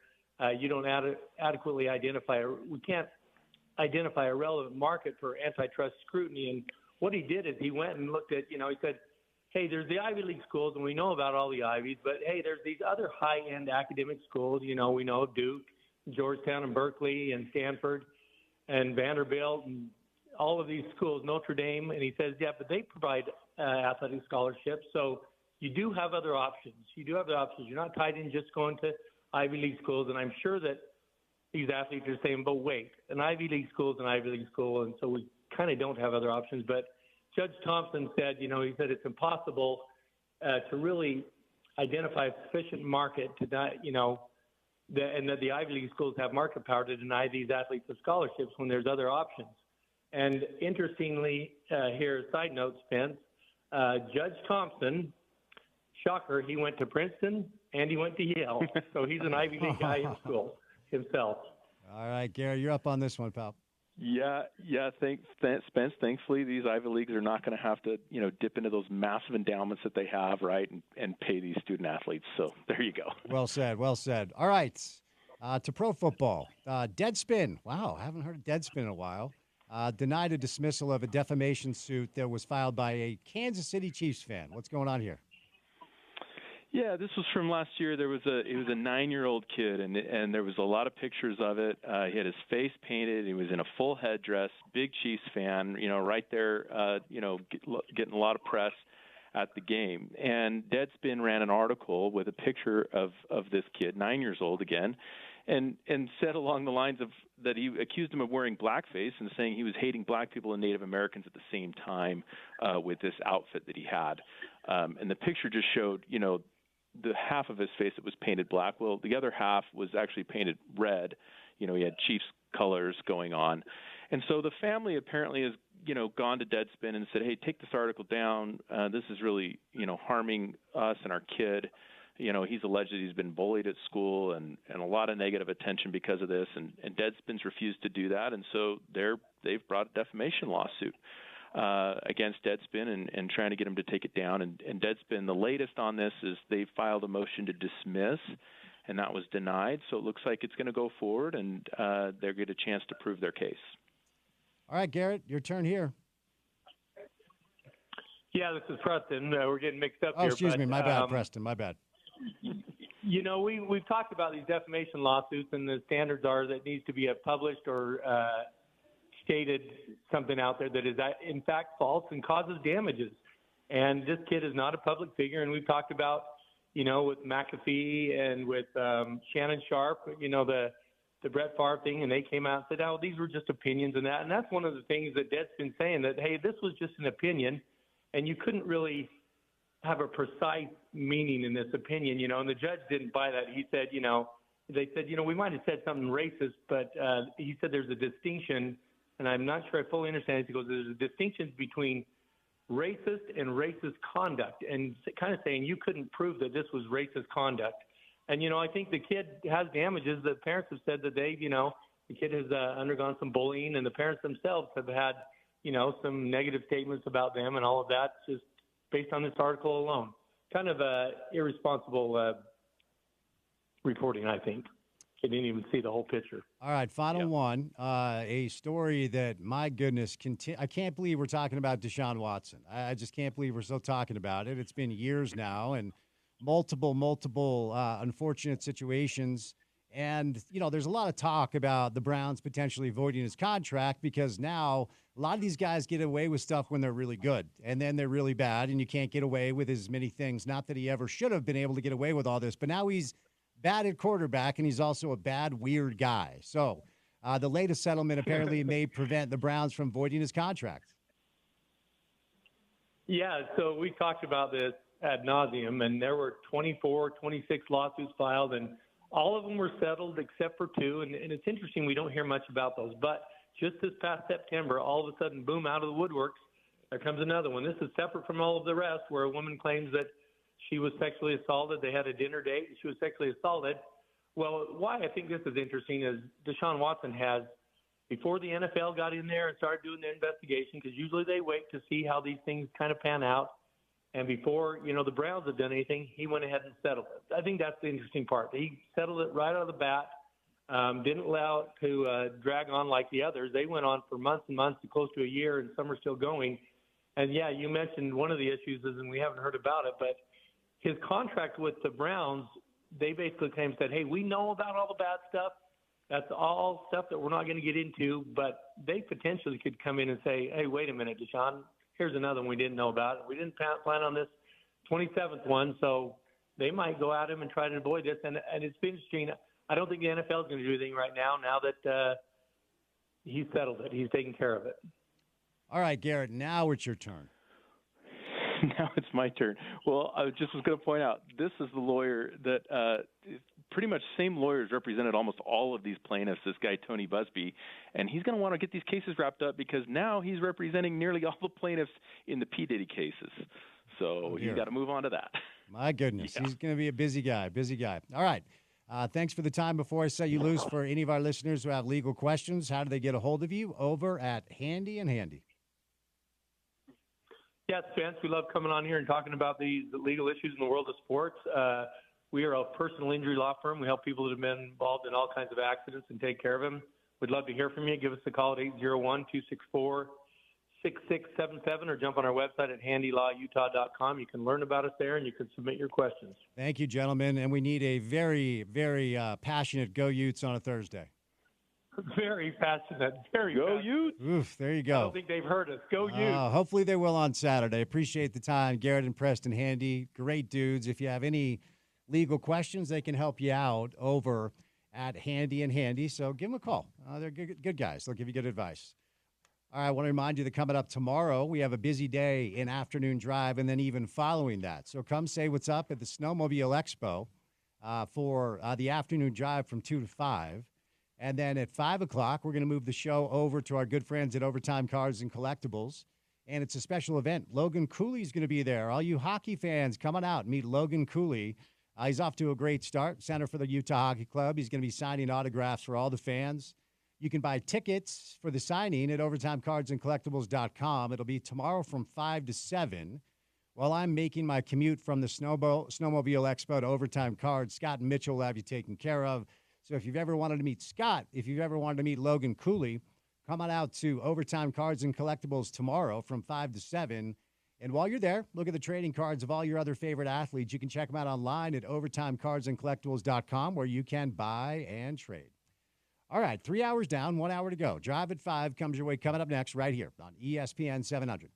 You don't adequately identify. We can't identify a relevant market for antitrust scrutiny. And what he did is he went and looked at, he said, hey, there's the Ivy League schools, and we know about all the Ivies, but hey, there's these other high-end academic schools. We know Duke, Georgetown, and Berkeley, and Stanford, and Vanderbilt, and all of these schools, Notre Dame. And he says, yeah, but they provide athletic scholarships. So you do have other options. You're not tied in just going to Ivy League schools. And I'm sure that these athletes are saying, but wait, an Ivy League school is an Ivy League school, and so we kind of don't have other options. But Judge Thompson said, he said it's impossible to really identify a sufficient market to not, and that the Ivy League schools have market power to deny these athletes of scholarships when there's other options. And interestingly, here, side note, Spence, Judge Thompson, shocker, he went to Princeton and he went to Yale, so he's an Ivy League guy in school himself. All right, Gary, you're up on this one, pal. Yeah. Thanks, Spence. Thankfully, these Ivy Leagues are not going to have to, dip into those massive endowments that they have, right, and pay these student athletes. So there you go. Well said. All right, to pro football. Deadspin. Wow, I haven't heard of Deadspin in a while. Denied a dismissal of a defamation suit that was filed by a Kansas City Chiefs fan. What's going on here? Yeah, this was from last year. It was a 9-year-old kid, and there was a lot of pictures of it. He had his face painted. He was in a full headdress, big Chiefs fan, right there, getting a lot of press at the game. And Deadspin ran an article with a picture of this kid, 9 years old again, and said along the lines of that he accused him of wearing blackface and saying he was hating black people and Native Americans at the same time with this outfit that he had. And the picture just showed, the half of his face that was painted black. Well, the other half was actually painted red. He had Chiefs colors going on. And so the family apparently has, gone to Deadspin and said, hey, take this article down. This is really, harming us and our kid. He's alleged that he's been bullied at school and a lot of negative attention because of this. And Deadspin's refused to do that. And so they've brought a defamation lawsuit against Deadspin and trying to get him to take it down. And Deadspin, the latest on this is they filed a motion to dismiss, and that was denied. So it looks like it's going to go forward, and they'll get a chance to prove their case. All right, Garrett, your turn here. Yeah, this is Preston. We're getting mixed up here. Oh, excuse me. My bad, Preston. My bad. We've talked about these defamation lawsuits, and the standards are that needs to be published or stated something out there that is in fact false and causes damages. And this kid is not a public figure. And we've talked about, with McAfee and with Shannon Sharp, the Brett Favre thing, and they came out and said, oh, these were just opinions and that. And that's one of the things that Deadspin's saying, that, hey, this was just an opinion, and you couldn't really have a precise meaning in this opinion, and the judge didn't buy that. He said, they said, we might have said something racist, but he said there's a distinction, and I'm not sure I fully understand it. He goes, there's a distinction between racist and racist conduct, and kind of saying you couldn't prove that this was racist conduct. And, I think the kid has damages. The parents have said that the kid has undergone some bullying, and the parents themselves have had, some negative statements about them and all of that, just based on this article alone. Kind of irresponsible reporting, I think. didn't even see the whole picture. All right, final one. A story that, my goodness, I can't believe we're talking about Deshaun Watson. I just can't believe we're still talking about it. It's been years now and multiple unfortunate situations. And, there's a lot of talk about the Browns potentially voiding his contract because now a lot of these guys get away with stuff when they're really good and then they're really bad and you can't get away with as many things. Not that he ever should have been able to get away with all this, but now he's bad at quarterback and he's also a bad, weird guy. So the latest settlement apparently may prevent the Browns from voiding his contract. Yeah, so we talked about this ad nauseum, and there were 24, 26 lawsuits filed, and all of them were settled except for two. And it's interesting, we don't hear much about those. But just this past September, all of a sudden, boom, out of the woodworks, there comes another one. This is separate from all of the rest, where a woman claims that she was sexually assaulted. They had a dinner date, and she was sexually assaulted. Well, why I think this is interesting is Deshaun Watson has, before the NFL got in there and started doing the investigation, because usually they wait to see how these things kind of pan out, and before, the Browns have done anything, he went ahead and settled it. I think that's the interesting part. He settled it right out of the bat, didn't allow it to drag on like the others. They went on for months and months, close to a year, and some are still going. And, yeah, you mentioned one of the issues is, and we haven't heard about it, but his contract with the Browns, they basically came and said, hey, we know about all the bad stuff. That's all stuff that we're not going to get into, but they potentially could come in and say, hey, wait a minute, Deshaun, here's another one we didn't know about. We didn't plan on this 27th one, so they might go at him and try to avoid this. And it's been interesting. I don't think the NFL is going to do anything right now that he's settled it. He's taken care of it. All right, Garrett, now it's your turn. Now it's my turn. Well, I just was going to point out, this is the lawyer that pretty much same lawyers represented almost all of these plaintiffs, this guy Tony Busby, and he's going to want to get these cases wrapped up because now he's representing nearly all the plaintiffs in the P. Diddy cases. So he's got to move on to that. My goodness, He's going to be a busy guy. All right. Thanks for the time. Before I set you loose, for any of our listeners who have legal questions, how do they get a hold of you? Over at Handy and Handy. Yeah, Spence, we love coming on here and talking about the legal issues in the world of sports. We are a personal injury law firm. We help people that have been involved in all kinds of accidents and take care of them. We'd love to hear from you. Give us a call at 801-264-6677 or jump on our website at handylawutah.com. You can learn about us there and you can submit your questions. Thank you, gentlemen. And we need a very, very passionate Go Utes on a Thursday. Very passionate. Very Go passionate. Utes. Oof, there you go. I don't think they've heard us. Go Utes. Hopefully they will on Saturday. Appreciate the time. Garrett and Preston Handy, great dudes. If you have any legal questions, they can help you out over at Handy and Handy. So give them a call. They're good guys. They'll give you good advice. All right, I want to remind you that coming up tomorrow, we have a busy day in Afternoon Drive and then even following that. So come say what's up at the Snowmobile Expo for the Afternoon Drive from 2 to 5. And then at 5 o'clock, we're going to move the show over to our good friends at Overtime Cards and Collectibles. And it's a special event. Logan Cooley's going to be there. All you hockey fans, come on out and meet Logan Cooley. He's off to a great start, center for the Utah Hockey Club. He's going to be signing autographs for all the fans. You can buy tickets for the signing at overtimecardsandcollectibles.com. It'll be tomorrow from 5 to 7. While I'm making my commute from the Snowmobile Expo to Overtime Cards, Scott and Mitchell will have you taken care of. So if you've ever wanted to meet Scott, if you've ever wanted to meet Logan Cooley, come on out to Overtime Cards and Collectibles tomorrow from 5 to 7. And while you're there, look at the trading cards of all your other favorite athletes. You can check them out online at overtimecardsandcollectibles.com where you can buy and trade. All right, 3 hours down, 1 hour to go. Drive at 5 comes your way coming up next right here on ESPN 700.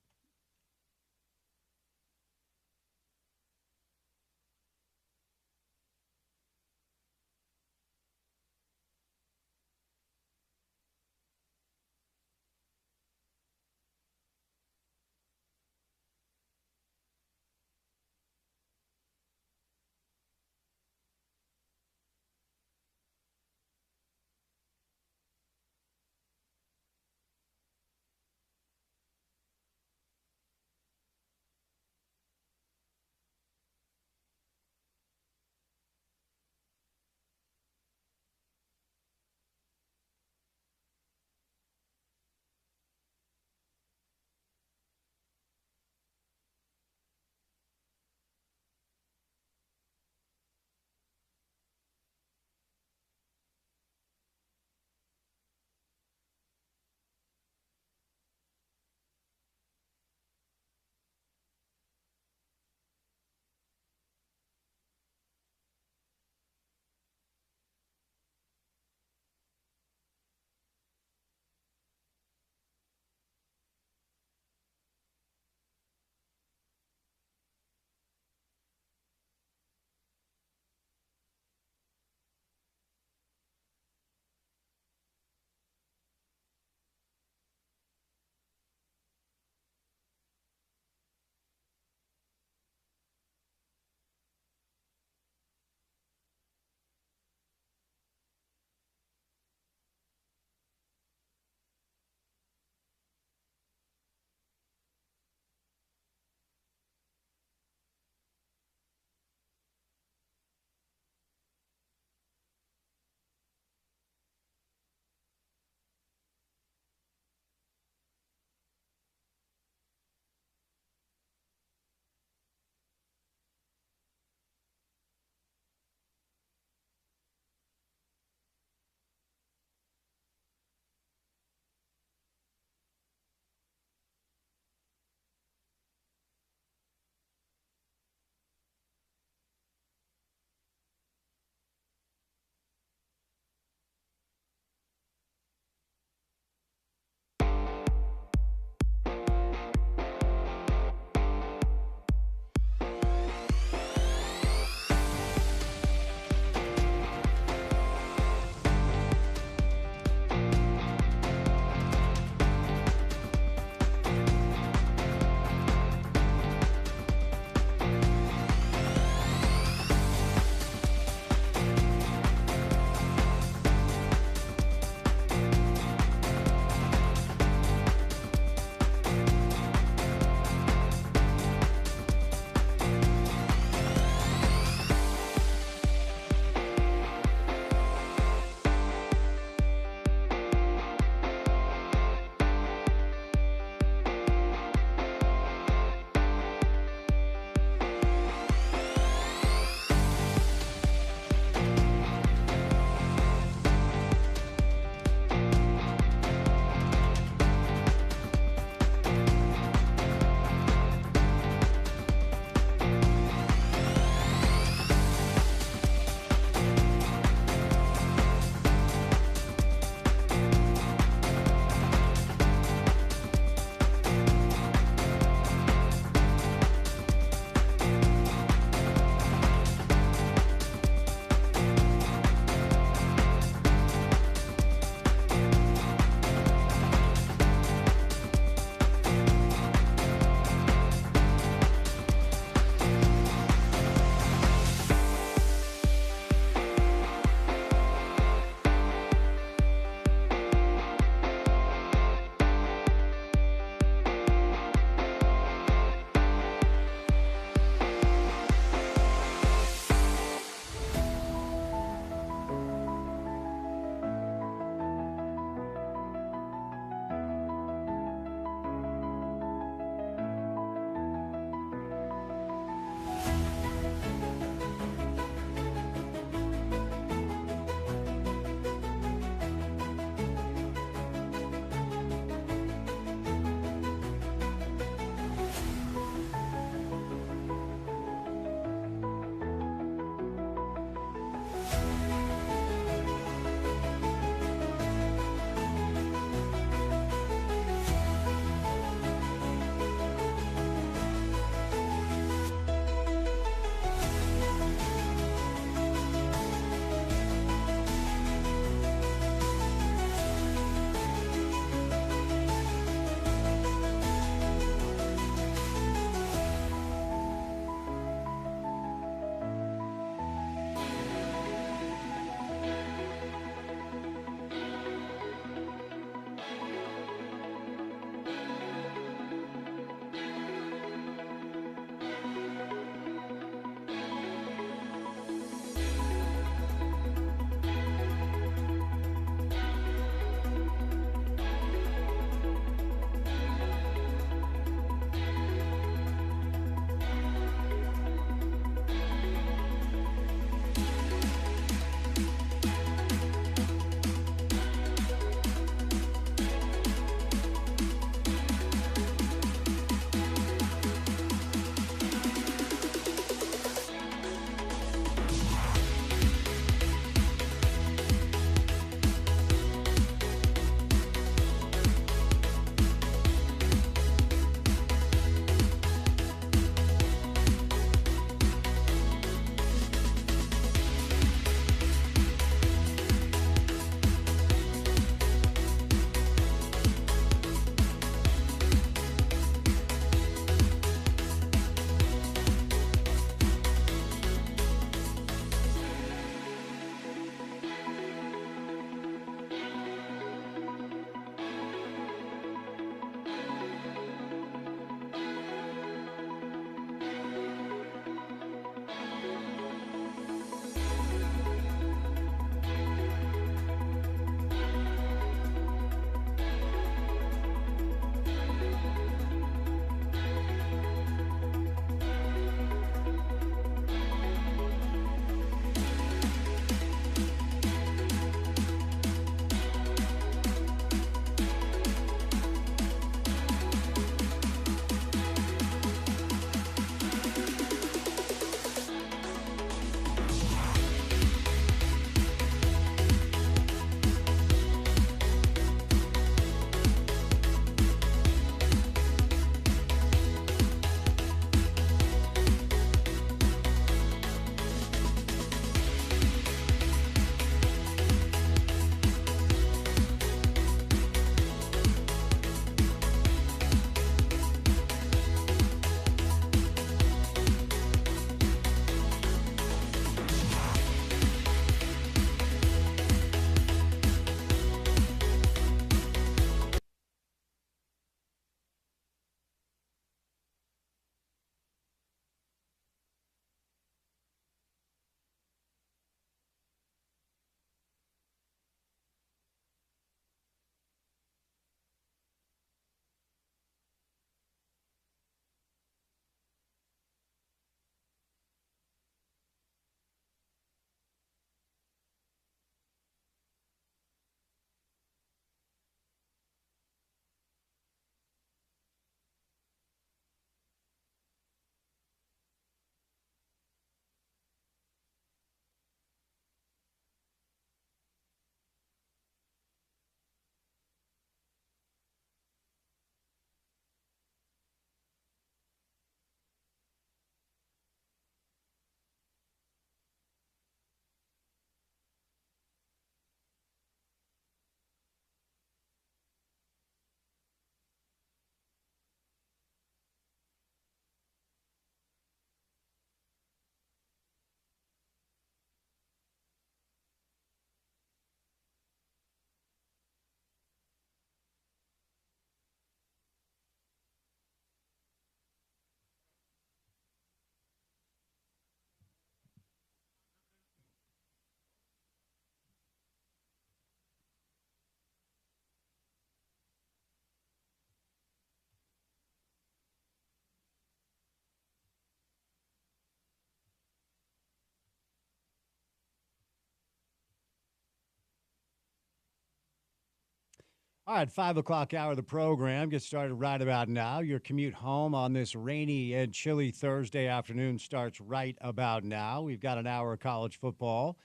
All right, 5 o'clock hour of the program gets started right about now. Your commute home on this rainy and chilly Thursday afternoon starts right about now. We've got an hour of college football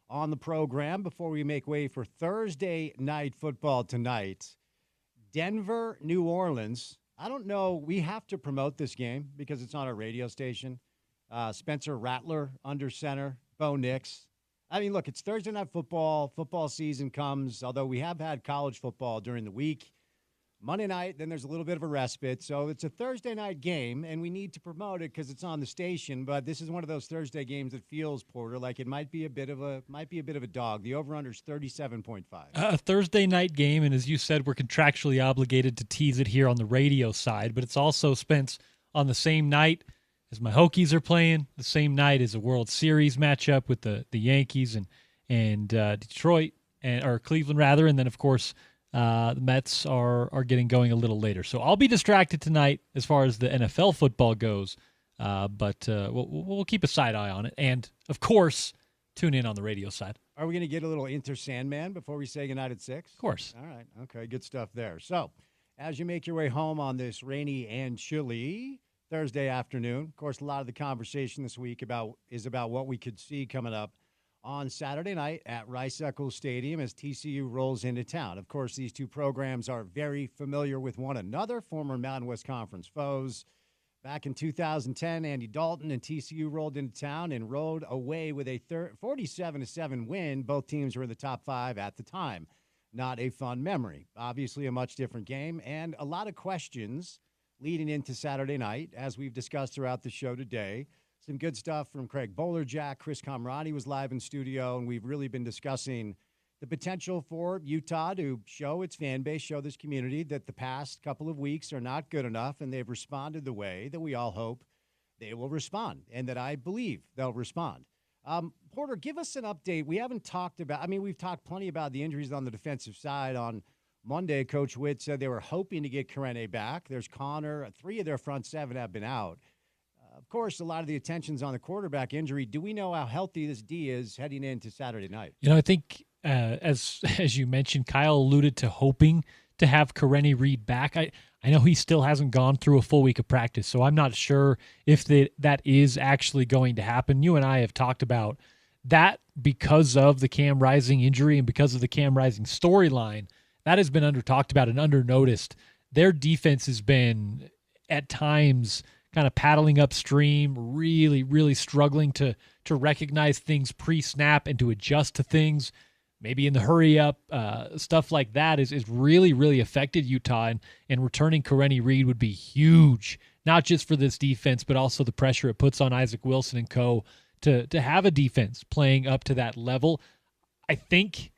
on the program before we make way for Thursday night football tonight. Denver, New Orleans. I don't know. We have to promote this game because it's on our radio station. Spencer Rattler under center, Bo Nix. I mean, look, it's Thursday night football. Football season comes, although we have had college football during the week. Monday night, then there's a little bit of a respite. So it's a Thursday night game, and we need to promote it because it's on the station. But this is one of those Thursday games that feels, Porter, like it might be a bit of a dog. The over/under is 37.5. A Thursday night game, and as you said, we're contractually obligated to tease it here on the radio side. But it's also, Spence, on the same night as my Hokies are playing, the same night as a World Series matchup with the Yankees and Detroit or Cleveland rather, and then of course the Mets are getting going a little later. So I'll be distracted tonight as far as the NFL football goes, but we'll keep a side eye on it, and of course tune in on the radio side. Are we going to get a little Inter Sandman before we say goodnight at 6? Of course. All right. Okay. Good stuff there. So as you make your way home on this rainy and chilly Thursday afternoon. Of course, a lot of the conversation this week is about what we could see coming up on Saturday night at Rice-Eccles Stadium as TCU rolls into town. Of course, these two programs are very familiar with one another, former Mountain West Conference foes. Back in 2010, Andy Dalton and TCU rolled into town and rode away with a 47-7 win. Both teams were in the top 5 at the time. Not a fun memory. Obviously, a much different game and a lot of questions leading into Saturday night, as we've discussed throughout the show today. Some good stuff from Craig Bolerjack. Chris Comrani was live in studio, and we've really been discussing the potential for Utah to show its fan base, show this community that the past couple of weeks are not good enough, and they've responded the way that we all hope they will respond, and that I believe they'll respond. Porter, give us an update. We haven't talked about, we've talked plenty about the injuries on the defensive side. On Monday, Coach Witt said they were hoping to get Karene back. There's Connor. 3 of their front 7 have been out. Of course, a lot of the attention's on the quarterback injury. Do we know how healthy this D is heading into Saturday night? I think as you mentioned, Kyle alluded to hoping to have Karene Reed back. I know he still hasn't gone through a full week of practice, so I'm not sure if that is actually going to happen. You and I have talked about that because of the Cam Rising injury and because of the Cam Rising storyline. That has been under-talked about and under-noticed. Their defense has been, at times, kind of paddling upstream, really, really struggling to recognize things pre-snap and to adjust to things. Maybe in the hurry-up, stuff like that is really, really affected Utah, and returning Karene Reed would be huge, not just for this defense, but also the pressure it puts on Isaac Wilson and co. to have a defense playing up to that level. I think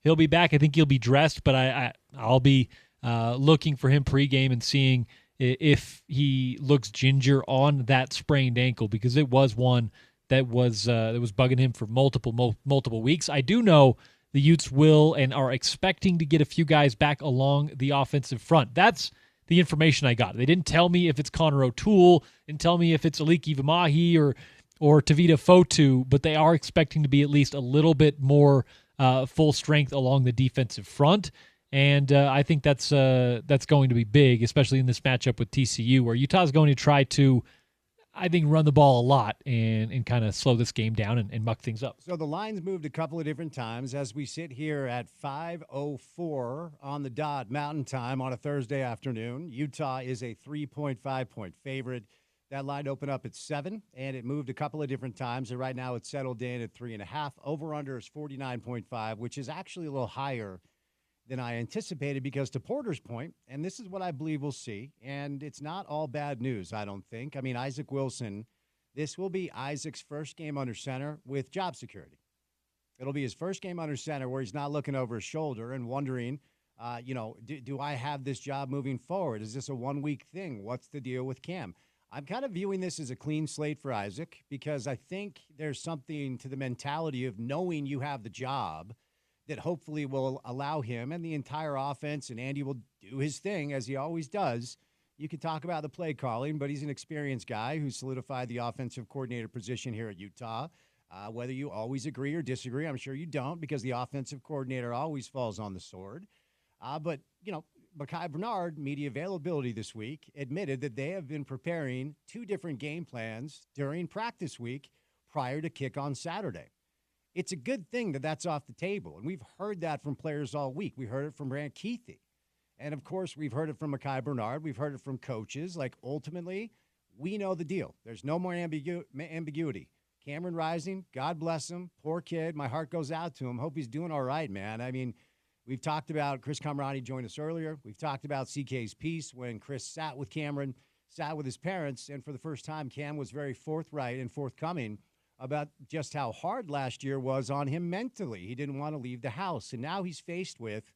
he'll be back. I think he'll be dressed, but I'll be looking for him pregame and seeing if he looks ginger on that sprained ankle, because it was one that was bugging him for multiple weeks. I do know the Utes will and are expecting to get a few guys back along the offensive front. That's the information I got. They didn't tell me if it's Connor O'Toole, didn't tell me if it's Aliki Vamahi or Tavita Fotu, but they are expecting to be at least a little bit more full strength along the defensive front, and I think that's going to be big, especially in this matchup with TCU, where Utah's going to try to, I think, run the ball a lot and kind of slow this game down and muck things up. So the lines moved a couple of different times as we sit here at 5:04 on the dot Mountain Time on a Thursday afternoon. Utah is a 3.5-point favorite. That line opened up at 7, and it moved a couple of different times. And right now it's settled in at 3.5. Over-under is 49.5, which is actually a little higher than I anticipated because, to Porter's point, and this is what I believe we'll see, and it's not all bad news, I don't think. Isaac Wilson, this will be Isaac's first game under center with job security. It'll be his first game under center where he's not looking over his shoulder and wondering, do I have this job moving forward? Is this a one-week thing? What's the deal with Cam? I'm kind of viewing this as a clean slate for Isaac because I think there's something to the mentality of knowing you have the job that hopefully will allow him and the entire offense, and Andy will do his thing as he always does. You could talk about the play calling, but he's an experienced guy who solidified the offensive coordinator position here at Utah. Whether you always agree or disagree, I'm sure you don't, because the offensive coordinator always falls on the sword. But, Mekhi Bernard, media availability this week, admitted that they have been preparing 2 different game plans during practice week prior to kick on Saturday. It's a good thing that that's off the table, and we've heard that from players all week. We heard it from Brant Kuithe. And, of course, we've heard it from Mekhi Bernard. We've heard it from coaches. Like, ultimately, we know the deal. There's no more ambiguity. Cameron Rising, God bless him. Poor kid. My heart goes out to him. Hope he's doing all right, man. I mean, we've talked about Chris Camerani joined us earlier. We've talked about CK's piece when Chris sat with Cameron, sat with his parents, and for the first time, Cam was very forthright and forthcoming about just how hard last year was on him mentally. He didn't want to leave the house, and now he's faced with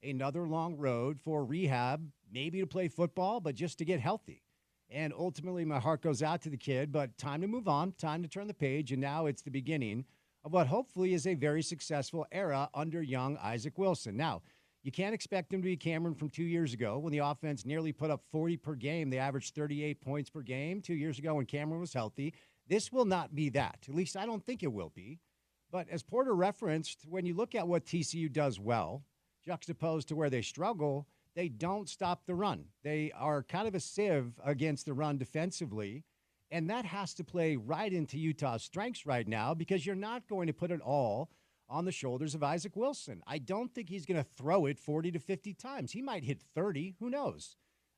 another long road for rehab, maybe to play football, but just to get healthy. And ultimately, my heart goes out to the kid, but time to move on, time to turn the page, and now it's the beginning of what hopefully is a very successful era under young Isaac Wilson. Now, you can't expect him to be Cameron from 2 years ago when the offense nearly put up 40 per game. They averaged 38 points per game 2 years ago when Cameron was healthy. This will not be that. At least I don't think it will be. But as Porter referenced, when you look at what TCU does well, juxtaposed to where they struggle, they don't stop the run. They are kind of a sieve against the run defensively, and that has to play right into Utah's strengths right now because you're not going to put it all on the shoulders of Isaac Wilson. I don't think he's going to throw it 40 to 50 times. He might hit 30. Who knows?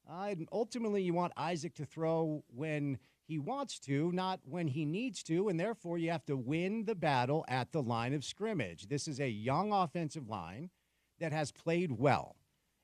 And ultimately, you want Isaac to throw when he wants to, not when he needs to, and therefore you have to win the battle at the line of scrimmage. This is a young offensive line that has played well.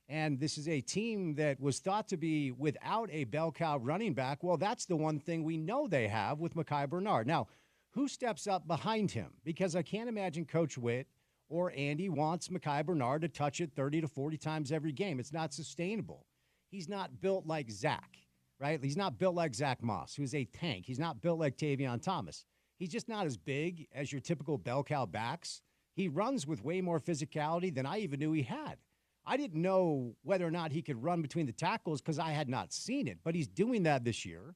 And this is a team that was thought to be without a bell cow running back. Well, that's the one thing we know they have with Mekhi Bernard. Now, who steps up behind him? Because I can't imagine Coach Witt or Andy wants Mekhi Bernard to touch it 30 to 40 times every game. It's not sustainable. He's not built like Zach, right? He's not built like Zach Moss, who's a tank. He's not built like Tavion Thomas. He's just not as big as your typical bell cow backs. He runs with way more physicality than I even knew he had. I didn't know whether or not he could run between the tackles because I had not seen it, but he's doing that this year.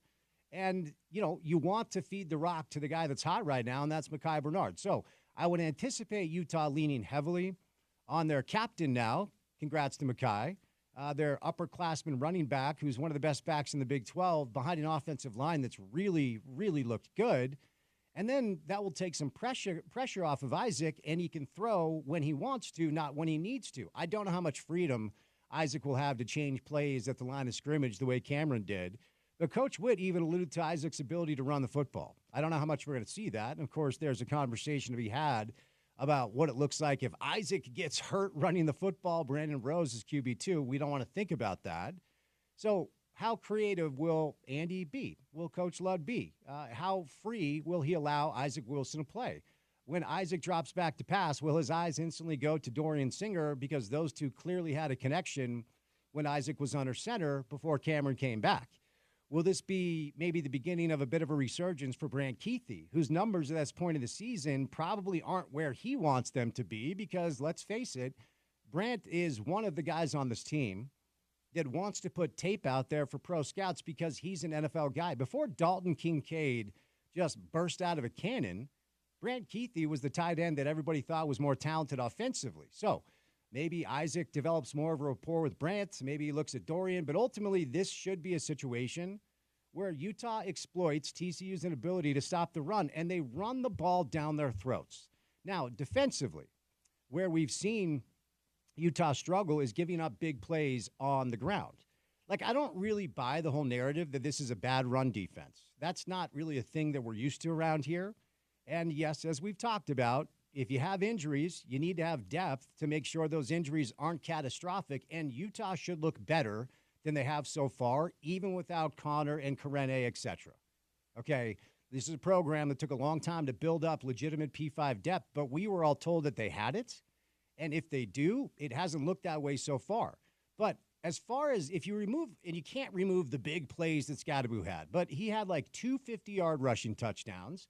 And, you want to feed the rock to the guy that's hot right now, and that's Mekhi Bernard. So I would anticipate Utah leaning heavily on their captain now. Congrats to Mekhi. Their upperclassman running back, who's one of the best backs in the Big 12, behind an offensive line that's really, really looked good. And then that will take some pressure off of Isaac, and he can throw when he wants to, not when he needs to. I don't know how much freedom Isaac will have to change plays at the line of scrimmage the way Cameron did. But Coach Witt even alluded to Isaac's ability to run the football. I don't know how much we're going to see that. And, of course, there's a conversation to be had about what it looks like if Isaac gets hurt running the football. Brandon Rose is QB2. We don't want to think about that. So how creative will Andy be? Will Coach Ludd be? How free will he allow Isaac Wilson to play? When Isaac drops back to pass, will his eyes instantly go to Dorian Singer because those two clearly had a connection when Isaac was under center before Cameron came back? Will this be maybe the beginning of a bit of a resurgence for Brant Kuithe, whose numbers at this point of the season probably aren't where he wants them to be because, let's face it, Brant is one of the guys on this team that wants to put tape out there for pro scouts because he's an NFL guy. Before Dalton Kincaid just burst out of a cannon, Brant Kuithe was the tight end that everybody thought was more talented offensively. So maybe Isaac develops more of a rapport with Brant. Maybe he looks at Dorian. But ultimately, this should be a situation where Utah exploits TCU's inability to stop the run, and they run the ball down their throats. Now, defensively, where we've seen Utah struggle is giving up big plays on the ground. Like, I don't really buy the whole narrative that this is a bad run defense. That's not really a thing that we're used to around here. And yes, as we've talked about, if you have injuries, you need to have depth to make sure those injuries aren't catastrophic, and Utah should look better than they have so far, even without Connor and Karene, et cetera. Okay, this is a program that took a long time to build up legitimate P5 depth, but we were all told that they had it. And if they do, it hasn't looked that way so far. But as far as if you remove, and you can't remove the big plays that Scadaboo had, but he had like 2 50-yard rushing touchdowns.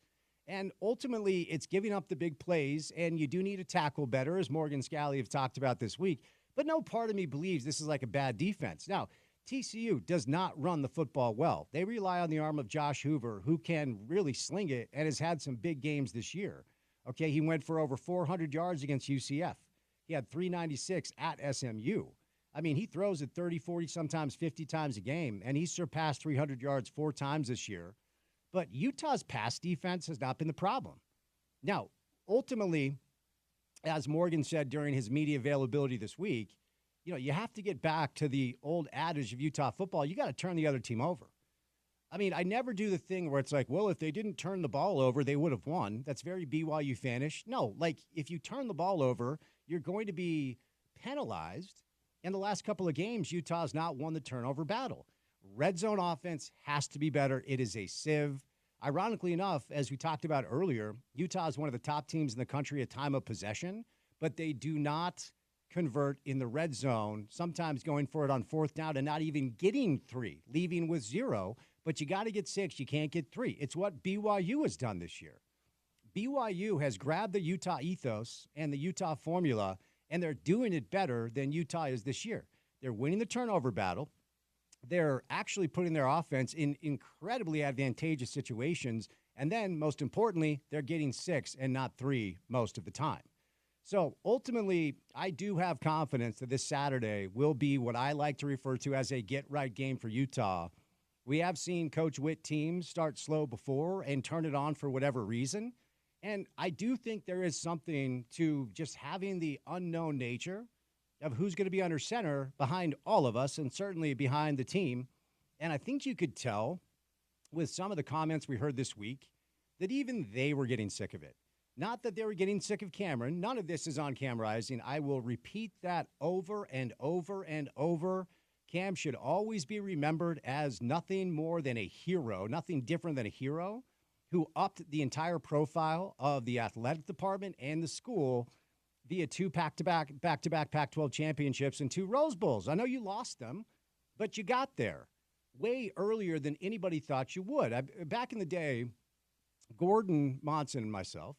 And ultimately, it's giving up the big plays, and you do need to tackle better, as Morgan Scalley have talked about this week. But no part of me believes this is like a bad defense. Now, TCU does not run the football well. They rely on the arm of Josh Hoover, who can really sling it and has had some big games this year. Okay, he went for over 400 yards against UCF. He had 396 at SMU. I mean, he throws it 30, 40, sometimes 50 times a game, and he's surpassed 300 yards 4 times this year. But Utah's pass defense has not been the problem. Now, ultimately, as Morgan said during his media availability this week, you have to get back to the old adage of Utah football. You got to turn the other team over. I mean, I never do the thing where it's like, well, if they didn't turn the ball over, they would have won. That's very BYU fan-ish. No, like if you turn the ball over, you're going to be penalized. In the last couple of games, Utah's not won the turnover battle. Red zone offense has to be better. It is a sieve. Ironically enough, as we talked about earlier, Utah is one of the top teams in the country at time of possession, but they do not convert in the red zone, sometimes going for it on 4th down and not even getting 3, leaving with 0. But you got to get 6. You can't get 3. It's what BYU has done this year. BYU has grabbed the Utah ethos and the Utah formula, and they're doing it better than Utah is this year. They're winning the turnover battle. They're actually putting their offense in incredibly advantageous situations. And then, most importantly, they're getting 6 and not 3 most of the time. So, ultimately, I do have confidence that this Saturday will be what I like to refer to as a get-right game for Utah. We have seen Coach Witt teams start slow before and turn it on for whatever reason. And I do think there is something to just having the unknown nature of who's going to be under center behind all of us and certainly behind the team. And I think you could tell with some of the comments we heard this week that even they were getting sick of it. Not that they were getting sick of Cameron. None of this is on camerizing. I will repeat that over and over and over. Cam should always be remembered as nothing more than a hero, nothing different than a hero who upped the entire profile of the athletic department and the school via 2 back-to-back Pac-12 championships and 2 Rose Bowls. I know you lost them, but you got there way earlier than anybody thought you would. Back in the day, Gordon Monson and myself,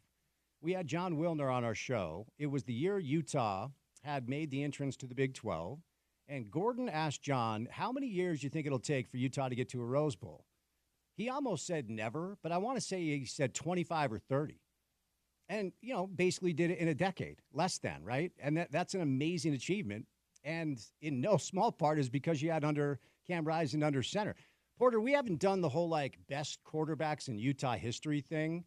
we had John Wilner on our show. It was the year Utah had made the entrance to the Big 12, and Gordon asked John, how many years do you think it'll take for Utah to get to a Rose Bowl? He almost said never, but I want to say he said 25 or 30. And, basically did it in a decade, less than, right? And that's an amazing achievement. And in no small part is because you had under Cam Rising under center. Porter, we haven't done the whole, best quarterbacks in Utah history thing.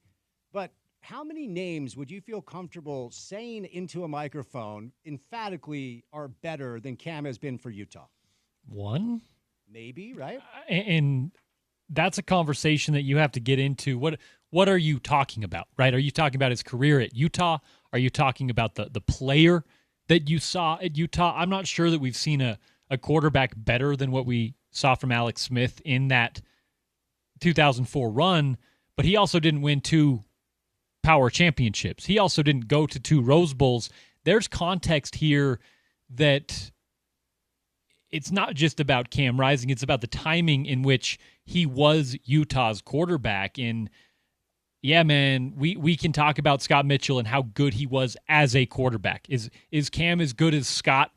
But how many names would you feel comfortable saying into a microphone emphatically are better than Cam has been for Utah? 1? Maybe, right? And that's a conversation that you have to get into. What are you talking about, right? Are you talking about his career at Utah? Are you talking about the player that you saw at Utah? I'm not sure that we've seen a quarterback better than what we saw from Alex Smith in that 2004 run, but he also didn't win 2 power championships. He also didn't go to 2 Rose Bowls. There's context here that it's not just about Cam Rising. It's about the timing in which he was Utah's quarterback. And yeah, man, we can talk about Scott Mitchell and how good he was as a quarterback. Is Cam as good as Scott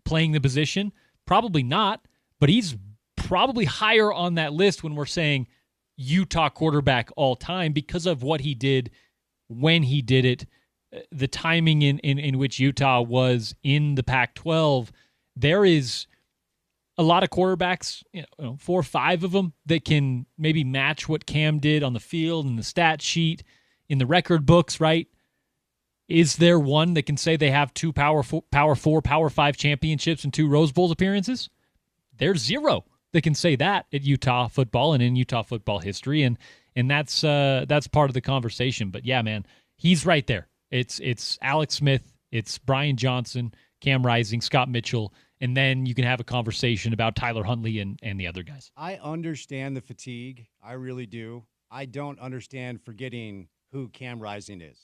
playing the position? Probably not, but he's probably higher on that list when we're saying Utah quarterback all time because of what he did when he did it, the timing in which Utah was in the Pac-12. There is a lot of quarterbacks, 4 or 5 of them that can maybe match what Cam did on the field and the stat sheet in the record books, right? Is there one that can say they have 2 Power 4, Power 5 championships and 2 Rose Bowl appearances? There's 0 that can say that at Utah football and in Utah football history, and that's part of the conversation. But yeah, man, he's right there. It's Alex Smith, it's Brian Johnson, Cam Rising, Scott Mitchell, and then you can have a conversation about Tyler Huntley and the other guys. I understand the fatigue. I really do. I don't understand forgetting who Cam Rising is.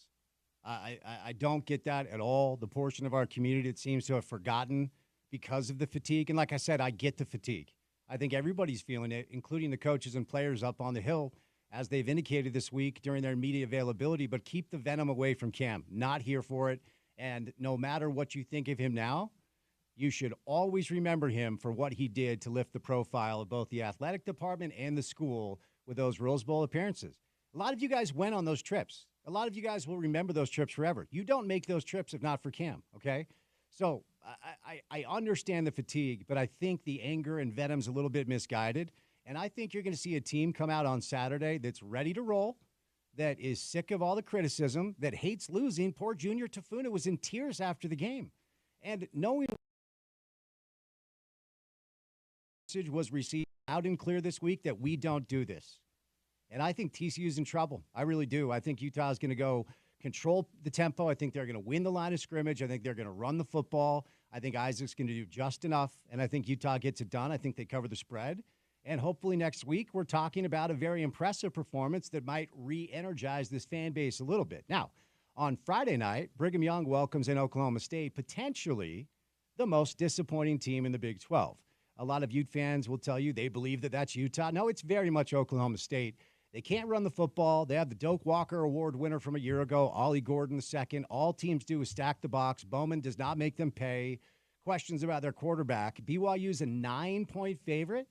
I don't get that at all. The portion of our community that seems to have forgotten because of the fatigue. And like I said, I get the fatigue. I think everybody's feeling it, including the coaches and players up on the Hill, as they've indicated this week during their media availability. But keep the venom away from Cam. Not here for it. And no matter what you think of him now, you should always remember him for what he did to lift the profile of both the athletic department and the school with those Rose Bowl appearances. A lot of you guys went on those trips. A lot of you guys will remember those trips forever. You don't make those trips if not for Cam, okay? So I understand the fatigue, but I think the anger and venom's a little bit misguided. And I think you're going to see a team come out on Saturday that's ready to roll, that is sick of all the criticism, that hates losing. Poor Junior Tafuna was in tears after the game. And knowing message was received loud and clear this week that we don't do this. And I think TCU's in trouble. I really do. I think Utah is going to go control the tempo. I think they're going to win the line of scrimmage. I think they're going to run the football. I think Isaac's going to do just enough, and I think Utah gets it done. I think they cover the spread. And hopefully next week we're talking about a very impressive performance that might re-energize this fan base a little bit. Now, on Friday night, Brigham Young welcomes in Oklahoma State, potentially the most disappointing team in the Big 12. A lot of Ute fans will tell you they believe that that's Utah. No, it's very much Oklahoma State. They can't run the football. They have the Doak Walker Award winner from a year ago, Ollie Gordon II. All teams do is stack the box. Bowman does not make them pay. Questions about their quarterback. BYU's a 9-point favorite.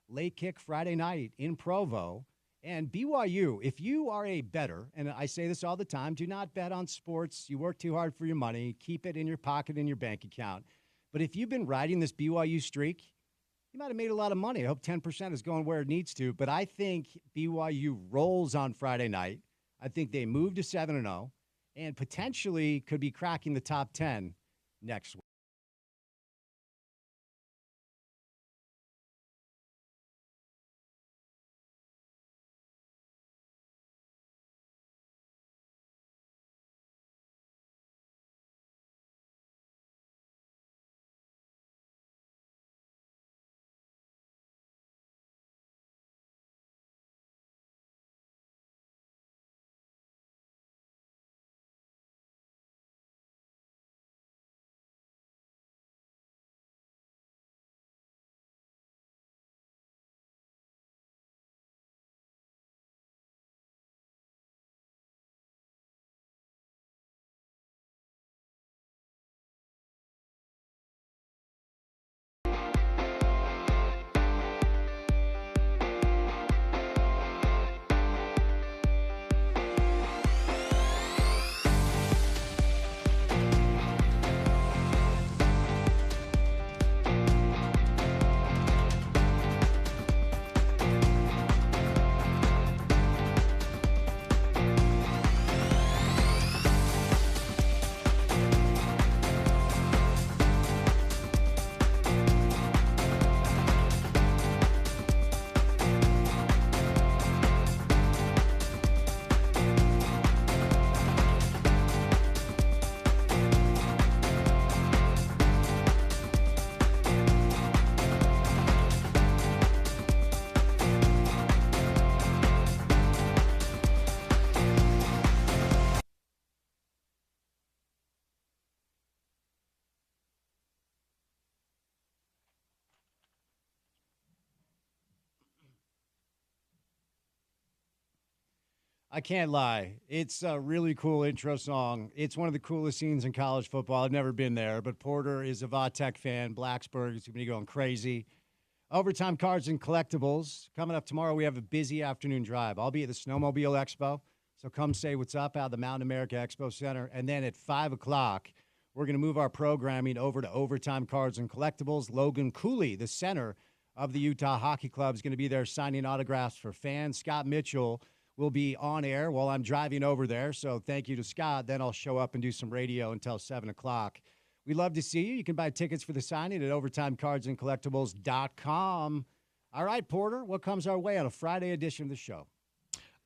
Late kick Friday night in Provo. And BYU, if you are a bettor, and I say this all the time, do not bet on sports. You work too hard for your money. Keep it in your pocket in your bank account. But if you've been riding this BYU streak, you might have made a lot of money. I hope 10% is going where it needs to. But I think BYU rolls on Friday night. I think they move to 7-0 and potentially could be cracking the top 10 next week. I can't lie. It's a really cool intro song. It's one of the coolest scenes in college football. I've never been there, but Porter is a Va-Tech fan. Blacksburg is going to be going crazy. Overtime Cards and Collectibles. Coming up tomorrow, we have a busy afternoon drive. I'll be at the Snowmobile Expo, so come say what's up out of the Mountain America Expo Center. And then at 5 o'clock, we're going to move our programming over to Overtime Cards and Collectibles. Logan Cooley, the center of the Utah Hockey Club, is going to be there signing autographs for fans. Scott Mitchell will be on air while I'm driving over there, so thank you to Scott. Then I'll show up and do some radio until 7 o'clock. We'd love to see you. You can buy tickets for the signing at overtimecardandcollectibles.com. All right, Porter, what comes our way on a Friday edition of the show?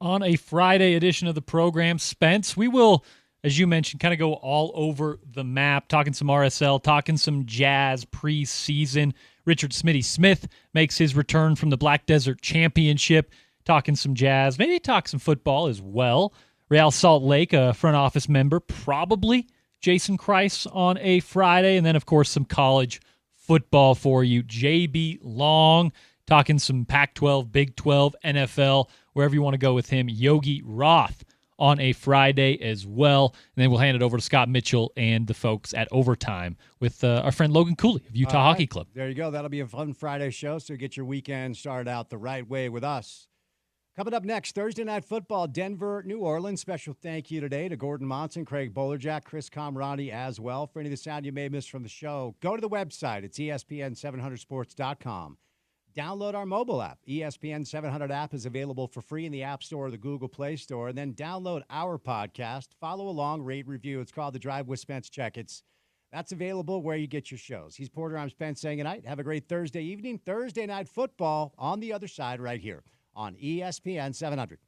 On a Friday edition of the program, Spence, we will, as you mentioned, kind of go all over the map, talking some RSL, talking some Jazz preseason. Richard Smitty Smith makes his return from the Black Desert Championship, talking some Jazz, maybe talk some football as well. Real Salt Lake, a front office member, probably Jason Kreis on a Friday. And then, of course, some college football for you. JB Long, talking some Pac-12, Big 12, NFL, wherever you want to go with him. Yogi Roth on a Friday as well. And then we'll hand it over to Scott Mitchell and the folks at Overtime with our friend Logan Cooley of Utah Hockey Club. There you go. That'll be a fun Friday show, so get your weekend started out the right way with us. Coming up next, Thursday Night Football, Denver, New Orleans. Special thank you today to Gordon Monson, Craig Bolerjack, Chris Comrani as well. For any of the sound you may miss from the show, go to the website. It's ESPN700sports.com. Download our mobile app. ESPN 700 app is available for free in the App Store or the Google Play Store. And then download our podcast. Follow along, rate, review. It's called The Drive with Spence Checketts. That's available where you get your shows. He's Porter. I'm Spence saying goodnight. Have a great Thursday evening. Thursday Night Football on the other side right here on ESPN 700.